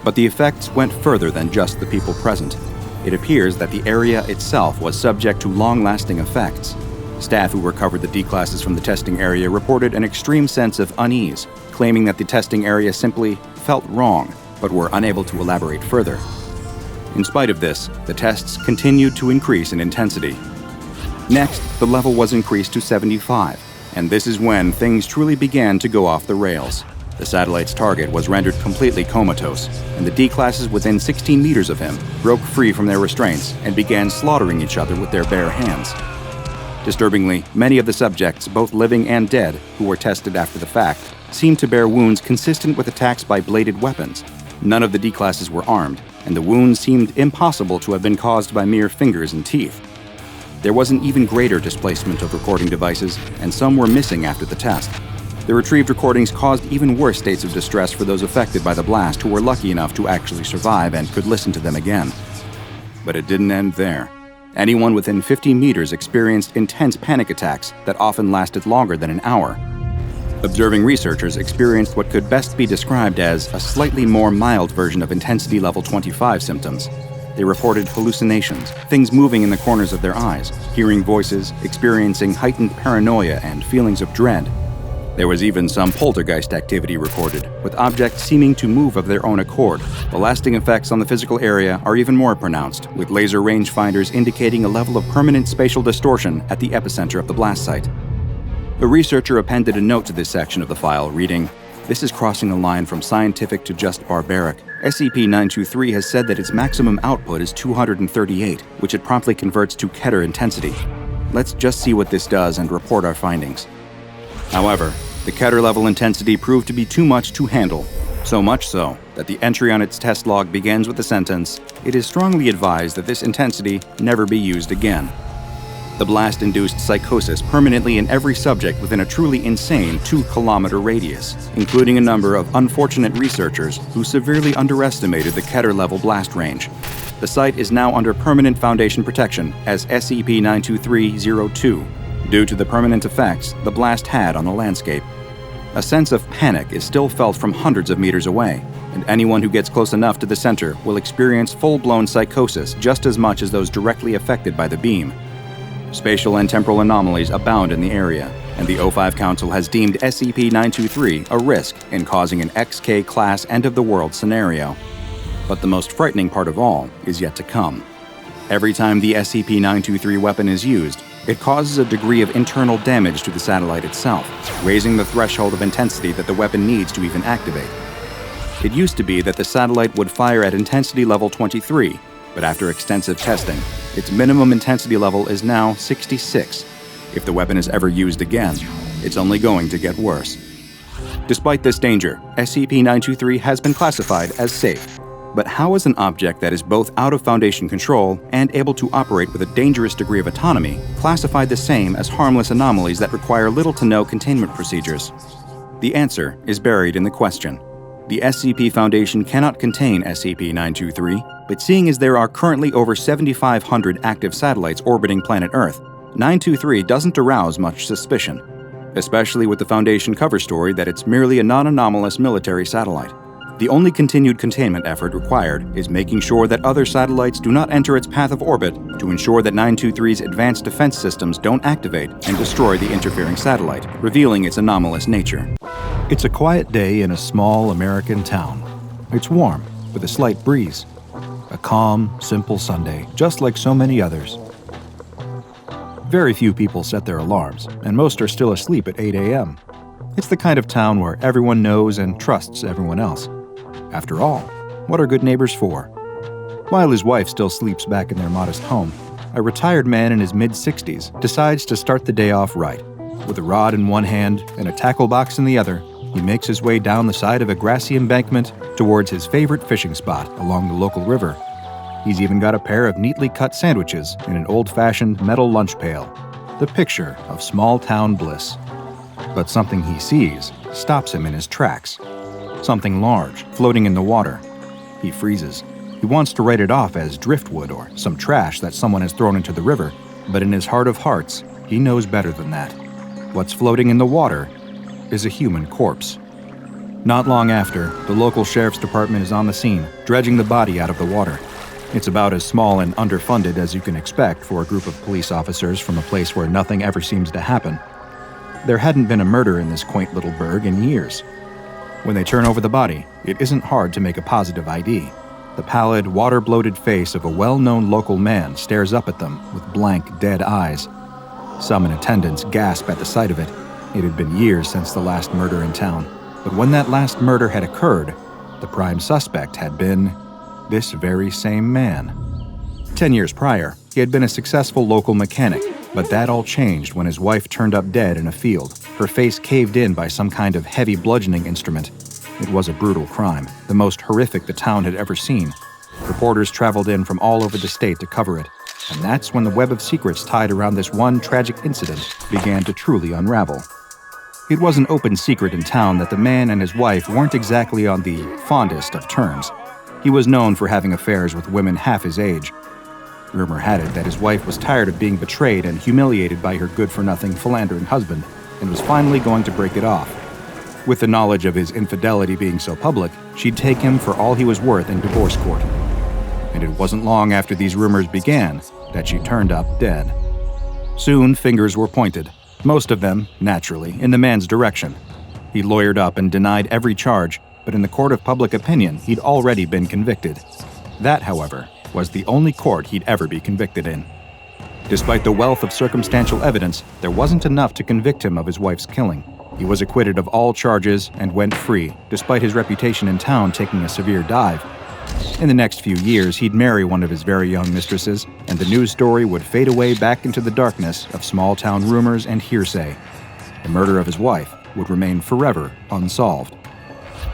But the effects went further than just the people present. It appears that the area itself was subject to long-lasting effects. Staff who recovered the D-classes from the testing area reported an extreme sense of unease, claiming that the testing area simply felt wrong, but were unable to elaborate further. In spite of this, the tests continued to increase in intensity. Next, the level was increased to 75, and this is when things truly began to go off the rails. The satellite's target was rendered completely comatose, and the D-classes within 16 meters of him broke free from their restraints and began slaughtering each other with their bare hands. Disturbingly, many of the subjects, both living and dead, who were tested after the fact, seemed to bear wounds consistent with attacks by bladed weapons. None of the D-classes were armed, and the wounds seemed impossible to have been caused by mere fingers and teeth. There was an even greater displacement of recording devices, and some were missing after the test. The retrieved recordings caused even worse states of distress for those affected by the blast who were lucky enough to actually survive and could listen to them again. But it didn't end there. Anyone within 50 meters experienced intense panic attacks that often lasted longer than an hour. Observing researchers experienced what could best be described as a slightly more mild version of intensity level 25 symptoms. They reported hallucinations, things moving in the corners of their eyes, hearing voices, experiencing heightened paranoia and feelings of dread. There was even some poltergeist activity reported, with objects seeming to move of their own accord. The lasting effects on the physical area are even more pronounced, with laser rangefinders indicating a level of permanent spatial distortion at the epicenter of the blast site. A researcher appended a note to this section of the file, reading, "This is crossing a line from scientific to just barbaric. SCP-923 has said that its maximum output is 238, which it promptly converts to Keter intensity. Let's just see what this does and report our findings." However, the Keter level intensity proved to be too much to handle, so much so that the entry on its test log begins with the sentence, "It is strongly advised that this intensity never be used again." The blast induced psychosis permanently in every subject within a truly insane 2-kilometer radius, including a number of unfortunate researchers who severely underestimated the Keter level blast range. The site is now under permanent Foundation protection as SCP-923-02, due to the permanent effects the blast had on the landscape. A sense of panic is still felt from hundreds of meters away, and anyone who gets close enough to the center will experience full-blown psychosis just as much as those directly affected by the beam. Spatial and temporal anomalies abound in the area, and the O5 Council has deemed SCP-923 a risk in causing an XK-class end-of-the-world scenario. But the most frightening part of all is yet to come. Every time the SCP-923 weapon is used, it causes a degree of internal damage to the satellite itself, raising the threshold of intensity that the weapon needs to even activate. It used to be that the satellite would fire at intensity level 23, but after extensive testing, its minimum intensity level is now 66. If the weapon is ever used again, it's only going to get worse. Despite this danger, SCP-923 has been classified as safe. But how is an object that is both out of Foundation control and able to operate with a dangerous degree of autonomy classified the same as harmless anomalies that require little to no containment procedures? The answer is buried in the question. The SCP Foundation cannot contain SCP-923, but seeing as there are currently over 7,500 active satellites orbiting planet Earth, 923 doesn't arouse much suspicion, especially with the Foundation cover story that it's merely a non-anomalous military satellite. The only continued containment effort required is making sure that other satellites do not enter its path of orbit to ensure that 923's advanced defense systems don't activate and destroy the interfering satellite, revealing its anomalous nature. It's a quiet day in a small American town. It's warm, with a slight breeze. A calm, simple Sunday, just like so many others. Very few people set their alarms, and most are still asleep at 8 a.m. It's the kind of town where everyone knows and trusts everyone else. After all, what are good neighbors for? While his wife still sleeps back in their modest home, a retired man in his mid-60s decides to start the day off right. With a rod in one hand and a tackle box in the other, he makes his way down the side of a grassy embankment towards his favorite fishing spot along the local river. He's even got a pair of neatly cut sandwiches in an old-fashioned metal lunch pail, the picture of small-town bliss. But something he sees stops him in his tracks. Something large, floating in the water. He freezes. He wants to write it off as driftwood or some trash that someone has thrown into the river, but in his heart of hearts, he knows better than that. What's floating in the water is a human corpse. Not long after, the local sheriff's department is on the scene, dredging the body out of the water. It's about as small and underfunded as you can expect for a group of police officers from a place where nothing ever seems to happen. There hadn't been a murder in this quaint little burg in years. When they turn over the body, it isn't hard to make a positive ID. The pallid, water-bloated face of a well-known local man stares up at them with blank, dead eyes. Some in attendance gasp at the sight of it. It had been years since the last murder in town, but when that last murder had occurred, the prime suspect had been this very same man. 10 years prior, he had been a successful local mechanic, but that all changed when his wife turned up dead in a field, her face caved in by some kind of heavy bludgeoning instrument. It was a brutal crime, the most horrific the town had ever seen. Reporters traveled in from all over the state to cover it, and that's when the web of secrets tied around this one tragic incident began to truly unravel. It was an open secret in town that the man and his wife weren't exactly on the fondest of terms. He was known for having affairs with women half his age. Rumor had it that his wife was tired of being betrayed and humiliated by her good-for-nothing, philandering husband, and was finally going to break it off. With the knowledge of his infidelity being so public, she'd take him for all he was worth in divorce court. And it wasn't long after these rumors began that she turned up dead. Soon, fingers were pointed, most of them, naturally, in the man's direction. He lawyered up and denied every charge, but in the court of public opinion, he'd already been convicted. That, however, was the only court he'd ever be convicted in. Despite the wealth of circumstantial evidence, there wasn't enough to convict him of his wife's killing. He was acquitted of all charges and went free, despite his reputation in town taking a severe dive. In the next few years, he'd marry one of his very young mistresses, and the news story would fade away back into the darkness of small-town rumors and hearsay. The murder of his wife would remain forever unsolved.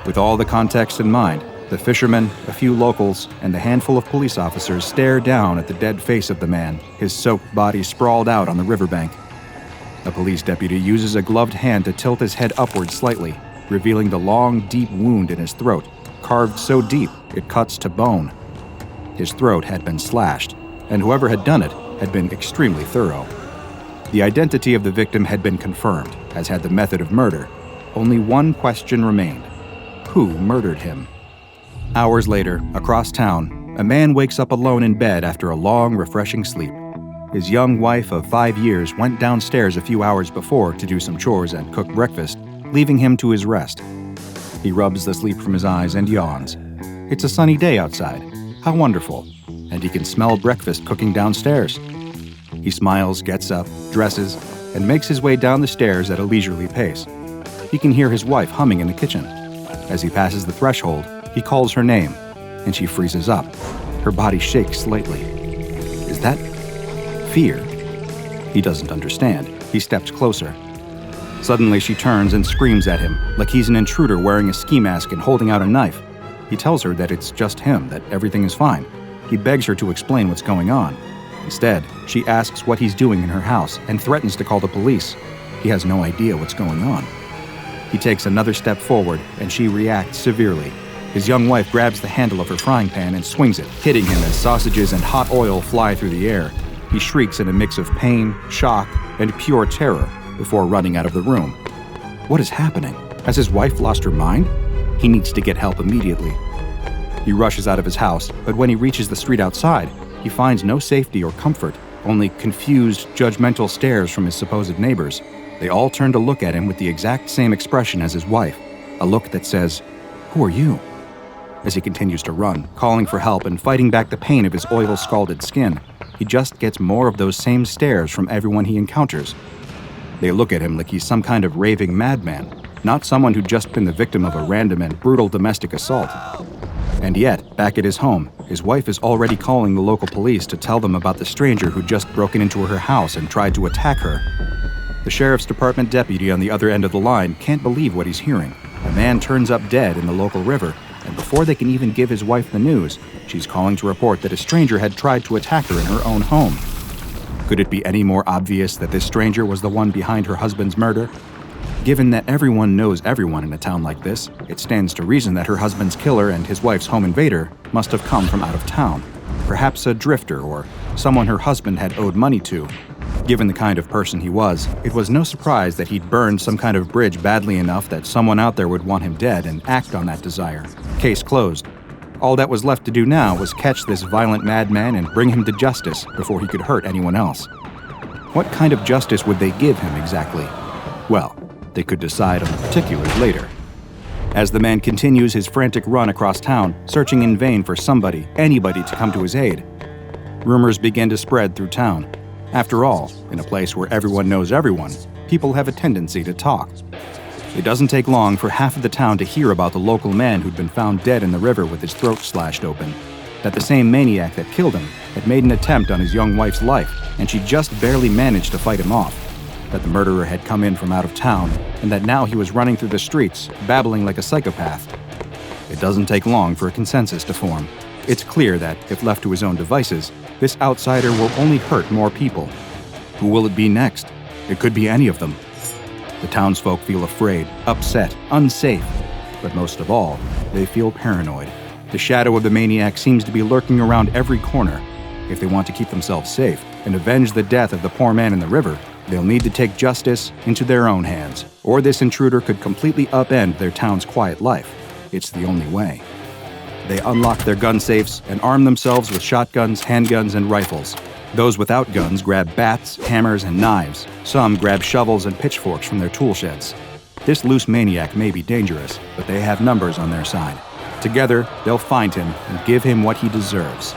With all the context in mind, the fishermen, a few locals, and a handful of police officers stare down at the dead face of the man, his soaked body sprawled out on the riverbank. A police deputy uses a gloved hand to tilt his head upward slightly, revealing the long, deep wound in his throat, carved so deep it cuts to bone. His throat had been slashed, and whoever had done it had been extremely thorough. The identity of the victim had been confirmed, as had the method of murder. Only one question remained. Who murdered him? Hours later, across town, a man wakes up alone in bed after a long, refreshing sleep. His young wife of 5 years went downstairs a few hours before to do some chores and cook breakfast, leaving him to his rest. He rubs the sleep from his eyes and yawns. It's a sunny day outside. How wonderful. And he can smell breakfast cooking downstairs. He smiles, gets up, dresses, and makes his way down the stairs at a leisurely pace. He can hear his wife humming in the kitchen. As he passes the threshold, he calls her name, and she freezes up. Her body shakes slightly. Is that fear? He doesn't understand. He steps closer. Suddenly, she turns and screams at him, like he's an intruder wearing a ski mask and holding out a knife. He tells her that it's just him, that everything is fine. He begs her to explain what's going on. Instead, she asks what he's doing in her house and threatens to call the police. He has no idea what's going on. He takes another step forward, and she reacts severely. His young wife grabs the handle of her frying pan and swings it, hitting him as sausages and hot oil fly through the air. He shrieks in a mix of pain, shock, and pure terror before running out of the room. What is happening? Has his wife lost her mind? He needs to get help immediately. He rushes out of his house, but when he reaches the street outside, he finds no safety or comfort, only confused, judgmental stares from his supposed neighbors. They all turn to look at him with the exact same expression as his wife, a look that says, "Who are you?" As he continues to run, calling for help and fighting back the pain of his oil-scalded skin, he just gets more of those same stares from everyone he encounters. They look at him like he's some kind of raving madman, not someone who'd just been the victim of a random and brutal domestic assault. And yet, back at his home, his wife is already calling the local police to tell them about the stranger who'd just broken into her house and tried to attack her. The sheriff's department deputy on the other end of the line can't believe what he's hearing. A man turns up dead in the local river, and before they can even give his wife the news, she's calling to report that a stranger had tried to attack her in her own home. Could it be any more obvious that this stranger was the one behind her husband's murder? Given that everyone knows everyone in a town like this, it stands to reason that her husband's killer and his wife's home invader must have come from out of town, perhaps a drifter or someone her husband had owed money to. Given the kind of person he was, it was no surprise that he'd burned some kind of bridge badly enough that someone out there would want him dead and act on that desire. Case closed. All that was left to do now was catch this violent madman and bring him to justice before he could hurt anyone else. What kind of justice would they give him exactly? Well, they could decide on the particulars later. As the man continues his frantic run across town, searching in vain for somebody, anybody to come to his aid, rumors begin to spread through town. After all, in a place where everyone knows everyone, people have a tendency to talk. It doesn't take long for half of the town to hear about the local man who'd been found dead in the river with his throat slashed open, that the same maniac that killed him had made an attempt on his young wife's life, and she just barely managed to fight him off, that the murderer had come in from out of town, and that now he was running through the streets, babbling like a psychopath. It doesn't take long for a consensus to form. It's clear that, if left to his own devices, this outsider will only hurt more people. Who will it be next? It could be any of them. The townsfolk feel afraid, upset, unsafe, but most of all, they feel paranoid. The shadow of the maniac seems to be lurking around every corner. If they want to keep themselves safe and avenge the death of the poor man in the river, they'll need to take justice into their own hands, or this intruder could completely upend their town's quiet life. It's the only way. They unlock their gun safes and arm themselves with shotguns, handguns, and rifles. Those without guns grab bats, hammers, and knives. Some grab shovels and pitchforks from their tool sheds. This loose maniac may be dangerous, but they have numbers on their side. Together, they'll find him and give him what he deserves.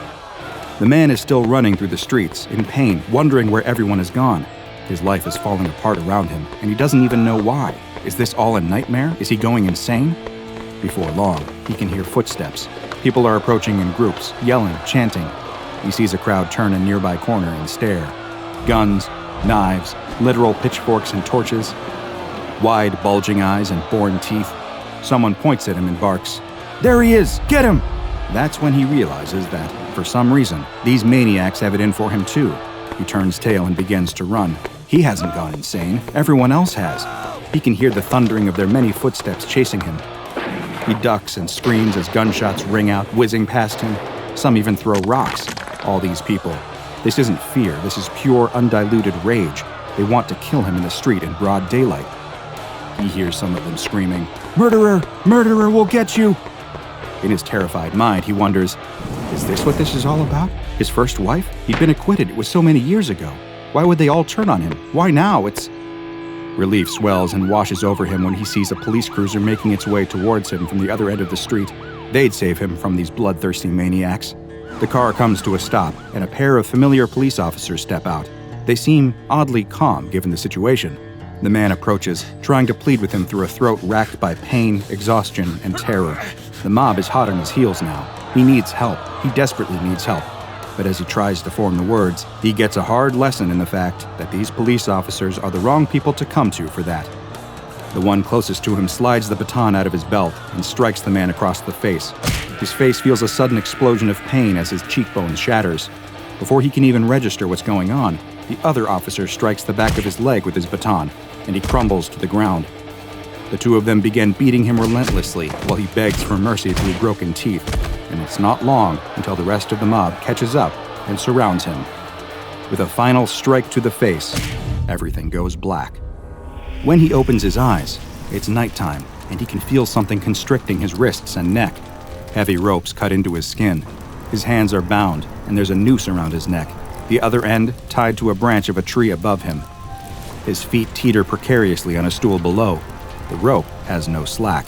The man is still running through the streets, in pain, wondering where everyone has gone. His life is falling apart around him, and he doesn't even know why. Is this all a nightmare? Is he going insane? Before long, he can hear footsteps. People are approaching in groups, yelling, chanting. He sees a crowd turn a nearby corner and stare. Guns, knives, literal pitchforks and torches. Wide, bulging eyes and boring teeth. Someone points at him and barks, "There he is! Get him!" That's when he realizes that, for some reason, these maniacs have it in for him too. He turns tail and begins to run. He hasn't gone insane. Everyone else has. He can hear the thundering of their many footsteps chasing him. He ducks and screams as gunshots ring out, whizzing past him. Some even throw rocks. All these people. This isn't fear. This is pure, undiluted rage. They want to kill him in the street in broad daylight. He hears some of them screaming, "Murderer! Murderer will get you!" In his terrified mind, he wonders, is this what this is all about? His first wife? He'd been acquitted. It was so many years ago. Why would they all turn on him? Why now? Relief swells and washes over him when he sees a police cruiser making its way towards him from the other end of the street. They'd save him from these bloodthirsty maniacs. The car comes to a stop, and a pair of familiar police officers step out. They seem oddly calm given the situation. The man approaches, trying to plead with him through a throat racked by pain, exhaustion, and terror. The mob is hot on his heels now. He needs help. He desperately needs help. But as he tries to form the words, he gets a hard lesson in the fact that these police officers are the wrong people to come to for that. The one closest to him slides the baton out of his belt and strikes the man across the face. His face feels a sudden explosion of pain as his cheekbone shatters. Before he can even register what's going on, the other officer strikes the back of his leg with his baton, and he crumbles to the ground. The two of them begin beating him relentlessly while he begs for mercy through broken teeth, and it's not long until the rest of the mob catches up and surrounds him. With a final strike to the face, everything goes black. When he opens his eyes, it's nighttime, and he can feel something constricting his wrists and neck. Heavy ropes cut into his skin. His hands are bound, and there's a noose around his neck, the other end tied to a branch of a tree above him. His feet teeter precariously on a stool below. The rope has no slack.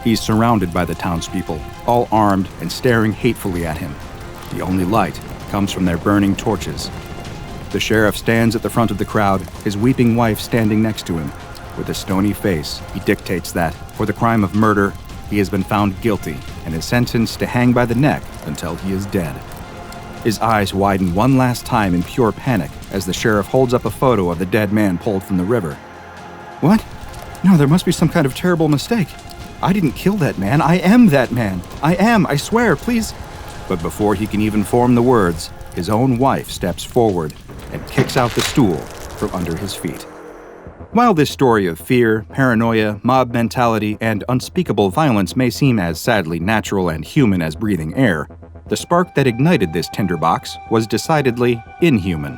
He's surrounded by the townspeople, all armed and staring hatefully at him. The only light comes from their burning torches. The sheriff stands at the front of the crowd, his weeping wife standing next to him. With a stony face, he dictates that, for the crime of murder, he has been found guilty and is sentenced to hang by the neck until he is dead. His eyes widen one last time in pure panic as the sheriff holds up a photo of the dead man pulled from the river. What? No, there must be some kind of terrible mistake. I didn't kill that man. I am that man. I swear, please. But before he can even form the words, his own wife steps forward and kicks out the stool from under his feet. While this story of fear, paranoia, mob mentality, and unspeakable violence may seem as sadly natural and human as breathing air, the spark that ignited this tinderbox was decidedly inhuman.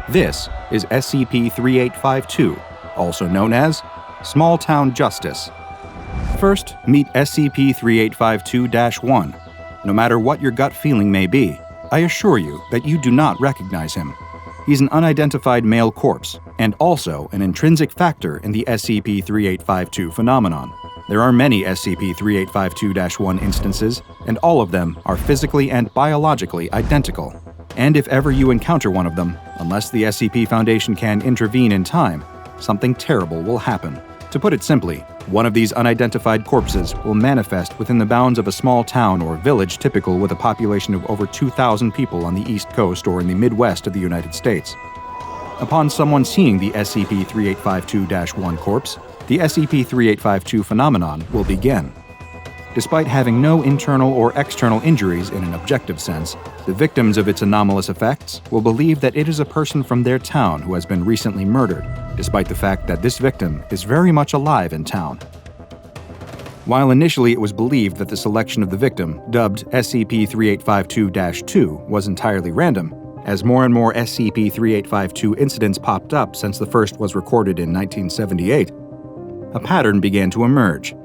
This is SCP-3852, also known as Small Town Justice. First, meet SCP-3852-1. No matter what your gut feeling may be, I assure you that you do not recognize him. He's an unidentified male corpse, and also an intrinsic factor in the SCP-3852 phenomenon. There are many SCP-3852-1 instances, and all of them are physically and biologically identical. And if ever you encounter one of them, unless the SCP Foundation can intervene in time, something terrible will happen. To put it simply, one of these unidentified corpses will manifest within the bounds of a small town or village typical with a population of over 2,000 people on the East Coast or in the Midwest of the United States. Upon someone seeing the SCP-3852-1 corpse, the SCP-3852 phenomenon will begin. Despite having no internal or external injuries in an objective sense, the victims of its anomalous effects will believe that it is a person from their town who has been recently murdered, despite the fact that this victim is very much alive in town. While initially it was believed that the selection of the victim, dubbed SCP-3852-2, was entirely random, as more and more SCP-3852 incidents popped up since the first was recorded in 1978, a pattern began to emerge.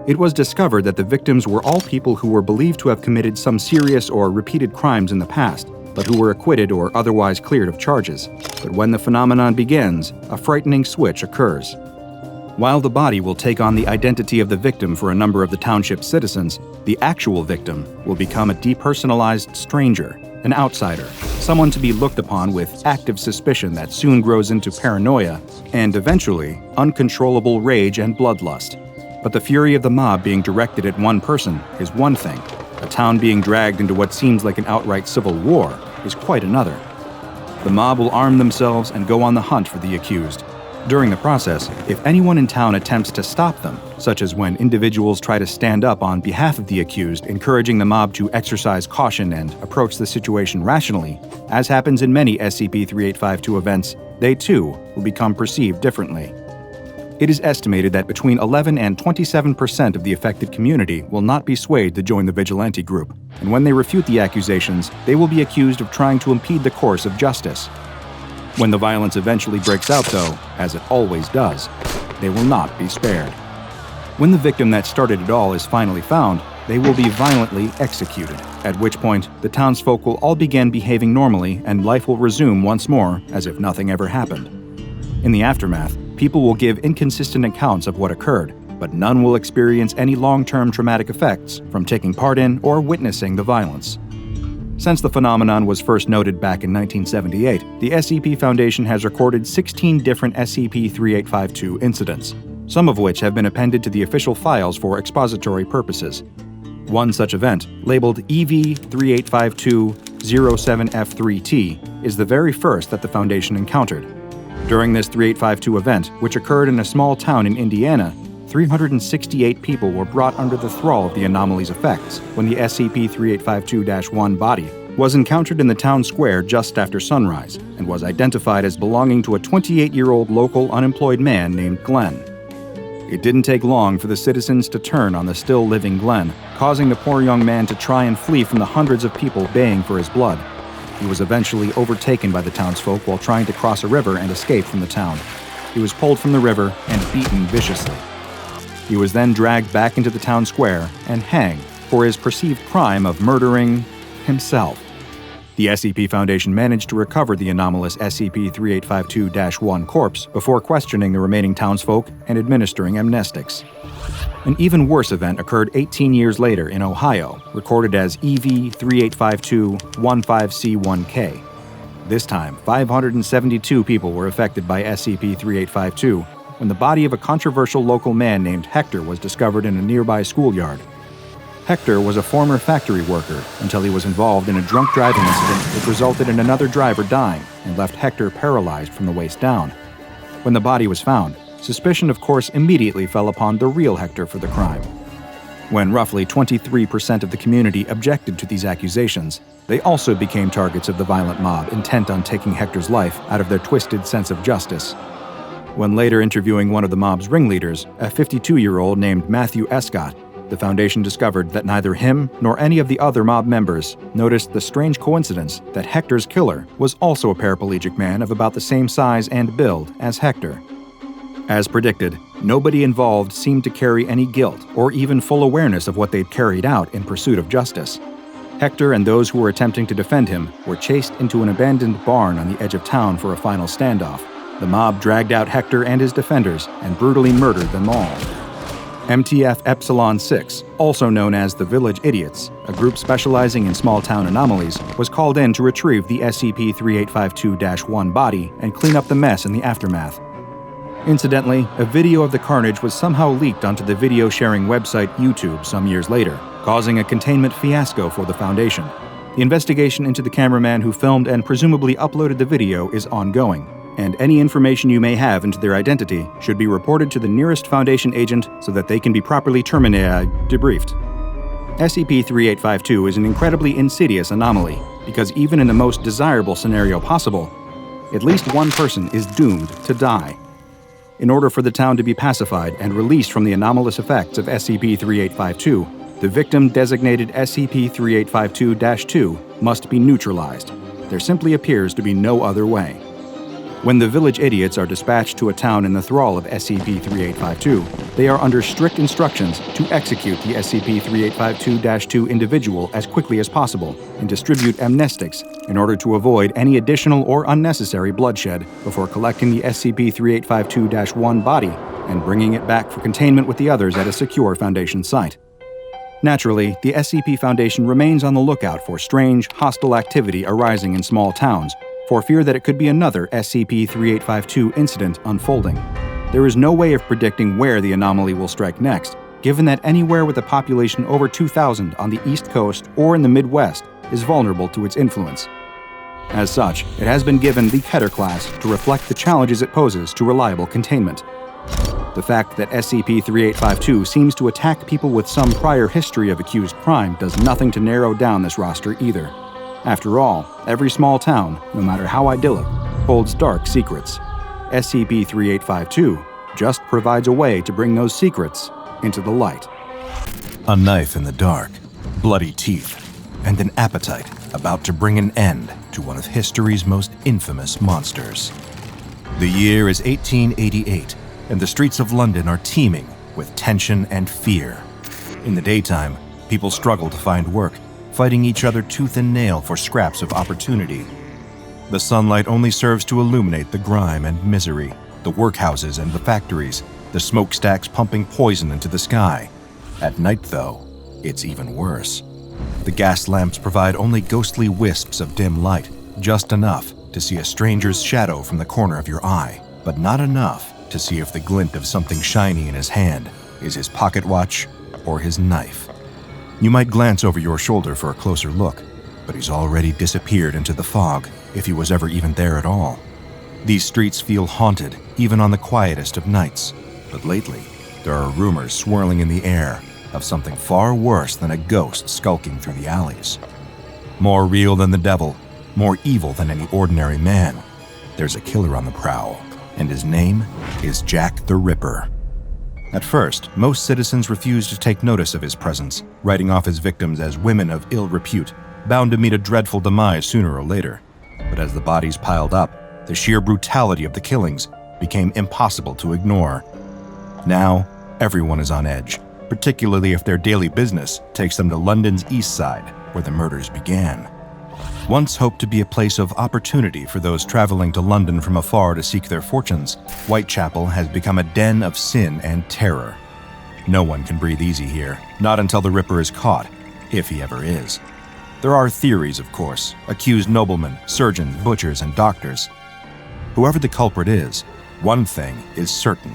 It was discovered that the victims were all people who were believed to have committed some serious or repeated crimes in the past, but who were acquitted or otherwise cleared of charges. But when the phenomenon begins, a frightening switch occurs. While the body will take on the identity of the victim for a number of the township's citizens, the actual victim will become a depersonalized stranger, an outsider, someone to be looked upon with active suspicion that soon grows into paranoia and, eventually, uncontrollable rage and bloodlust. But the fury of the mob being directed at one person is one thing. A town being dragged into what seems like an outright civil war is quite another. The mob will arm themselves and go on the hunt for the accused. During the process, if anyone in town attempts to stop them, such as when individuals try to stand up on behalf of the accused, encouraging the mob to exercise caution and approach the situation rationally, as happens in many SCP-3852 events, they too will become perceived differently. It is estimated that between 11 and 27% of the affected community will not be swayed to join the vigilante group, and when they refute the accusations, they will be accused of trying to impede the course of justice. When the violence eventually breaks out, though, as it always does, they will not be spared. When the victim that started it all is finally found, they will be violently executed, at which point the townsfolk will all begin behaving normally and life will resume once more as if nothing ever happened. In the aftermath, people will give inconsistent accounts of what occurred, but none will experience any long-term traumatic effects from taking part in or witnessing the violence. Since the phenomenon was first noted back in 1978, the SCP Foundation has recorded 16 different SCP-3852 incidents, some of which have been appended to the official files for expository purposes. One such event, labeled EV-3852-07F3T, is the very first that the Foundation encountered. During this 3852 event, which occurred in a small town in Indiana, 368 people were brought under the thrall of the anomaly's effects when the SCP-3852-1 body was encountered in the town square just after sunrise and was identified as belonging to a 28-year-old local unemployed man named Glenn. It didn't take long for the citizens to turn on the still-living Glenn, causing the poor young man to try and flee from the hundreds of people baying for his blood. He was eventually overtaken by the townsfolk while trying to cross a river and escape from the town. He was pulled from the river and beaten viciously. He was then dragged back into the town square and hanged for his perceived crime of murdering himself. The SCP Foundation managed to recover the anomalous SCP-3852-1 corpse before questioning the remaining townsfolk and administering amnestics. An even worse event occurred 18 years later in Ohio, recorded as EV-3852-15C1K. This time, 572 people were affected by SCP-3852 when the body of a controversial local man named Hector was discovered in a nearby schoolyard. Hector was a former factory worker until he was involved in a drunk driving incident which resulted in another driver dying and left Hector paralyzed from the waist down. When the body was found, suspicion, of course, immediately fell upon the real Hector for the crime. When roughly 23% of the community objected to these accusations, they also became targets of the violent mob intent on taking Hector's life out of their twisted sense of justice. When later interviewing one of the mob's ringleaders, a 52-year-old named Matthew Escott, the Foundation discovered that neither him nor any of the other mob members noticed the strange coincidence that Hector's killer was also a paraplegic man of about the same size and build as Hector. As predicted, nobody involved seemed to carry any guilt or even full awareness of what they'd carried out in pursuit of justice. Hector and those who were attempting to defend him were chased into an abandoned barn on the edge of town for a final standoff. The mob dragged out Hector and his defenders and brutally murdered them all. MTF Epsilon 6, also known as the Village Idiots, a group specializing in small-town anomalies, was called in to retrieve the SCP-3852-1 body and clean up the mess in the aftermath. Incidentally, a video of the carnage was somehow leaked onto the video-sharing website YouTube some years later, causing a containment fiasco for the Foundation. The investigation into the cameraman who filmed and presumably uploaded the video is ongoing, and any information you may have into their identity should be reported to the nearest Foundation agent so that they can be properly debriefed. SCP-3852 is an incredibly insidious anomaly, because even in the most desirable scenario possible, at least one person is doomed to die. In order for the town to be pacified and released from the anomalous effects of SCP-3852, the victim designated SCP-3852-2 must be neutralized. There simply appears to be no other way. When the Village Idiots are dispatched to a town in the thrall of SCP-3852, they are under strict instructions to execute the SCP-3852-2 individual as quickly as possible and distribute amnestics in order to avoid any additional or unnecessary bloodshed before collecting the SCP-3852-1 body and bringing it back for containment with the others at a secure Foundation site. Naturally, the SCP Foundation remains on the lookout for strange, hostile activity arising in small towns, for fear that it could be another SCP-3852 incident unfolding. There is no way of predicting where the anomaly will strike next, given that anywhere with a population over 2,000 on the East Coast or in the Midwest is vulnerable to its influence. As such, it has been given the Keter class to reflect the challenges it poses to reliable containment. The fact that SCP-3852 seems to attack people with some prior history of accused crime does nothing to narrow down this roster either. After all, every small town, no matter how idyllic, holds dark secrets. SCP-3852 just provides a way to bring those secrets into the light. A knife in the dark, bloody teeth, and an appetite about to bring an end to one of history's most infamous monsters. The year is 1888, and the streets of London are teeming with tension and fear. In the daytime, people struggle to find work, fighting each other tooth and nail for scraps of opportunity. The sunlight only serves to illuminate the grime and misery, the workhouses and the factories, the smokestacks pumping poison into the sky. At night, though, it's even worse. The gas lamps provide only ghostly wisps of dim light, just enough to see a stranger's shadow from the corner of your eye, but not enough to see if the glint of something shiny in his hand is his pocket watch or his knife. You might glance over your shoulder for a closer look, but he's already disappeared into the fog, if he was ever even there at all. These streets feel haunted, even on the quietest of nights, but lately, there are rumors swirling in the air of something far worse than a ghost skulking through the alleys. More real than the devil, more evil than any ordinary man, there's a killer on the prowl, and his name is Jack the Ripper. At first, most citizens refused to take notice of his presence, writing off his victims as women of ill repute, bound to meet a dreadful demise sooner or later. But as the bodies piled up, the sheer brutality of the killings became impossible to ignore. Now, everyone is on edge, particularly if their daily business takes them to London's East Side, where the murders began. Once hoped to be a place of opportunity for those traveling to London from afar to seek their fortunes, Whitechapel has become a den of sin and terror. No one can breathe easy here, not until the Ripper is caught, if he ever is. There are theories, of course, accused noblemen, surgeons, butchers, and doctors. Whoever the culprit is, one thing is certain: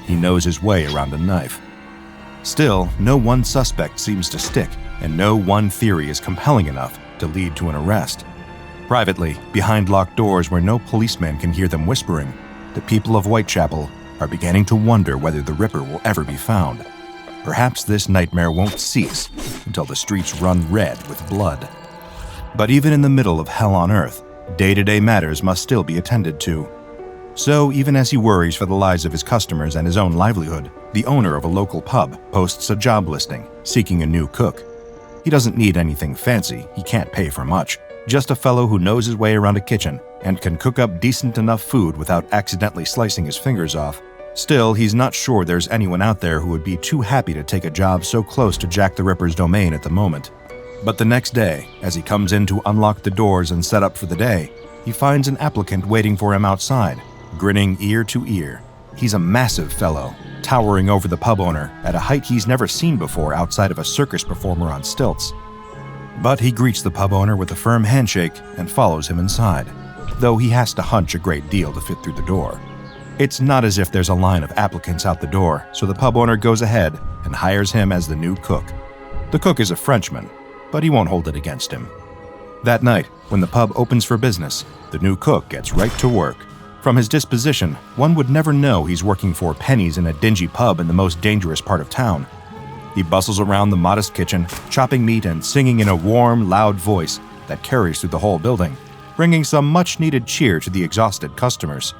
he knows his way around a knife. Still, no one suspect seems to stick, and no one theory is compelling enough to lead to an arrest. Privately, behind locked doors where no policeman can hear them whispering, the people of Whitechapel are beginning to wonder whether the Ripper will ever be found. Perhaps this nightmare won't cease until the streets run red with blood. But even in the middle of hell on earth, day-to-day matters must still be attended to. So even as he worries for the lives of his customers and his own livelihood, the owner of a local pub posts a job listing, seeking a new cook. He doesn't need anything fancy, he can't pay for much, just a fellow who knows his way around a kitchen and can cook up decent enough food without accidentally slicing his fingers off, Still, he's not sure there's anyone out there who would be too happy to take a job so close to Jack the Ripper's domain at the moment. But the next day, as he comes in to unlock the doors and set up for the day, he finds an applicant waiting for him outside, grinning ear to ear. He's a massive fellow, towering over the pub owner at a height he's never seen before outside of a circus performer on stilts. But he greets the pub owner with a firm handshake and follows him inside, though he has to hunch a great deal to fit through the door. It's not as if there's a line of applicants out the door, so the pub owner goes ahead and hires him as the new cook. The cook is a Frenchman, but he won't hold it against him. That night, when the pub opens for business, the new cook gets right to work. From his disposition, one would never know he's working for pennies in a dingy pub in the most dangerous part of town. He bustles around the modest kitchen, chopping meat and singing in a warm, loud voice that carries through the whole building, bringing some much-needed cheer to the exhausted customers.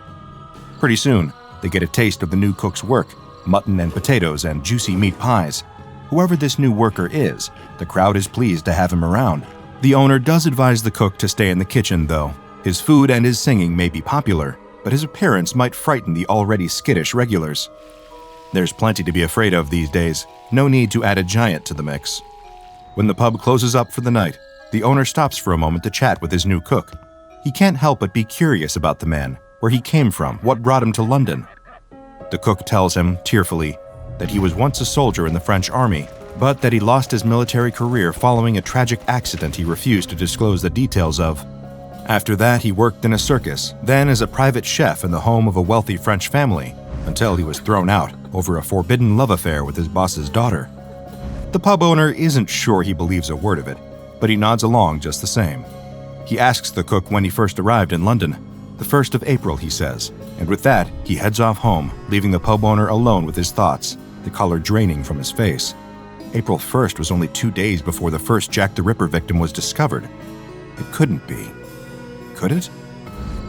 Pretty soon, they get a taste of the new cook's work, mutton and potatoes and juicy meat pies. Whoever this new worker is, the crowd is pleased to have him around. The owner does advise the cook to stay in the kitchen, though. His food and his singing may be popular, but his appearance might frighten the already skittish regulars. There's plenty to be afraid of these days, no need to add a giant to the mix. When the pub closes up for the night, the owner stops for a moment to chat with his new cook. He can't help but be curious about the man, where he came from, what brought him to London. The cook tells him, tearfully, that he was once a soldier in the French army, but that he lost his military career following a tragic accident he refused to disclose the details of. After that, he worked in a circus, then as a private chef in the home of a wealthy French family, until he was thrown out over a forbidden love affair with his boss's daughter. The pub owner isn't sure he believes a word of it, but he nods along just the same. He asks the cook when he first arrived in London. The 1st of April, he says, and with that, he heads off home, leaving the pub owner alone with his thoughts, the color draining from his face. April 1st was only 2 days before the first Jack the Ripper victim was discovered. It couldn't be. Could it?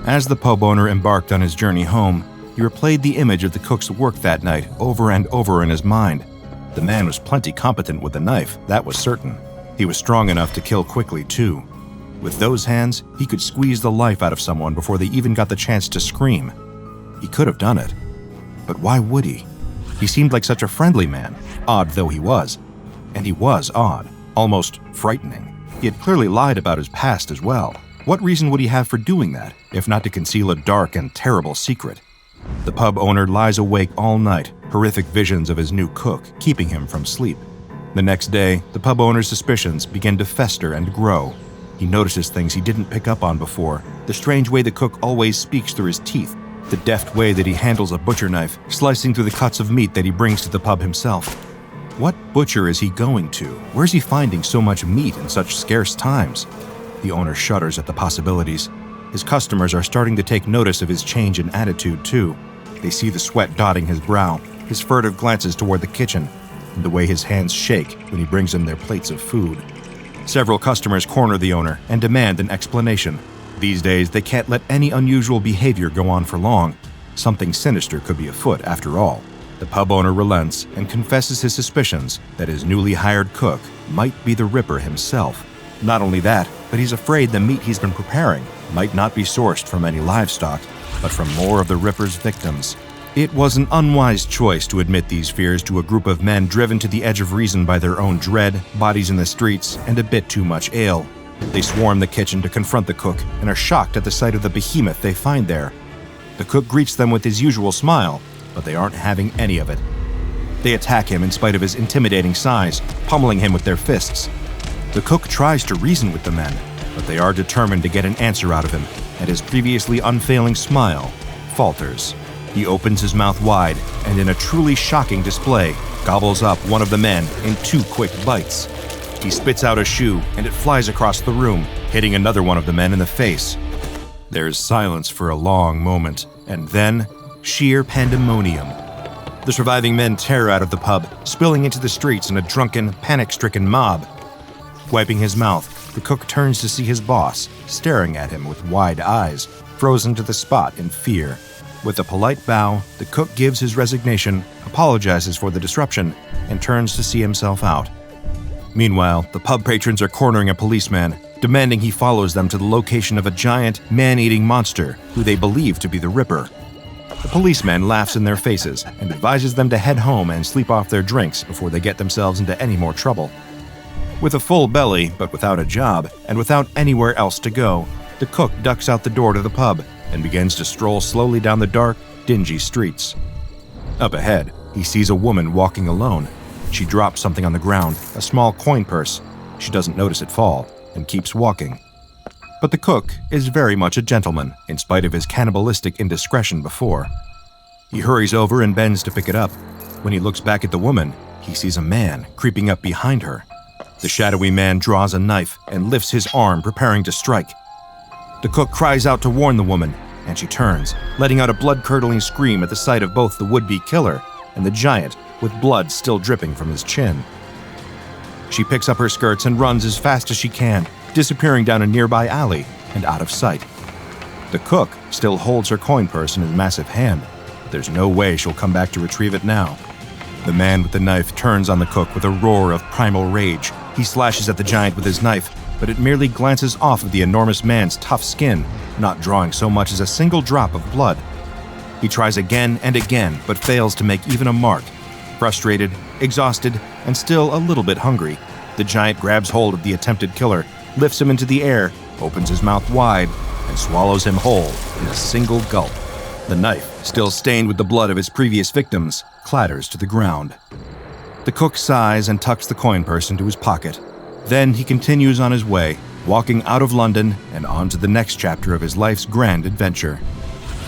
As the pub owner embarked on his journey home, he replayed the image of the cook's work that night over and over in his mind. The man was plenty competent with a knife, that was certain. He was strong enough to kill quickly, too. With those hands, he could squeeze the life out of someone before they even got the chance to scream. He could have done it. But why would he? He seemed like such a friendly man, odd though he was. And he was odd, almost frightening. He had clearly lied about his past as well. What reason would he have for doing that, if not to conceal a dark and terrible secret? The pub owner lies awake all night, horrific visions of his new cook keeping him from sleep. The next day, the pub owner's suspicions begin to fester and grow. He notices things he didn't pick up on before, the strange way the cook always speaks through his teeth, the deft way that he handles a butcher knife, slicing through the cuts of meat that he brings to the pub himself. What butcher is he going to? Where's he finding so much meat in such scarce times? The owner shudders at the possibilities. His customers are starting to take notice of his change in attitude, too. They see the sweat dotting his brow, his furtive glances toward the kitchen, and the way his hands shake when he brings them their plates of food. Several customers corner the owner and demand an explanation. These days, they can't let any unusual behavior go on for long. Something sinister could be afoot, after all. The pub owner relents and confesses his suspicions that his newly hired cook might be the Ripper himself. Not only that, but he's afraid the meat he's been preparing might not be sourced from any livestock, but from more of the Ripper's victims. It was an unwise choice to admit these fears to a group of men driven to the edge of reason by their own dread, bodies in the streets, and a bit too much ale. They swarm the kitchen to confront the cook and are shocked at the sight of the behemoth they find there. The cook greets them with his usual smile, but they aren't having any of it. They attack him in spite of his intimidating size, pummeling him with their fists. The cook tries to reason with the men, but they are determined to get an answer out of him, and his previously unfailing smile falters. He opens his mouth wide and, in a truly shocking display, gobbles up one of the men in 2 quick bites. He spits out a shoe and it flies across the room, hitting another one of the men in the face. There's silence for a long moment, and then sheer pandemonium. The surviving men tear out of the pub, spilling into the streets in a drunken, panic-stricken mob. Wiping his mouth, the cook turns to see his boss, staring at him with wide eyes, frozen to the spot in fear. With a polite bow, the cook gives his resignation, apologizes for the disruption, and turns to see himself out. Meanwhile, the pub patrons are cornering a policeman, demanding he follows them to the location of a giant, man-eating monster who they believe to be the Ripper. The policeman laughs in their faces and advises them to head home and sleep off their drinks before they get themselves into any more trouble. With a full belly, but without a job, and without anywhere else to go, the cook ducks out the door to the pub and begins to stroll slowly down the dark, dingy streets. Up ahead, he sees a woman walking alone. She drops something on the ground, a small coin purse. She doesn't notice it fall and keeps walking. But the cook is very much a gentleman, in spite of his cannibalistic indiscretion before. He hurries over and bends to pick it up. When he looks back at the woman, he sees a man creeping up behind her. The shadowy man draws a knife and lifts his arm, preparing to strike. The cook cries out to warn the woman, and she turns, letting out a blood-curdling scream at the sight of both the would-be killer and the giant with blood still dripping from his chin. She picks up her skirts and runs as fast as she can, disappearing down a nearby alley and out of sight. The cook still holds her coin purse in his massive hand. There's no way she'll come back to retrieve it now. The man with the knife turns on the cook with a roar of primal rage. He slashes at the giant with his knife, but it merely glances off of the enormous man's tough skin, not drawing so much as a single drop of blood. He tries again and again, but fails to make even a mark. Frustrated, exhausted, and still a little bit hungry, the giant grabs hold of the attempted killer, lifts him into the air, opens his mouth wide, and swallows him whole in a single gulp. The knife, still stained with the blood of his previous victims, clatters to the ground. The cook sighs and tucks the coin purse into his pocket. Then he continues on his way, walking out of London and on to the next chapter of his life's grand adventure.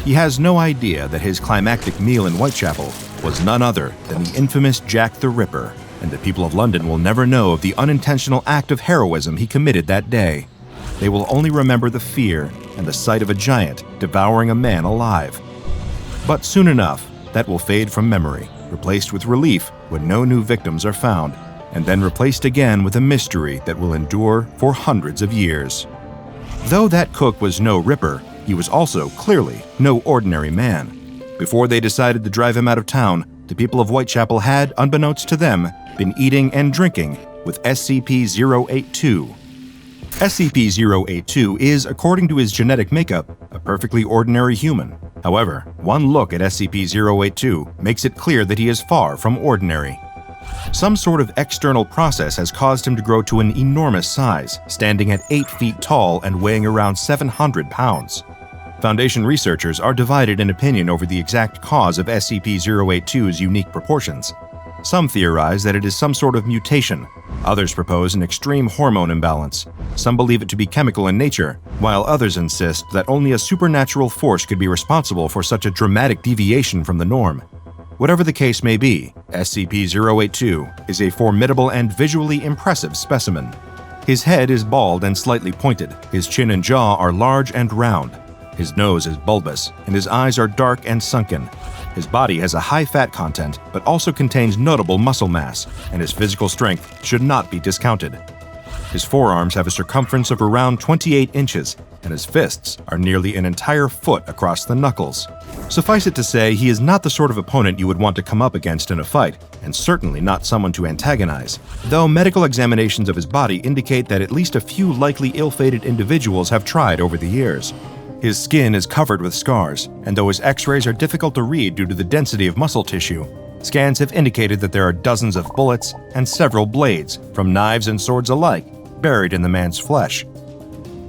He has no idea that his climactic meal in Whitechapel was none other than the infamous Jack the Ripper, and the people of London will never know of the unintentional act of heroism he committed that day. They will only remember the fear and the sight of a giant devouring a man alive. But soon enough, that will fade from memory, replaced with relief when no new victims are found, and then replaced again with a mystery that will endure for hundreds of years. Though that cook was no ripper, he was also clearly no ordinary man. Before they decided to drive him out of town, the people of Whitechapel had, unbeknownst to them, been eating and drinking with SCP-082. SCP-082 is, according to his genetic makeup, a perfectly ordinary human. However, one look at SCP-082 makes it clear that he is far from ordinary. Some sort of external process has caused him to grow to an enormous size, standing at 8 feet tall and weighing around 700 pounds. Foundation researchers are divided in opinion over the exact cause of SCP-082's unique proportions. Some theorize that it is some sort of mutation. Others propose an extreme hormone imbalance. Some believe it to be chemical in nature, while others insist that only a supernatural force could be responsible for such a dramatic deviation from the norm. Whatever the case may be, SCP-082 is a formidable and visually impressive specimen. His head is bald and slightly pointed, his chin and jaw are large and round. His nose is bulbous, and his eyes are dark and sunken. His body has a high fat content, but also contains notable muscle mass, and his physical strength should not be discounted. His forearms have a circumference of around 28 inches, and his fists are nearly an entire foot across the knuckles. Suffice it to say, he is not the sort of opponent you would want to come up against in a fight, and certainly not someone to antagonize, though medical examinations of his body indicate that at least a few likely ill-fated individuals have tried over the years. His skin is covered with scars, and though his x-rays are difficult to read due to the density of muscle tissue, scans have indicated that there are dozens of bullets and several blades, from knives and swords alike, buried in the man's flesh.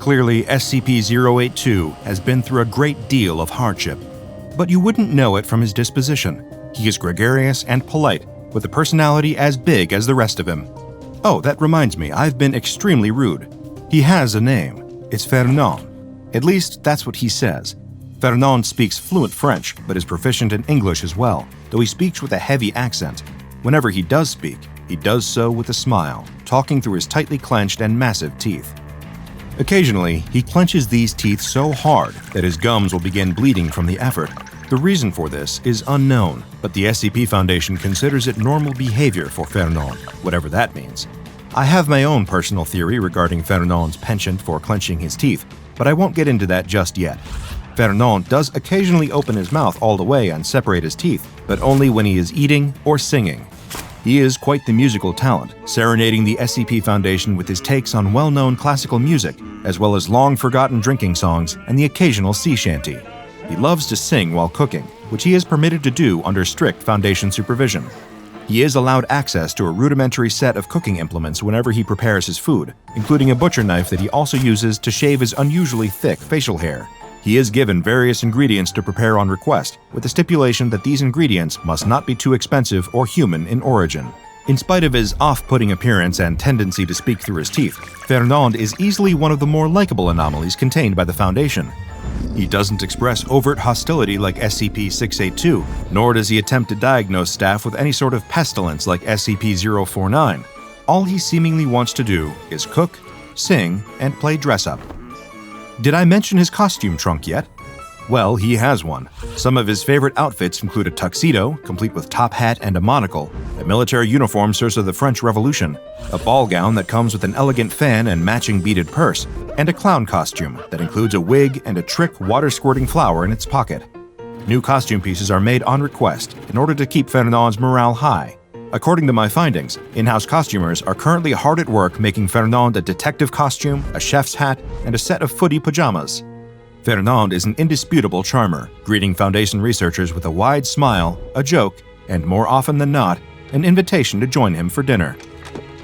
Clearly, SCP-082 has been through a great deal of hardship, but you wouldn't know it from his disposition. He is gregarious and polite, with a personality as big as the rest of him. Oh, that reminds me, I've been extremely rude. He has a name. It's Fernand. At least, that's what he says. Fernand speaks fluent French, but is proficient in English as well, though he speaks with a heavy accent. Whenever he does speak, he does so with a smile, talking through his tightly clenched and massive teeth. Occasionally, he clenches these teeth so hard that his gums will begin bleeding from the effort. The reason for this is unknown, but the SCP Foundation considers it normal behavior for Fernand, whatever that means. I have my own personal theory regarding Fernand's penchant for clenching his teeth, but I won't get into that just yet. Fernand does occasionally open his mouth all the way and separate his teeth, but only when he is eating or singing. He is quite the musical talent, serenading the SCP Foundation with his takes on well-known classical music, as well as long-forgotten drinking songs and the occasional sea shanty. He loves to sing while cooking, which he is permitted to do under strict Foundation supervision. He is allowed access to a rudimentary set of cooking implements whenever he prepares his food, including a butcher knife that he also uses to shave his unusually thick facial hair. He is given various ingredients to prepare on request, with the stipulation that these ingredients must not be too expensive or human in origin. In spite of his off-putting appearance and tendency to speak through his teeth, Fernand is easily one of the more likable anomalies contained by the Foundation. He doesn't express overt hostility like SCP-682, nor does he attempt to diagnose staff with any sort of pestilence like SCP-049. All he seemingly wants to do is cook, sing, and play dress-up. Did I mention his costume trunk yet? Well, he has one. Some of his favorite outfits include a tuxedo, complete with top hat and a monocle, a military uniform serves of the French Revolution, a ball gown that comes with an elegant fan and matching beaded purse, and a clown costume that includes a wig and a trick water-squirting flower in its pocket. New costume pieces are made on request in order to keep Fernand's morale high. According to my findings, in-house costumers are currently hard at work making Fernand a detective costume, a chef's hat, and a set of footy pajamas. Fernand is an indisputable charmer, greeting Foundation researchers with a wide smile, a joke, and more often than not, an invitation to join him for dinner.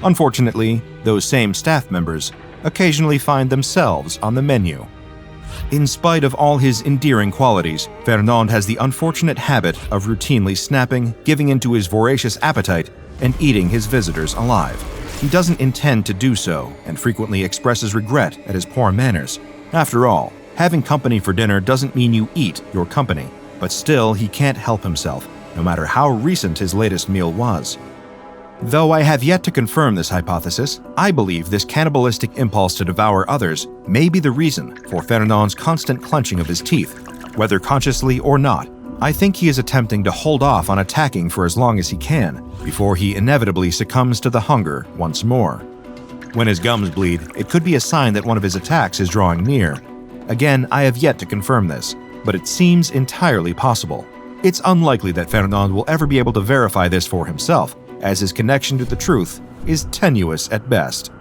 Unfortunately, those same staff members occasionally find themselves on the menu. In spite of all his endearing qualities, Fernand has the unfortunate habit of routinely snapping, giving into his voracious appetite, and eating his visitors alive. He doesn't intend to do so, and frequently expresses regret at his poor manners. After all, having company for dinner doesn't mean you eat your company, but still he can't help himself, no matter how recent his latest meal was. Though I have yet to confirm this hypothesis, I believe this cannibalistic impulse to devour others may be the reason for Fernand's constant clenching of his teeth. Whether consciously or not, I think he is attempting to hold off on attacking for as long as he can, before he inevitably succumbs to the hunger once more. When his gums bleed, it could be a sign that one of his attacks is drawing near. Again, I have yet to confirm this, but it seems entirely possible. It's unlikely that Fernand will ever be able to verify this for himself, as his connection to the truth is tenuous at best.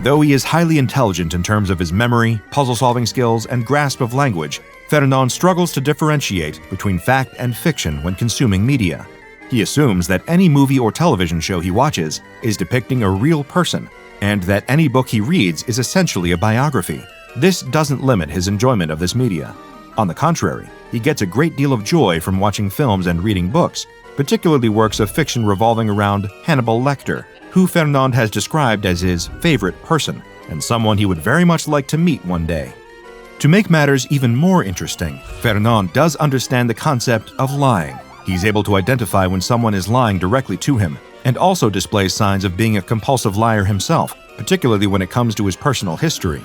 Though he is highly intelligent in terms of his memory, puzzle-solving skills, and grasp of language, Fernand struggles to differentiate between fact and fiction when consuming media. He assumes that any movie or television show he watches is depicting a real person, and that any book he reads is essentially a biography. This doesn't limit his enjoyment of this media. On the contrary, he gets a great deal of joy from watching films and reading books, particularly works of fiction revolving around Hannibal Lecter, who Fernand has described as his favorite person, and someone he would very much like to meet one day. To make matters even more interesting, Fernand does understand the concept of lying. He's able to identify when someone is lying directly to him, and also displays signs of being a compulsive liar himself, particularly when it comes to his personal history.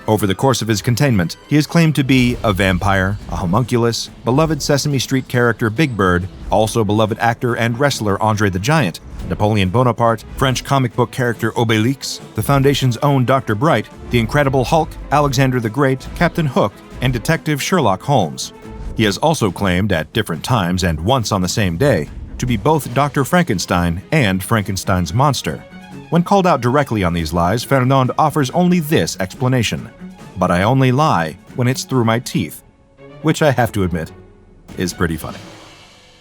Over the course of his containment, he is claimed to be a vampire, a homunculus, beloved Sesame Street character Big Bird, also beloved actor and wrestler Andre the Giant, Napoleon Bonaparte, French comic book character Obélix, the Foundation's own Dr. Bright, the Incredible Hulk, Alexander the Great, Captain Hook, and Detective Sherlock Holmes. He has also claimed at different times and once on the same day to be both Dr. Frankenstein and Frankenstein's monster. When called out directly on these lies, Fernand offers only this explanation: "But I only lie when it's through my teeth," which I have to admit is pretty funny.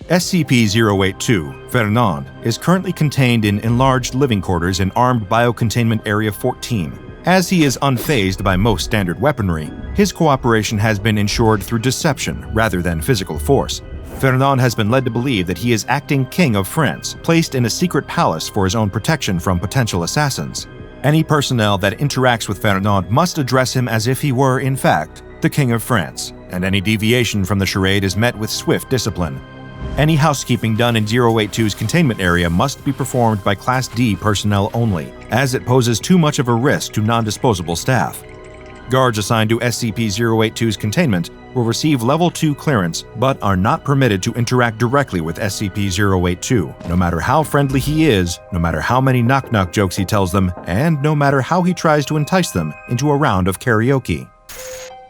SCP-082, Fernand, is currently contained in enlarged living quarters in Armed Biocontainment Area 14. As he is unfazed by most standard weaponry, his cooperation has been ensured through deception rather than physical force. Fernand has been led to believe that he is acting King of France, placed in a secret palace for his own protection from potential assassins. Any personnel that interacts with Fernand must address him as if he were, in fact, the King of France, and any deviation from the charade is met with swift discipline. Any housekeeping done in 082's containment area must be performed by Class D personnel only, as it poses too much of a risk to non-disposable staff. Guards assigned to SCP-082's containment will receive Level 2 clearance, but are not permitted to interact directly with SCP-082, no matter how friendly he is, no matter how many knock-knock jokes he tells them, and no matter how he tries to entice them into a round of karaoke.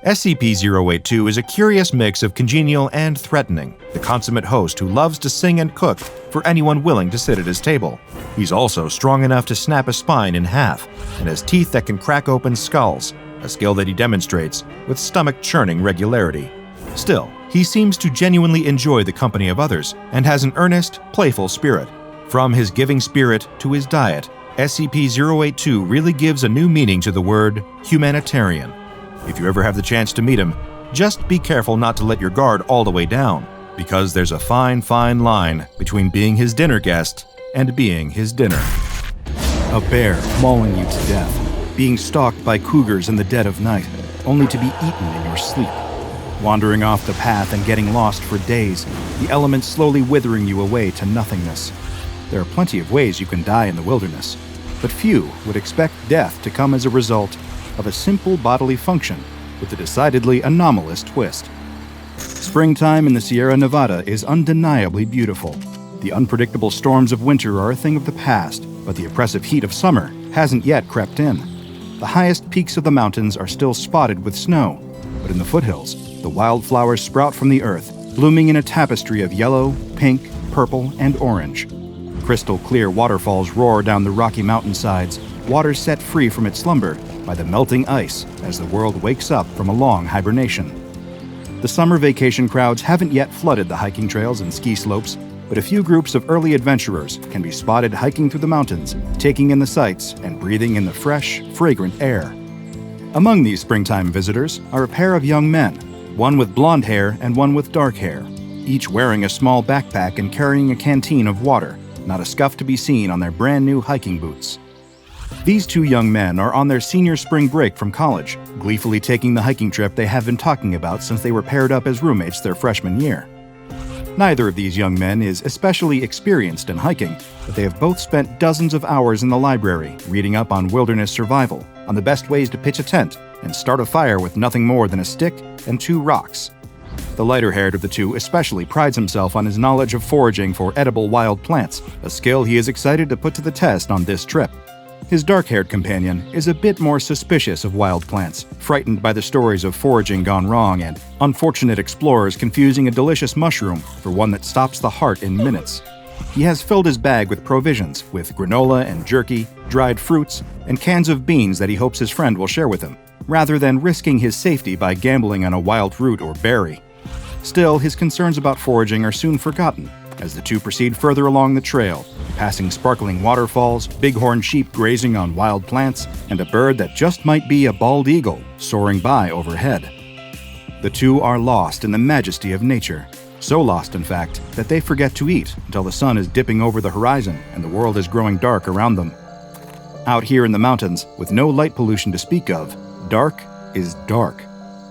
SCP-082 is a curious mix of congenial and threatening, the consummate host who loves to sing and cook for anyone willing to sit at his table. He's also strong enough to snap a spine in half, and has teeth that can crack open skulls, a skill that he demonstrates with stomach-churning regularity. Still, he seems to genuinely enjoy the company of others and has an earnest, playful spirit. From his giving spirit to his diet, SCP-082 really gives a new meaning to the word humanitarian. If you ever have the chance to meet him, just be careful not to let your guard all the way down, because there's a fine, fine line between being his dinner guest and being his dinner. A bear mauling you to death, being stalked by cougars in the dead of night, only to be eaten in your sleep. Wandering off the path and getting lost for days, the elements slowly withering you away to nothingness. There are plenty of ways you can die in the wilderness, but few would expect death to come as a result of a simple bodily function with a decidedly anomalous twist. Springtime in the Sierra Nevada is undeniably beautiful. The unpredictable storms of winter are a thing of the past, but the oppressive heat of summer hasn't yet crept in. The highest peaks of the mountains are still spotted with snow, but in the foothills, the wildflowers sprout from the earth, blooming in a tapestry of yellow, pink, purple, and orange. Crystal clear waterfalls roar down the rocky mountainsides, water set free from its slumber by the melting ice as the world wakes up from a long hibernation. The summer vacation crowds haven't yet flooded the hiking trails and ski slopes, but a few groups of early adventurers can be spotted hiking through the mountains, taking in the sights and breathing in the fresh, fragrant air. Among these springtime visitors are a pair of young men, one with blonde hair and one with dark hair, each wearing a small backpack and carrying a canteen of water, not a scuff to be seen on their brand new hiking boots. These two young men are on their senior spring break from college, gleefully taking the hiking trip they have been talking about since they were paired up as roommates their freshman year. Neither of these young men is especially experienced in hiking, but they have both spent dozens of hours in the library reading up on wilderness survival, on the best ways to pitch a tent and start a fire with nothing more than a stick and 2 rocks. The lighter-haired of the two especially prides himself on his knowledge of foraging for edible wild plants, a skill he is excited to put to the test on this trip. His dark-haired companion is a bit more suspicious of wild plants, frightened by the stories of foraging gone wrong and unfortunate explorers confusing a delicious mushroom for one that stops the heart in minutes. He has filled his bag with provisions, with granola and jerky, dried fruits, and cans of beans that he hopes his friend will share with him, rather than risking his safety by gambling on a wild root or berry. Still, his concerns about foraging are soon forgotten as the two proceed further along the trail, passing sparkling waterfalls, bighorn sheep grazing on wild plants, and a bird that just might be a bald eagle soaring by overhead. The two are lost in the majesty of nature, so lost, in fact, that they forget to eat until the sun is dipping over the horizon and the world is growing dark around them. Out here in the mountains, with no light pollution to speak of, dark is dark.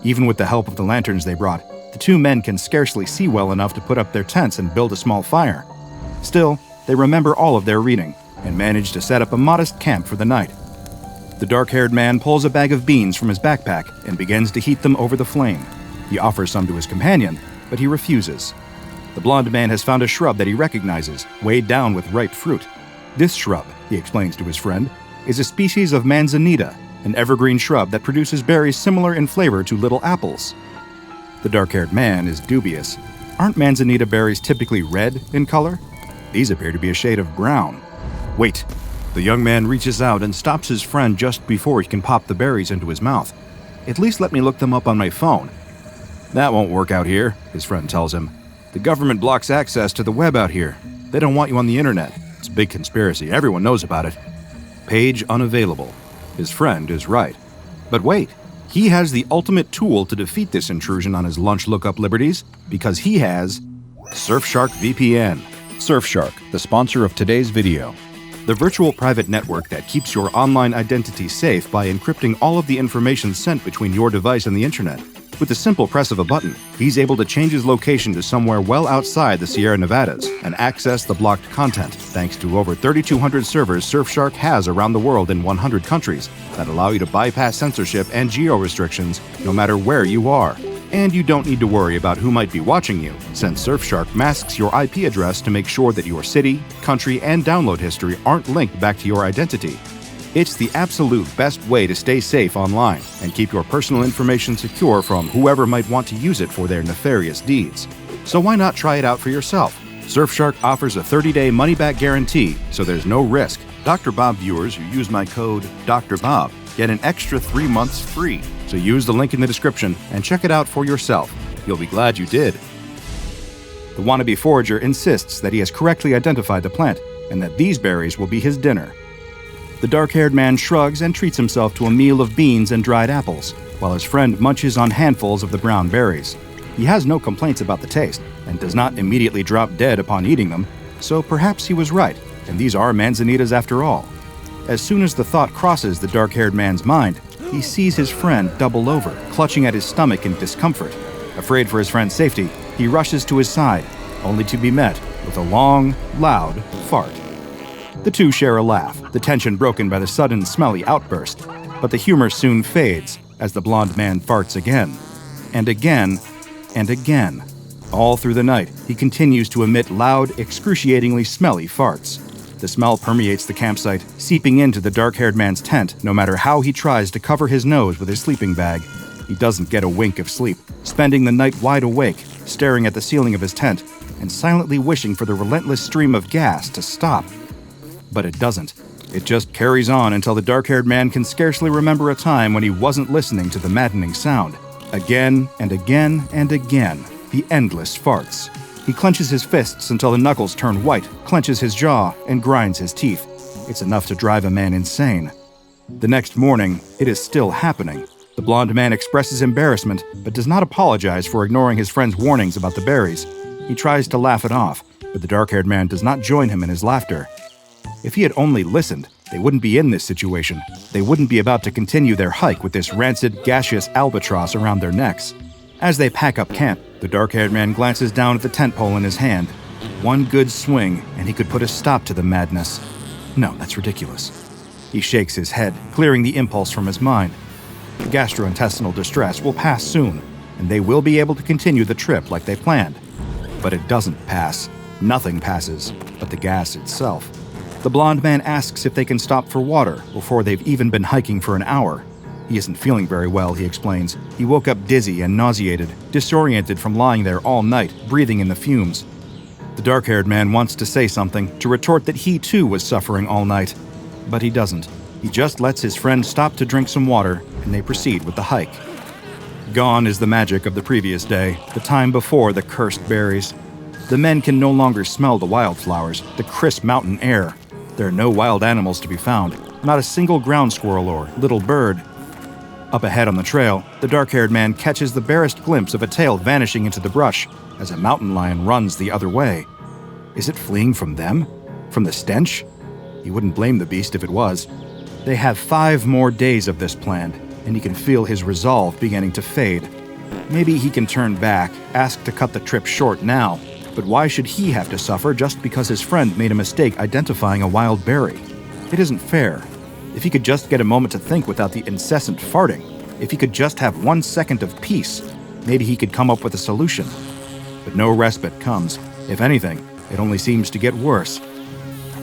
Even with the help of the lanterns they brought, the two men can scarcely see well enough to put up their tents and build a small fire. Still, they remember all of their reading and manage to set up a modest camp for the night. The dark-haired man pulls a bag of beans from his backpack and begins to heat them over the flame. He offers some to his companion, but he refuses. The blond man has found a shrub that he recognizes, weighed down with ripe fruit. This shrub, he explains to his friend, is a species of manzanita, an evergreen shrub that produces berries similar in flavor to little apples. The dark-haired man is dubious. Aren't manzanita berries typically red in color? These appear to be a shade of brown. Wait. The young man reaches out and stops his friend just before he can pop the berries into his mouth. At least let me look them up on my phone. That won't work out here, his friend tells him. The government blocks access to the web out here. They don't want you on the internet. It's a big conspiracy. Everyone knows about it. Page unavailable. His friend is right. But wait. He has the ultimate tool to defeat this intrusion on his lunch lookup liberties because he has Surfshark VPN. Surfshark, the sponsor of today's video. The virtual private network that keeps your online identity safe by encrypting all of the information sent between your device and the internet. With the simple press of a button, he's able to change his location to somewhere well outside the Sierra Nevadas and access the blocked content, thanks to over 3,200 servers Surfshark has around the world in 100 countries that allow you to bypass censorship and geo-restrictions no matter where you are. And you don't need to worry about who might be watching you, since Surfshark masks your IP address to make sure that your city, country, and download history aren't linked back to your identity. It's the absolute best way to stay safe online and keep your personal information secure from whoever might want to use it for their nefarious deeds. So why not try it out for yourself? Surfshark offers a 30-day money-back guarantee, so there's no risk. DrBob viewers who use my code DrBob get an extra 3 months free. So use the link in the description and check it out for yourself. You'll be glad you did. The wannabe forager insists that he has correctly identified the plant and that these berries will be his dinner. The dark-haired man shrugs and treats himself to a meal of beans and dried apples, while his friend munches on handfuls of the brown berries. He has no complaints about the taste and does not immediately drop dead upon eating them, so perhaps he was right, and these are manzanitas after all. As soon as the thought crosses the dark-haired man's mind, he sees his friend double over, clutching at his stomach in discomfort. Afraid for his friend's safety, he rushes to his side, only to be met with a long, loud fart. The two share a laugh, the tension broken by the sudden smelly outburst, but the humor soon fades as the blonde man farts again, and again, and again. All through the night, he continues to emit loud, excruciatingly smelly farts. The smell permeates the campsite, seeping into the dark-haired man's tent no matter how he tries to cover his nose with his sleeping bag. He doesn't get a wink of sleep, spending the night wide awake, staring at the ceiling of his tent, and silently wishing for the relentless stream of gas to stop. But it doesn't. It just carries on until the dark-haired man can scarcely remember a time when he wasn't listening to the maddening sound. Again and again and again, the endless farts. He clenches his fists until the knuckles turn white, clenches his jaw, and grinds his teeth. It's enough to drive a man insane. The next morning, it is still happening. The blonde man expresses embarrassment, but does not apologize for ignoring his friend's warnings about the berries. He tries to laugh it off, but the dark-haired man does not join him in his laughter. If he had only listened, they wouldn't be in this situation. They wouldn't be about to continue their hike with this rancid, gaseous albatross around their necks. As they pack up camp, the dark-haired man glances down at the tent pole in his hand. One good swing, and he could put a stop to the madness. No, that's ridiculous. He shakes his head, clearing the impulse from his mind. The gastrointestinal distress will pass soon, and they will be able to continue the trip like they planned. But it doesn't pass. Nothing passes, but the gas itself. The blonde man asks if they can stop for water before they've even been hiking for an hour. He isn't feeling very well, he explains. He woke up dizzy and nauseated, disoriented from lying there all night, breathing in the fumes. The dark-haired man wants to say something, to retort that he too was suffering all night. But he doesn't. He just lets his friend stop to drink some water, and they proceed with the hike. Gone is the magic of the previous day, the time before the cursed berries. The men can no longer smell the wildflowers, the crisp mountain air. There are no wild animals to be found, not a single ground squirrel or little bird. Up ahead on the trail, the dark-haired man catches the barest glimpse of a tail vanishing into the brush as a mountain lion runs the other way. Is it fleeing from them? From the stench? He wouldn't blame the beast if it was. They have 5 more days of this planned, and he can feel his resolve beginning to fade. Maybe he can turn back, ask to cut the trip short now, but why should he have to suffer just because his friend made a mistake identifying a wild berry? It isn't fair. If he could just get a moment to think without the incessant farting, if he could just have 1 second of peace, maybe he could come up with a solution. But no respite comes. If anything, it only seems to get worse.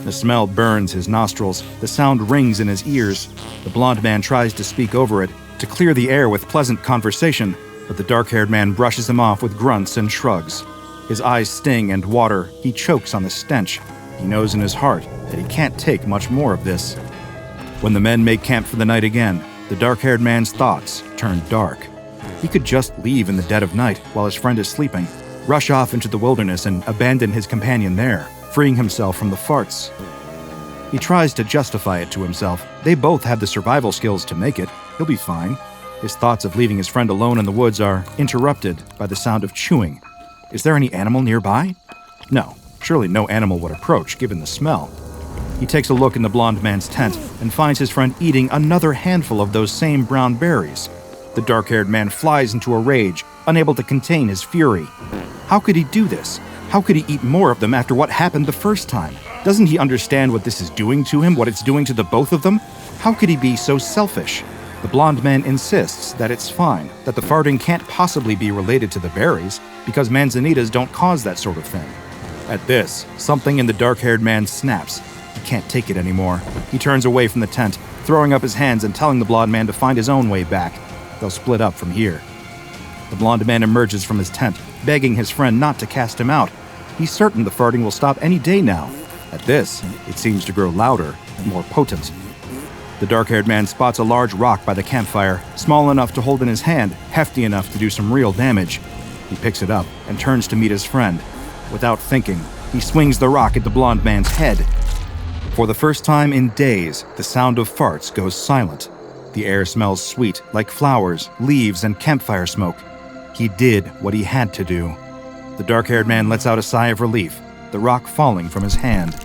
The smell burns his nostrils, the sound rings in his ears. The blonde man tries to speak over it, to clear the air with pleasant conversation, but the dark-haired man brushes him off with grunts and shrugs. His eyes sting and water, he chokes on the stench. He knows in his heart that he can't take much more of this. When the men make camp for the night again, the dark-haired man's thoughts turn dark. He could just leave in the dead of night while his friend is sleeping, rush off into the wilderness and abandon his companion there, freeing himself from the farts. He tries to justify it to himself. They both have the survival skills to make it. He'll be fine. His thoughts of leaving his friend alone in the woods are interrupted by the sound of chewing. Is there any animal nearby? No, surely no animal would approach, given the smell. He takes a look in the blonde man's tent and finds his friend eating another handful of those same brown berries. The dark-haired man flies into a rage, unable to contain his fury. How could he do this? How could he eat more of them after what happened the first time? Doesn't he understand what this is doing to him, what it's doing to the both of them? How could he be so selfish? The blonde man insists that it's fine, that the farting can't possibly be related to the berries, because manzanitas don't cause that sort of thing. At this, something in the dark-haired man snaps. He can't take it anymore. He turns away from the tent, throwing up his hands and telling the blonde man to find his own way back. They'll split up from here. The blonde man emerges from his tent, begging his friend not to cast him out. He's certain the farting will stop any day now. At this, it seems to grow louder and more potent. The dark-haired man spots a large rock by the campfire, small enough to hold in his hand, hefty enough to do some real damage. He picks it up and turns to meet his friend. Without thinking, he swings the rock at the blonde man's head. For the first time in days, the sound of farts goes silent. The air smells sweet, like flowers, leaves, and campfire smoke. He did what he had to do. The dark-haired man lets out a sigh of relief, the rock falling from his hand.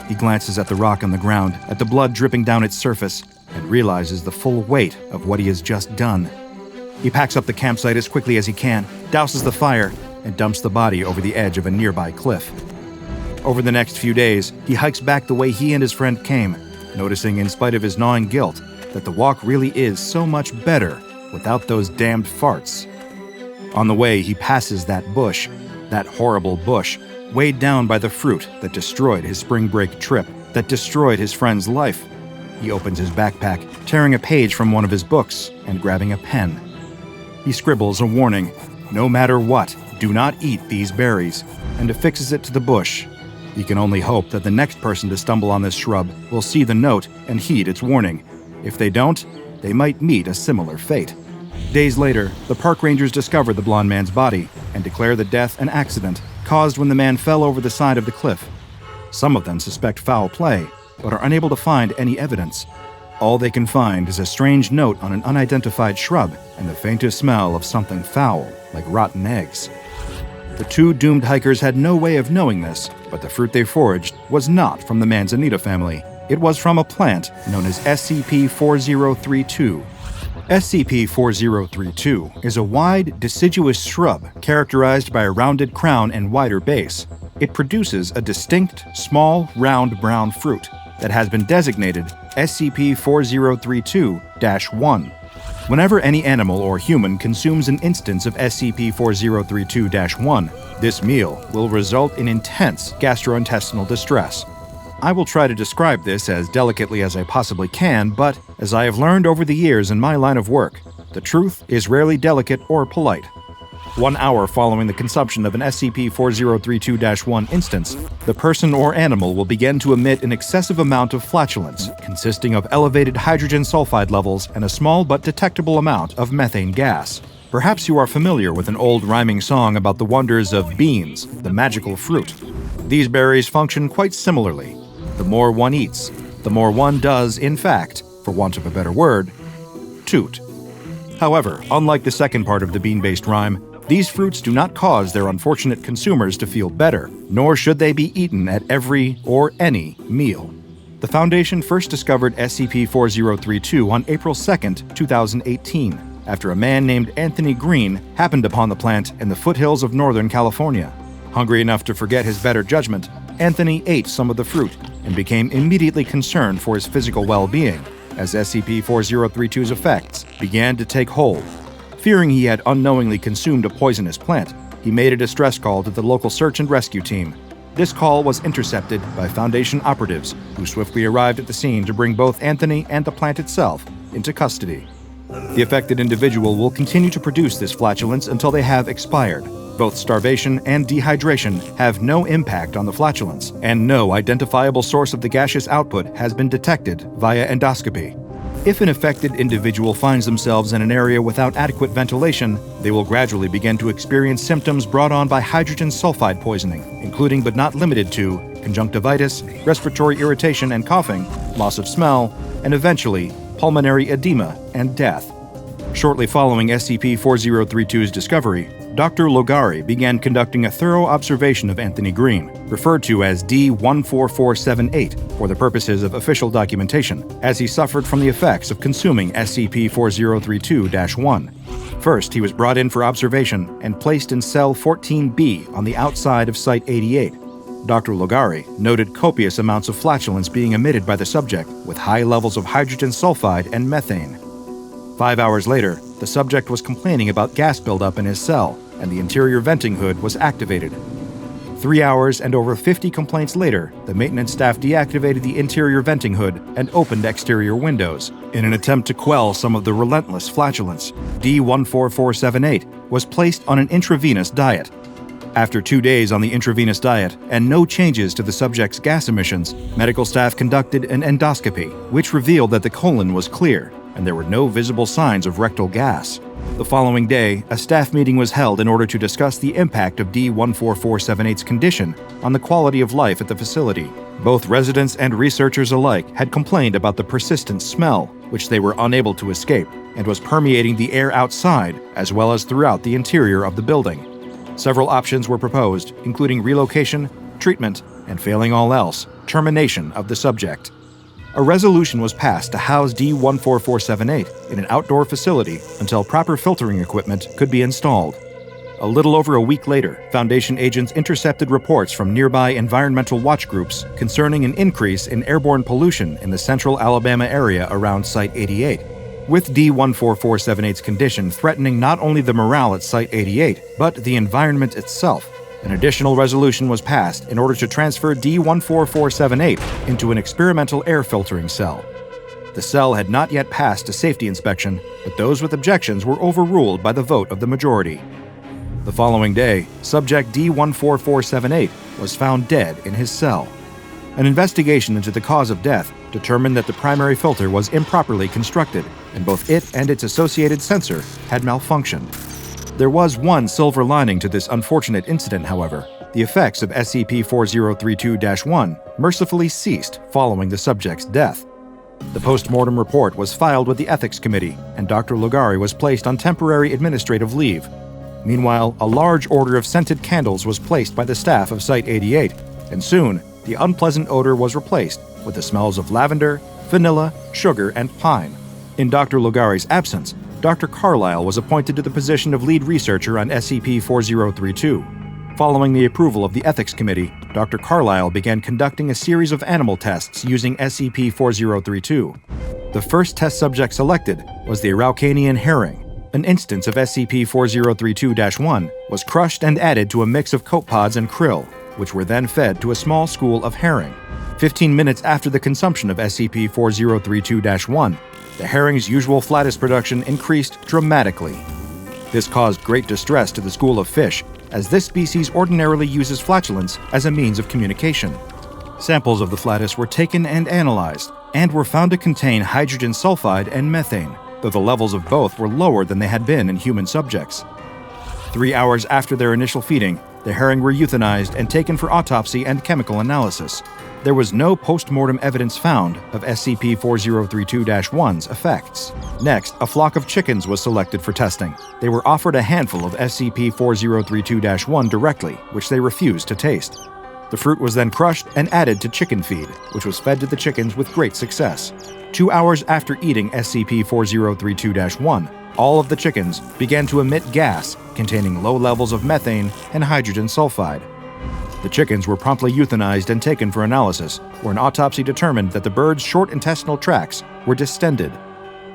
He glances at the rock on the ground, at the blood dripping down its surface, and realizes the full weight of what he has just done. He packs up the campsite as quickly as he can, douses the fire, and dumps the body over the edge of a nearby cliff. Over the next few days, he hikes back the way he and his friend came, noticing, in spite of his gnawing guilt, that the walk really is so much better without those damned farts. On the way, he passes that bush, that horrible bush, weighed down by the fruit that destroyed his spring break trip, that destroyed his friend's life. He opens his backpack, tearing a page from one of his books and grabbing a pen. He scribbles a warning, "No matter what, do not eat these berries," and affixes it to the bush. He can only hope that the next person to stumble on this shrub will see the note and heed its warning. If they don't, they might meet a similar fate. Days later, the park rangers discover the blonde man's body and declare the death an accident caused when the man fell over the side of the cliff. Some of them suspect foul play, but are unable to find any evidence. All they can find is a strange note on an unidentified shrub and the faintest smell of something foul, like rotten eggs. The two doomed hikers had no way of knowing this, but the fruit they foraged was not from the Manzanita family. It was from a plant known as SCP-4032. SCP-4032 is a wide, deciduous shrub characterized by a rounded crown and wider base. It produces a distinct, small, round brown fruit that has been designated SCP-4032-1. Whenever any animal or human consumes an instance of SCP-4032-1, this meal will result in intense gastrointestinal distress. I will try to describe this as delicately as I possibly can, but as I have learned over the years in my line of work, the truth is rarely delicate or polite. 1 hour following the consumption of an SCP-4032-1 instance, the person or animal will begin to emit an excessive amount of flatulence, consisting of elevated hydrogen sulfide levels and a small but detectable amount of methane gas. Perhaps you are familiar with an old rhyming song about the wonders of beans, the magical fruit. These berries function quite similarly. The more one eats, the more one does, in fact, for want of a better word, toot. However, unlike the second part of the bean-based rhyme, these fruits do not cause their unfortunate consumers to feel better, nor should they be eaten at every or any meal. The Foundation first discovered SCP-4032 on April 2, 2018, after a man named Anthony Green happened upon the plant in the foothills of Northern California. Hungry enough to forget his better judgment, Anthony ate some of the fruit and became immediately concerned for his physical well-being as SCP-4032's effects began to take hold. Fearing he had unknowingly consumed a poisonous plant, he made a distress call to the local search and rescue team. This call was intercepted by Foundation operatives, who swiftly arrived at the scene to bring both Anthony and the plant itself into custody. The affected individual will continue to produce this flatulence until they have expired. Both starvation and dehydration have no impact on the flatulence, and no identifiable source of the gaseous output has been detected via endoscopy. If an affected individual finds themselves in an area without adequate ventilation, they will gradually begin to experience symptoms brought on by hydrogen sulfide poisoning, including but not limited to conjunctivitis, respiratory irritation and coughing, loss of smell, and eventually pulmonary edema and death. Shortly following SCP-4032's discovery, Dr. Logari began conducting a thorough observation of Anthony Green, referred to as D-14478 for the purposes of official documentation, as he suffered from the effects of consuming SCP-4032-1. First, he was brought in for observation and placed in cell 14B on the outside of Site 88. Dr. Logari noted copious amounts of flatulence being emitted by the subject, with high levels of hydrogen sulfide and methane. 5 hours later, the subject was complaining about gas buildup in his cell, and the interior venting hood was activated. 3 hours and over 50 complaints later, the maintenance staff deactivated the interior venting hood and opened exterior windows. In an attempt to quell some of the relentless flatulence, D-14478 was placed on an intravenous diet. After 2 days on the intravenous diet and no changes to the subject's gas emissions, medical staff conducted an endoscopy, which revealed that the colon was clear and there were no visible signs of rectal gas. The following day, a staff meeting was held in order to discuss the impact of D-14478's condition on the quality of life at the facility. Both residents and researchers alike had complained about the persistent smell, which they were unable to escape, and was permeating the air outside as well as throughout the interior of the building. Several options were proposed, including relocation, treatment, and failing all else, termination of the subject. A resolution was passed to house D-14478 in an outdoor facility until proper filtering equipment could be installed. A little over a week later, Foundation agents intercepted reports from nearby environmental watch groups concerning an increase in airborne pollution in the central Alabama area around Site 88, with D-14478's condition threatening not only the morale at Site 88, but the environment itself. An additional resolution was passed in order to transfer D-14478 into an experimental air filtering cell. The cell had not yet passed a safety inspection, but those with objections were overruled by the vote of the majority. The following day, subject D-14478 was found dead in his cell. An investigation into the cause of death determined that the primary filter was improperly constructed, and both it and its associated sensor had malfunctioned. There was one silver lining to this unfortunate incident, however. The effects of SCP-4032-1 mercifully ceased following the subject's death. The post-mortem report was filed with the Ethics Committee, and Dr. Lugari was placed on temporary administrative leave. Meanwhile, a large order of scented candles was placed by the staff of Site 88, and soon, the unpleasant odor was replaced with the smells of lavender, vanilla, sugar, and pine. In Dr. Lugari's absence, Dr. Carlyle was appointed to the position of lead researcher on SCP-4032. Following the approval of the Ethics Committee, Dr. Carlyle began conducting a series of animal tests using SCP-4032. The first test subject selected was the Araucanian herring. An instance of SCP-4032-1 was crushed and added to a mix of copepods and krill, which were then fed to a small school of herring. 15 minutes after the consumption of SCP-4032-1, the herring's usual flatus production increased dramatically. This caused great distress to the school of fish, as this species ordinarily uses flatulence as a means of communication. Samples of the flatus were taken and analyzed, and were found to contain hydrogen sulfide and methane, though the levels of both were lower than they had been in human subjects. 3 hours after their initial feeding, the herring were euthanized and taken for autopsy and chemical analysis. There was no post-mortem evidence found of SCP-4032-1's effects. Next, a flock of chickens was selected for testing. They were offered a handful of SCP-4032-1 directly, which they refused to taste. The fruit was then crushed and added to chicken feed, which was fed to the chickens with great success. 2 hours after eating SCP-4032-1, all of the chickens began to emit gas containing low levels of methane and hydrogen sulfide. The chickens were promptly euthanized and taken for analysis, where an autopsy determined that the birds' short intestinal tracts were distended.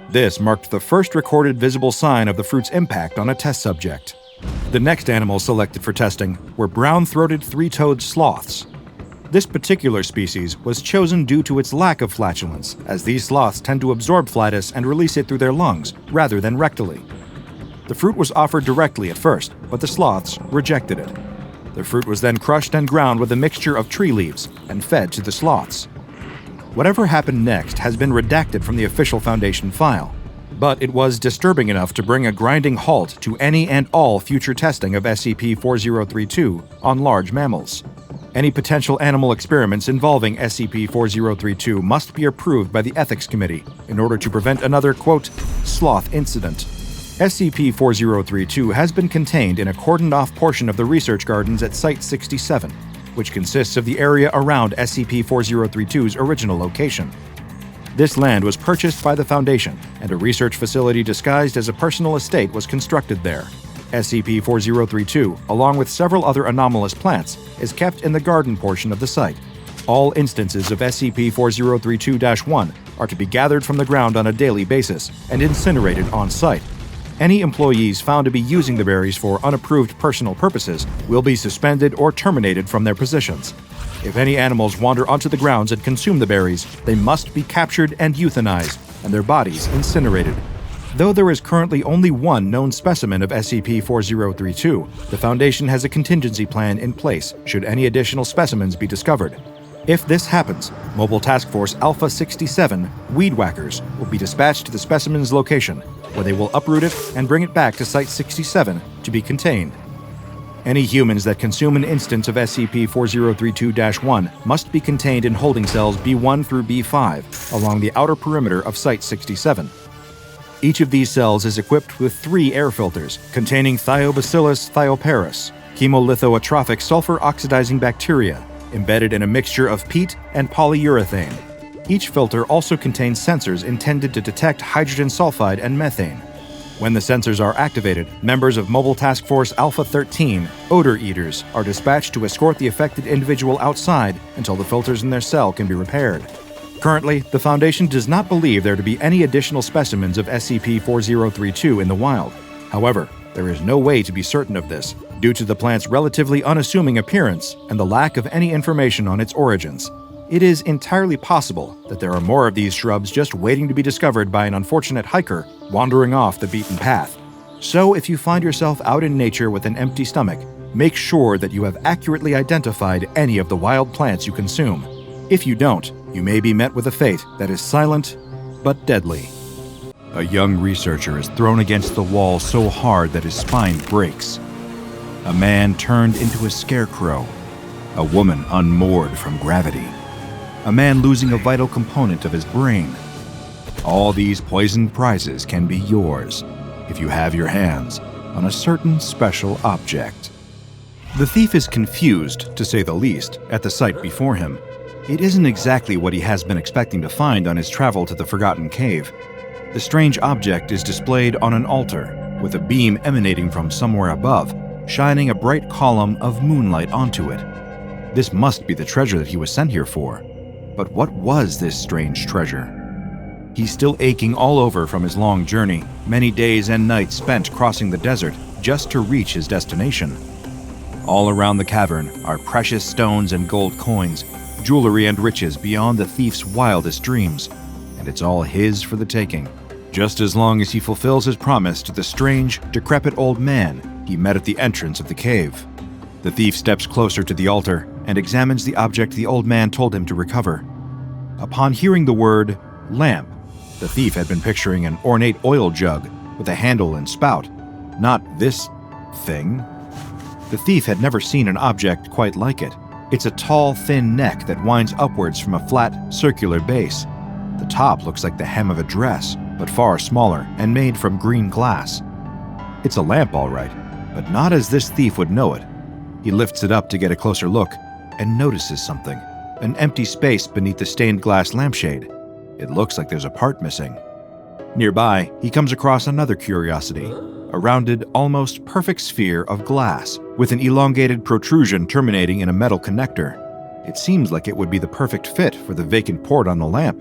This marked the first recorded visible sign of the fruit's impact on a test subject. The next animals selected for testing were brown-throated three-toed sloths. This particular species was chosen due to its lack of flatulence, as these sloths tend to absorb flatus and release it through their lungs, rather than rectally. The fruit was offered directly at first, but the sloths rejected it. The fruit was then crushed and ground with a mixture of tree leaves and fed to the sloths. Whatever happened next has been redacted from the official Foundation file, but it was disturbing enough to bring a grinding halt to any and all future testing of SCP-4032 on large mammals. Any potential animal experiments involving SCP-4032 must be approved by the Ethics Committee in order to prevent another, quote, sloth incident. SCP-4032 has been contained in a cordoned-off portion of the research gardens at Site 67, which consists of the area around SCP-4032's original location. This land was purchased by the Foundation, and a research facility disguised as a personal estate was constructed there. SCP-4032, along with several other anomalous plants, is kept in the garden portion of the site. All instances of SCP-4032-1 are to be gathered from the ground on a daily basis and incinerated on-site. Any employees found to be using the berries for unapproved personal purposes will be suspended or terminated from their positions. If any animals wander onto the grounds and consume the berries, they must be captured and euthanized, and their bodies incinerated. Though there is currently only one known specimen of SCP-4032, the Foundation has a contingency plan in place should any additional specimens be discovered. If this happens, Mobile Task Force Alpha 67 Weed Whackers will be dispatched to the specimen's location, where they will uproot it and bring it back to Site 67 to be contained. Any humans that consume an instance of SCP-4032-1 must be contained in holding cells B1 through B5 along the outer perimeter of Site 67. Each of these cells is equipped with 3 air filters containing Thiobacillus thioparus, chemolithoatrophic sulfur-oxidizing bacteria, embedded in a mixture of peat and polyurethane. Each filter also contains sensors intended to detect hydrogen sulfide and methane. When the sensors are activated, members of Mobile Task Force Alpha 13, Odor Eaters, are dispatched to escort the affected individual outside until the filters in their cell can be repaired. Currently, the Foundation does not believe there to be any additional specimens of SCP-4032 in the wild. However, there is no way to be certain of this, due to the plant's relatively unassuming appearance and the lack of any information on its origins. It is entirely possible that there are more of these shrubs just waiting to be discovered by an unfortunate hiker wandering off the beaten path. So if you find yourself out in nature with an empty stomach, make sure that you have accurately identified any of the wild plants you consume. If you don't, you may be met with a fate that is silent but deadly. A young researcher is thrown against the wall so hard that his spine breaks. A man turned into a scarecrow. A woman unmoored from gravity. A man losing a vital component of his brain. All these poisoned prizes can be yours if you have your hands on a certain special object. The thief is confused, to say the least, at the sight before him. It isn't exactly what he has been expecting to find on his travel to the Forgotten Cave. The strange object is displayed on an altar, with a beam emanating from somewhere above, shining a bright column of moonlight onto it. This must be the treasure that he was sent here for. But what was this strange treasure? He's still aching all over from his long journey, many days and nights spent crossing the desert just to reach his destination. All around the cavern are precious stones and gold coins, jewelry and riches beyond the thief's wildest dreams, and it's all his for the taking, just as long as he fulfills his promise to the strange, decrepit old man he met at the entrance of the cave. The thief steps closer to the altar and examines the object the old man told him to recover. Upon hearing the word lamp, the thief had been picturing an ornate oil jug with a handle and spout, not this thing. The thief had never seen an object quite like it. It's a tall, thin neck that winds upwards from a flat, circular base. The top looks like the hem of a dress, but far smaller and made from green glass. It's a lamp, all right, but not as this thief would know it. He lifts it up to get a closer look and notices something, an empty space beneath the stained glass lampshade. It looks like there's a part missing. Nearby, he comes across another curiosity, a rounded, almost perfect sphere of glass with an elongated protrusion terminating in a metal connector. It seems like it would be the perfect fit for the vacant port on the lamp.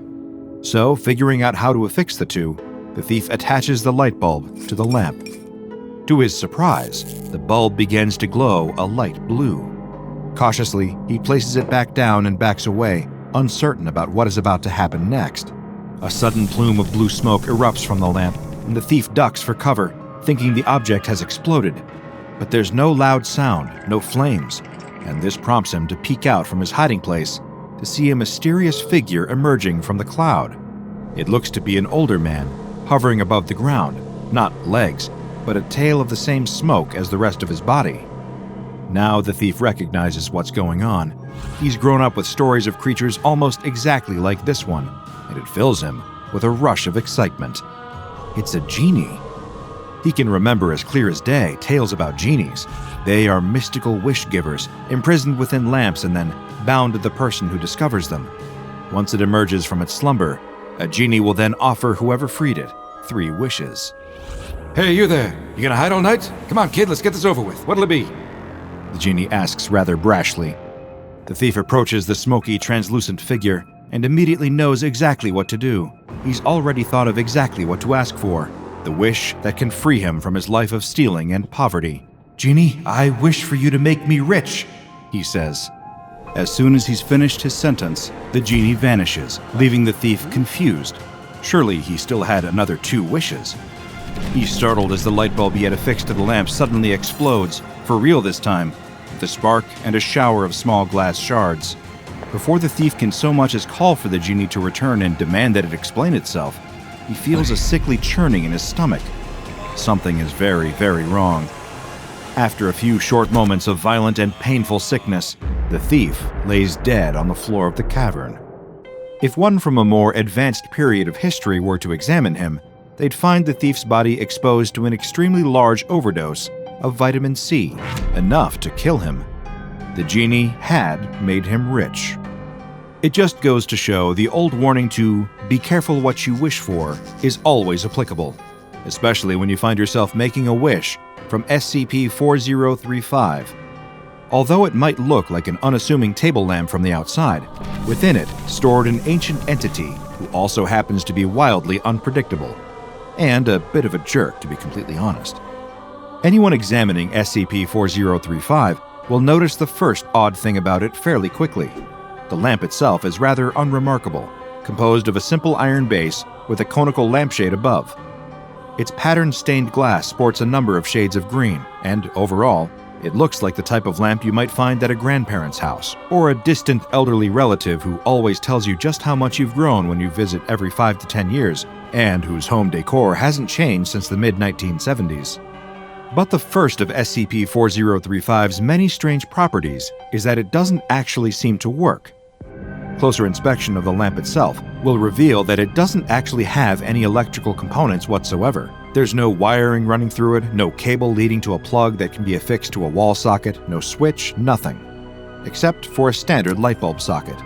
So, figuring out how to affix the two, the thief attaches the light bulb to the lamp. To his surprise, the bulb begins to glow a light blue. Cautiously, he places it back down and backs away, uncertain about what is about to happen next. A sudden plume of blue smoke erupts from the lamp, and the thief ducks for cover, thinking the object has exploded. But there's no loud sound, no flames, and this prompts him to peek out from his hiding place to see a mysterious figure emerging from the cloud. It looks to be an older man, hovering above the ground, not legs, but a tail of the same smoke as the rest of his body. Now the thief recognizes what's going on. He's grown up with stories of creatures almost exactly like this one, and it fills him with a rush of excitement. It's a genie. He can remember as clear as day tales about genies. They are mystical wish-givers, imprisoned within lamps and then bound to the person who discovers them. Once it emerges from its slumber, a genie will then offer whoever freed it 3 wishes. Hey, you there. You gonna hide all night? Come on, kid, let's get this over with. What'll it be? The genie asks rather brashly. The thief approaches the smoky, translucent figure and immediately knows exactly what to do. He's already thought of exactly what to ask for, the wish that can free him from his life of stealing and poverty. "Genie, I wish for you to make me rich," he says. As soon as he's finished his sentence, the genie vanishes, leaving the thief confused. Surely he still had another 2 wishes. He's startled as the light bulb he had affixed to the lamp suddenly explodes, for real this time, with a spark and a shower of small glass shards. Before the thief can so much as call for the genie to return and demand that it explain itself, he feels a sickly churning in his stomach. Something is very, very wrong. After a few short moments of violent and painful sickness, the thief lays dead on the floor of the cavern. If one from a more advanced period of history were to examine him, they'd find the thief's body exposed to an extremely large overdose of vitamin C, enough to kill him. The genie had made him rich. It just goes to show the old warning to be careful what you wish for is always applicable, especially when you find yourself making a wish from SCP-4035. Although it might look like an unassuming table lamp from the outside, within it stored an ancient entity who also happens to be wildly unpredictable, and a bit of a jerk, to be completely honest. Anyone examining SCP-4035 will notice the first odd thing about it fairly quickly. The lamp itself is rather unremarkable, composed of a simple iron base with a conical lampshade above. Its pattern-stained glass sports a number of shades of green, and overall, it looks like the type of lamp you might find at a grandparent's house, or a distant elderly relative who always tells you just how much you've grown when you visit every 5 to 10 years, and whose home decor hasn't changed since the mid-1970s. But the first of SCP-4035's many strange properties is that it doesn't actually seem to work. Closer inspection of the lamp itself will reveal that it doesn't actually have any electrical components whatsoever. There's no wiring running through it, no cable leading to a plug that can be affixed to a wall socket, no switch, nothing. Except for a standard light bulb socket.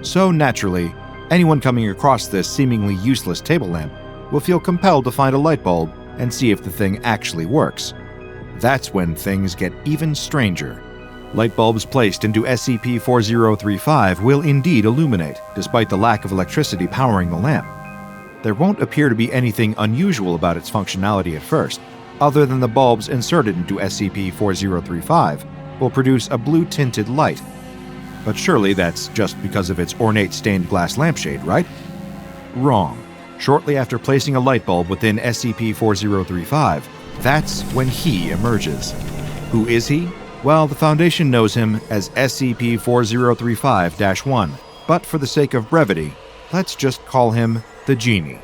So naturally, anyone coming across this seemingly useless table lamp will feel compelled to find a light bulb and see if the thing actually works. That's when things get even stranger. Light bulbs placed into SCP-4035 will indeed illuminate, despite the lack of electricity powering the lamp. There won't appear to be anything unusual about its functionality at first, other than the bulbs inserted into SCP-4035 will produce a blue-tinted light. But surely that's just because of its ornate stained glass lampshade, right? Wrong. Shortly after placing a light bulb within SCP-4035, that's when he emerges. Who is he? Well, the Foundation knows him as SCP-4035-1, but for the sake of brevity, let's just call him the Genie.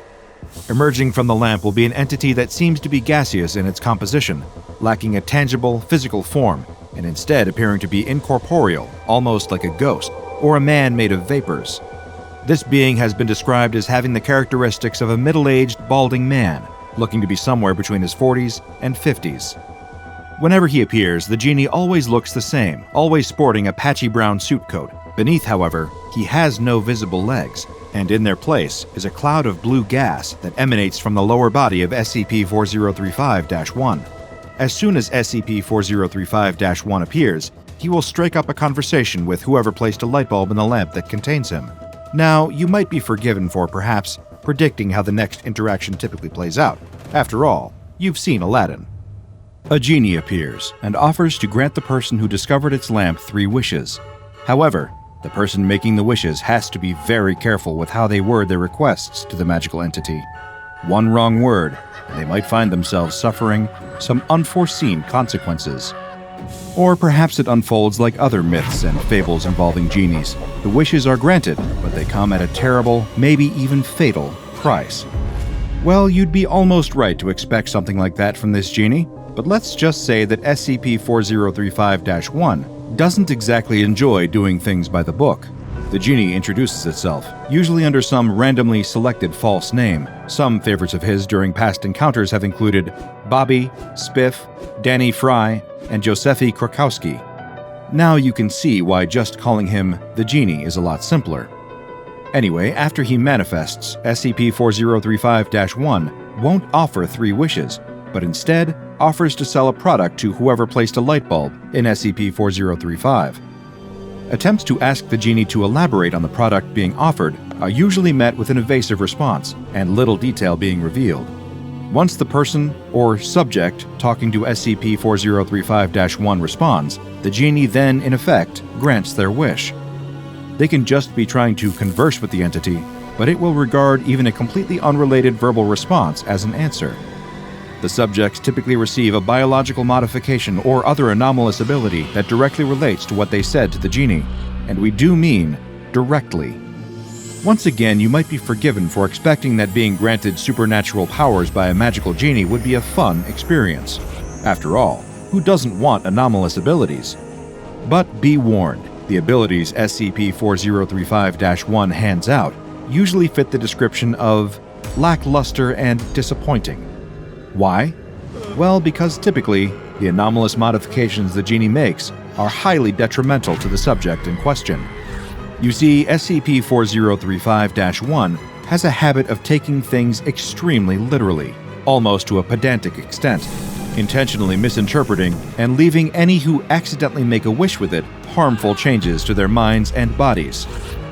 Emerging from the lamp will be an entity that seems to be gaseous in its composition, lacking a tangible, physical form, and instead appearing to be incorporeal, almost like a ghost, or a man made of vapors. This being has been described as having the characteristics of a middle-aged, balding man, looking to be somewhere between his 40s and 50s. Whenever he appears, the Genie always looks the same, always sporting a patchy brown suit coat. Beneath, however, he has no visible legs, and in their place is a cloud of blue gas that emanates from the lower body of SCP-4035-1. As soon as SCP-4035-1 appears, he will strike up a conversation with whoever placed a light bulb in the lamp that contains him. Now, you might be forgiven for, perhaps, predicting how the next interaction typically plays out. After all, you've seen Aladdin. A genie appears and offers to grant the person who discovered its lamp 3 wishes. However, the person making the wishes has to be very careful with how they word their requests to the magical entity. One wrong word, and they might find themselves suffering some unforeseen consequences. Or perhaps it unfolds like other myths and fables involving genies. The wishes are granted, but they come at a terrible, maybe even fatal, price. Well, you'd be almost right to expect something like that from this genie, but let's just say that SCP-4035-1 doesn't exactly enjoy doing things by the book. The genie introduces itself, usually under some randomly selected false name. Some favorites of his during past encounters have included Bobby, Spiff, Danny Fry, and Josephi Krakowski. Now you can see why just calling him the Genie is a lot simpler. Anyway, after he manifests, SCP-4035-1 won't offer 3 wishes, but instead offers to sell a product to whoever placed a light bulb in SCP-4035. Attempts to ask the Genie to elaborate on the product being offered are usually met with an evasive response and little detail being revealed. Once the person or subject talking to SCP-4035-1 responds, the Genie then, in effect, grants their wish. They can just be trying to converse with the entity, but it will regard even a completely unrelated verbal response as an answer. The subjects typically receive a biological modification or other anomalous ability that directly relates to what they said to the Genie, and we do mean directly. Once again, you might be forgiven for expecting that being granted supernatural powers by a magical genie would be a fun experience. After all, who doesn't want anomalous abilities? But be warned, the abilities SCP-4035-1 hands out usually fit the description of lackluster and disappointing. Why? Well, because typically, the anomalous modifications the genie makes are highly detrimental to the subject in question. You see, SCP-4035-1 has a habit of taking things extremely literally, almost to a pedantic extent, intentionally misinterpreting and leaving any who accidentally make a wish with it harmful changes to their minds and bodies.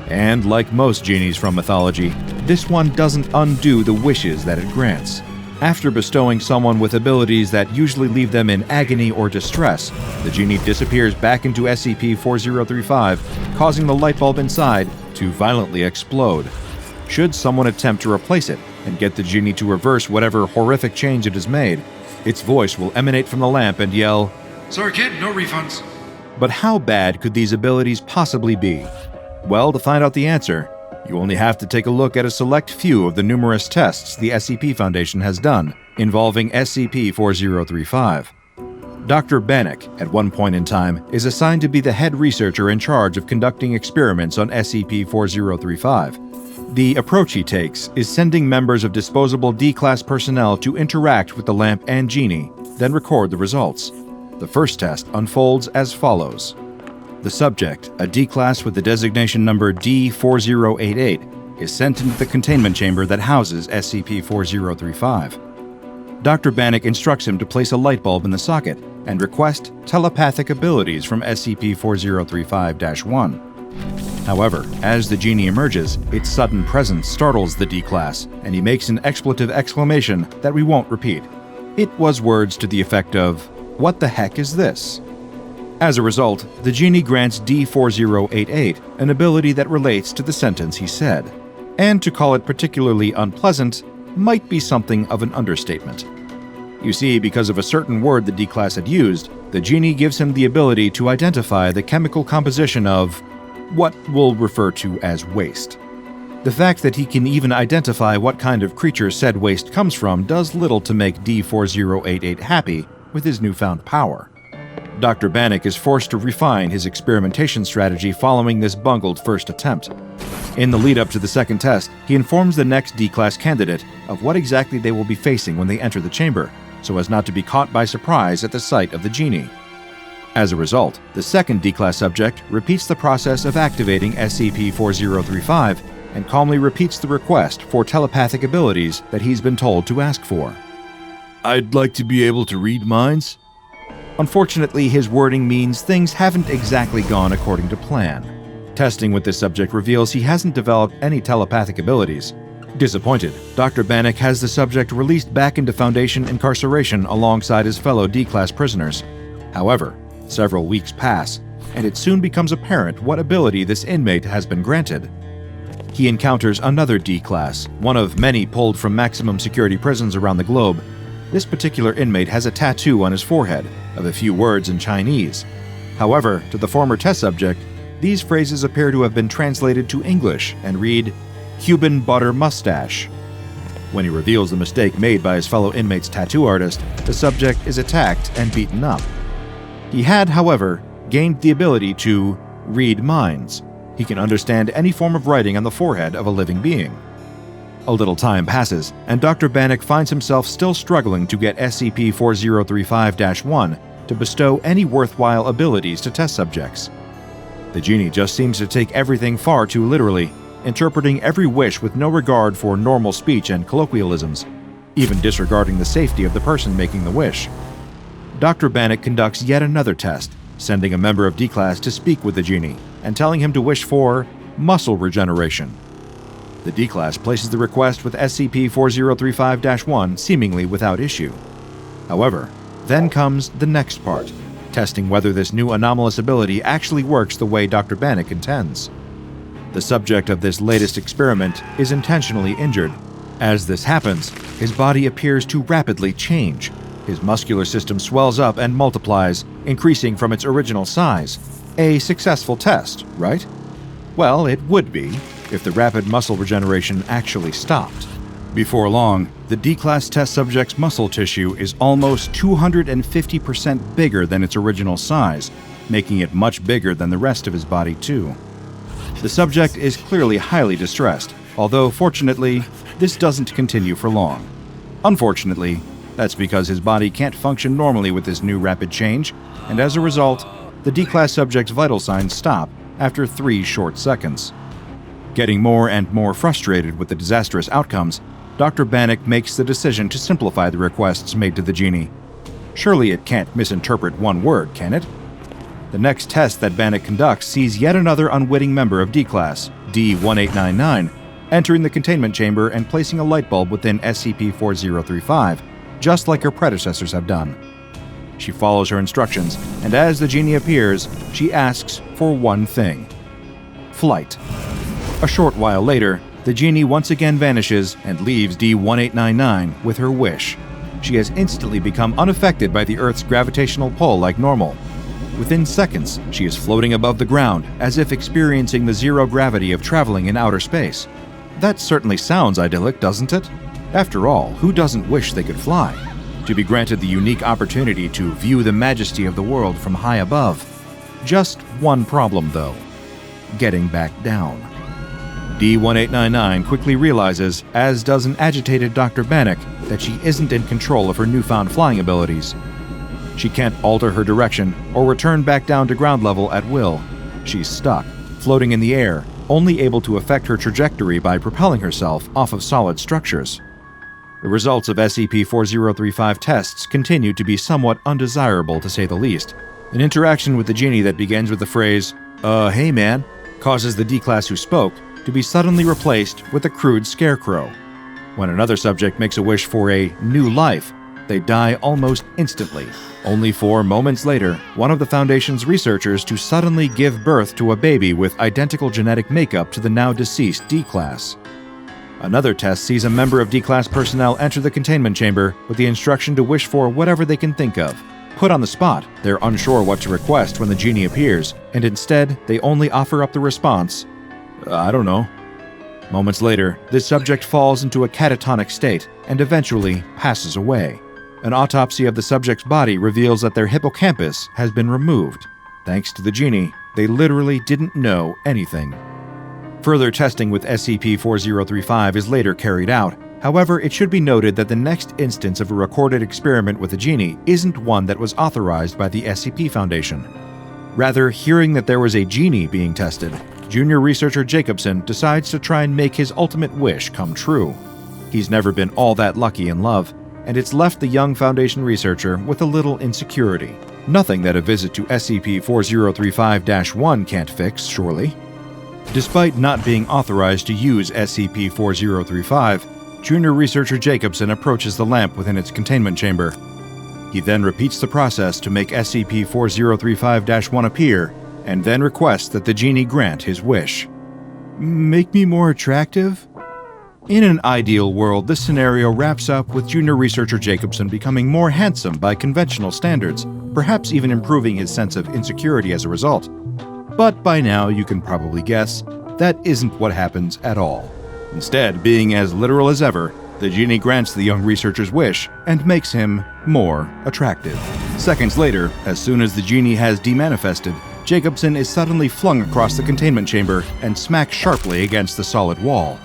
And like most genies from mythology, this one doesn't undo the wishes that it grants. After bestowing someone with abilities that usually leave them in agony or distress, the genie disappears back into SCP-4035, causing the light bulb inside to violently explode. Should someone attempt to replace it and get the genie to reverse whatever horrific change it has made, its voice will emanate from the lamp and yell, Sorry, kid, no refunds. But how bad could these abilities possibly be? Well, to find out the answer, you only have to take a look at a select few of the numerous tests the SCP Foundation has done involving SCP-4035. Dr. Bannock, at one point in time, is assigned to be the head researcher in charge of conducting experiments on SCP-4035. The approach he takes is sending members of disposable D-Class personnel to interact with the lamp and genie, then record the results. The first test unfolds as follows. The subject, a D-Class with the designation number D4088, is sent into the containment chamber that houses SCP-4035. Dr. Bannock instructs him to place a light bulb in the socket and request telepathic abilities from SCP-4035-1. However, as the genie emerges, its sudden presence startles the D-Class, and he makes an expletive exclamation that we won't repeat. It was words to the effect of, "What the heck is this?" As a result, the genie grants D4088 an ability that relates to the sentence he said. And to call it particularly unpleasant might be something of an understatement. You see, because of a certain word the D-Class had used, the genie gives him the ability to identify the chemical composition of what we'll refer to as waste. The fact that he can even identify what kind of creature said waste comes from does little to make D4088 happy with his newfound power. Dr. Bannock is forced to refine his experimentation strategy following this bungled first attempt. In the lead-up to the second test, he informs the next D-Class candidate of what exactly they will be facing when they enter the chamber, so as not to be caught by surprise at the sight of the genie. As a result, the second D-Class subject repeats the process of activating SCP-4035 and calmly repeats the request for telepathic abilities that he's been told to ask for. I'd like to be able to read minds. Unfortunately, his wording means things haven't exactly gone according to plan. Testing with this subject reveals he hasn't developed any telepathic abilities. Disappointed, Dr. Bannock has the subject released back into Foundation incarceration alongside his fellow D-Class prisoners. However, several weeks pass, and it soon becomes apparent what ability this inmate has been granted. He encounters another D-Class, one of many pulled from maximum security prisons around the globe. This particular inmate has a tattoo on his forehead of a few words in Chinese. However, to the former test subject, these phrases appear to have been translated to English and read, Cuban butter mustache. When he reveals the mistake made by his fellow inmate's tattoo artist, the subject is attacked and beaten up. He had, however, gained the ability to read minds. He can understand any form of writing on the forehead of a living being. A little time passes, and Dr. Bannock finds himself still struggling to get SCP-4035-1 to bestow any worthwhile abilities to test subjects. The genie just seems to take everything far too literally, interpreting every wish with no regard for normal speech and colloquialisms, even disregarding the safety of the person making the wish. Dr. Bannock conducts yet another test, sending a member of D-Class to speak with the genie and telling him to wish for muscle regeneration. The D-Class places the request with SCP-4035-1 seemingly without issue. However, then comes the next part, testing whether this new anomalous ability actually works the way Dr. Bannock intends. The subject of this latest experiment is intentionally injured. As this happens, his body appears to rapidly change. His muscular system swells up and multiplies, increasing from its original size. A successful test, right? Well, it would be, if the rapid muscle regeneration actually stopped. Before long, the D-Class test subject's muscle tissue is almost 250% bigger than its original size, making it much bigger than the rest of his body, too. The subject is clearly highly distressed, although fortunately, this doesn't continue for long. Unfortunately, that's because his body can't function normally with this new rapid change, and as a result, the D-Class subject's vital signs stop after 3 short seconds. Getting more and more frustrated with the disastrous outcomes, Dr. Bannock makes the decision to simplify the requests made to the Genie. Surely it can't misinterpret one word, can it? The next test that Bannock conducts sees yet another unwitting member of D-Class, D-1899, entering the containment chamber and placing a light bulb within SCP-4035, just like her predecessors have done. She follows her instructions, and as the Genie appears, she asks for one thing: flight. A short while later, the Genie once again vanishes and leaves D-1899 with her wish. She has instantly become unaffected by the Earth's gravitational pull like normal. Within seconds, she is floating above the ground, as if experiencing the zero gravity of traveling in outer space. That certainly sounds idyllic, doesn't it? After all, who doesn't wish they could fly? To be granted the unique opportunity to view the majesty of the world from high above. Just one problem, though: getting back down. D-1899 quickly realizes, as does an agitated Dr. Bannock, that she isn't in control of her newfound flying abilities. She can't alter her direction or return back down to ground level at will. She's stuck, floating in the air, only able to affect her trajectory by propelling herself off of solid structures. The results of SCP-4035 tests continue to be somewhat undesirable, to say the least. An interaction with the Genie that begins with the phrase, hey man, causes the D-Class who spoke to be suddenly replaced with a crude scarecrow. When another subject makes a wish for a new life, they die almost instantly, only for moments later, one of the Foundation's researchers to suddenly give birth to a baby with identical genetic makeup to the now deceased D-Class. Another test sees a member of D-Class personnel enter the containment chamber with the instruction to wish for whatever they can think of. Put on the spot, they're unsure what to request when the Genie appears, and instead, they only offer up the response, I don't know. Moments later, this subject falls into a catatonic state and eventually passes away. An autopsy of the subject's body reveals that their hippocampus has been removed. Thanks to the Genie, they literally didn't know anything. Further testing with SCP-4035 is later carried out. However, it should be noted that the next instance of a recorded experiment with the Genie isn't one that was authorized by the SCP Foundation. Rather, hearing that there was a Genie being tested, junior researcher Jacobson decides to try and make his ultimate wish come true. He's never been all that lucky in love, and it's left the young Foundation researcher with a little insecurity. Nothing that a visit to SCP-4035-1 can't fix, surely. Despite not being authorized to use SCP-4035, junior researcher Jacobson approaches the lamp within its containment chamber. He then repeats the process to make SCP-4035-1 appear, and then requests that the Genie grant his wish. Make me more attractive? In an ideal world, this scenario wraps up with junior researcher Jacobson becoming more handsome by conventional standards, perhaps even improving his sense of insecurity as a result. But by now, you can probably guess, that isn't what happens at all. Instead, being as literal as ever, the Genie grants the young researcher's wish and makes him more attractive. Seconds later, as soon as the Genie has demanifested, Jacobson is suddenly flung across the containment chamber and smacked sharply against the solid wall.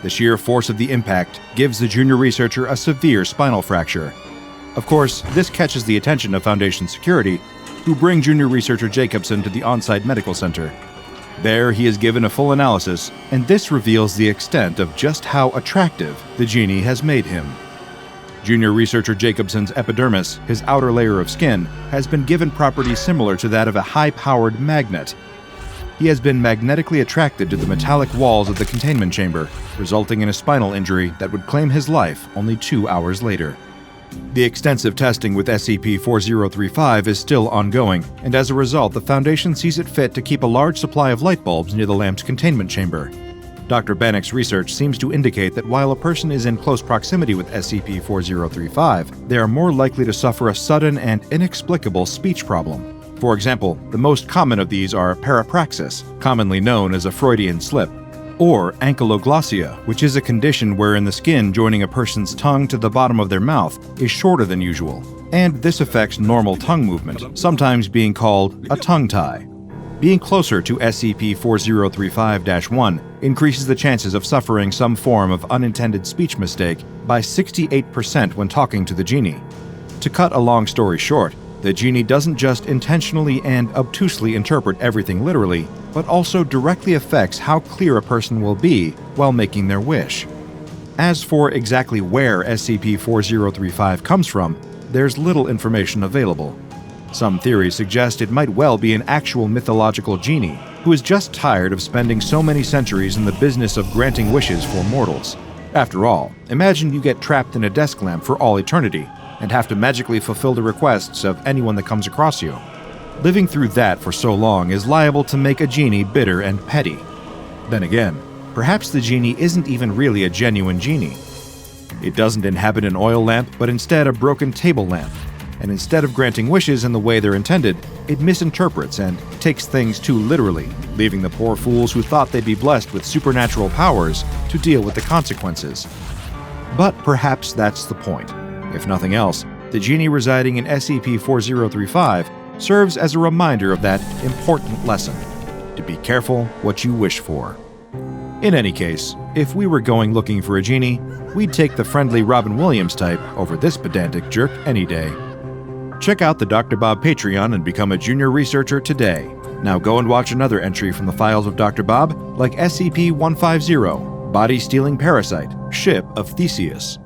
The sheer force of the impact gives the junior researcher a severe spinal fracture. Of course, this catches the attention of Foundation security, who bring junior researcher Jacobson to the on-site medical center. There, he is given a full analysis, and this reveals the extent of just how attractive the Genie has made him. Junior researcher Jacobson's epidermis, his outer layer of skin, has been given properties similar to that of a high-powered magnet. He has been magnetically attracted to the metallic walls of the containment chamber, resulting in a spinal injury that would claim his life only 2 hours later. The extensive testing with SCP-4035 is still ongoing, and as a result, the Foundation sees it fit to keep a large supply of light bulbs near the lamp's containment chamber. Dr. Bannock's research seems to indicate that while a person is in close proximity with SCP-4035, they are more likely to suffer a sudden and inexplicable speech problem. For example, the most common of these are parapraxis, commonly known as a Freudian slip, or ankyloglossia, which is a condition wherein the skin joining a person's tongue to the bottom of their mouth is shorter than usual, and this affects normal tongue movement, sometimes being called a tongue tie. Being closer to SCP-4035-1 increases the chances of suffering some form of unintended speech mistake by 68% when talking to the Genie. To cut a long story short, the Genie doesn't just intentionally and obtusely interpret everything literally, but also directly affects how clear a person will be while making their wish. As for exactly where SCP-4035 comes from, there's little information available. Some theories suggest it might well be an actual mythological genie who is just tired of spending so many centuries in the business of granting wishes for mortals. After all, imagine you get trapped in a desk lamp for all eternity and have to magically fulfill the requests of anyone that comes across you. Living through that for so long is liable to make a genie bitter and petty. Then again, perhaps the genie isn't even really a genuine genie. It doesn't inhabit an oil lamp, but instead a broken table lamp. And instead of granting wishes in the way they're intended, it misinterprets and takes things too literally, leaving the poor fools who thought they'd be blessed with supernatural powers to deal with the consequences. But perhaps that's the point. If nothing else, the genie residing in SCP-4035 serves as a reminder of that important lesson: to be careful what you wish for. In any case, if we were going looking for a genie, we'd take the friendly Robin Williams type over this pedantic jerk any day. Check out the DrBob Patreon and become a junior researcher today. Now go and watch another entry from the files of DrBob, like SCP-150, Body Stealing Parasite, Ship of Theseus.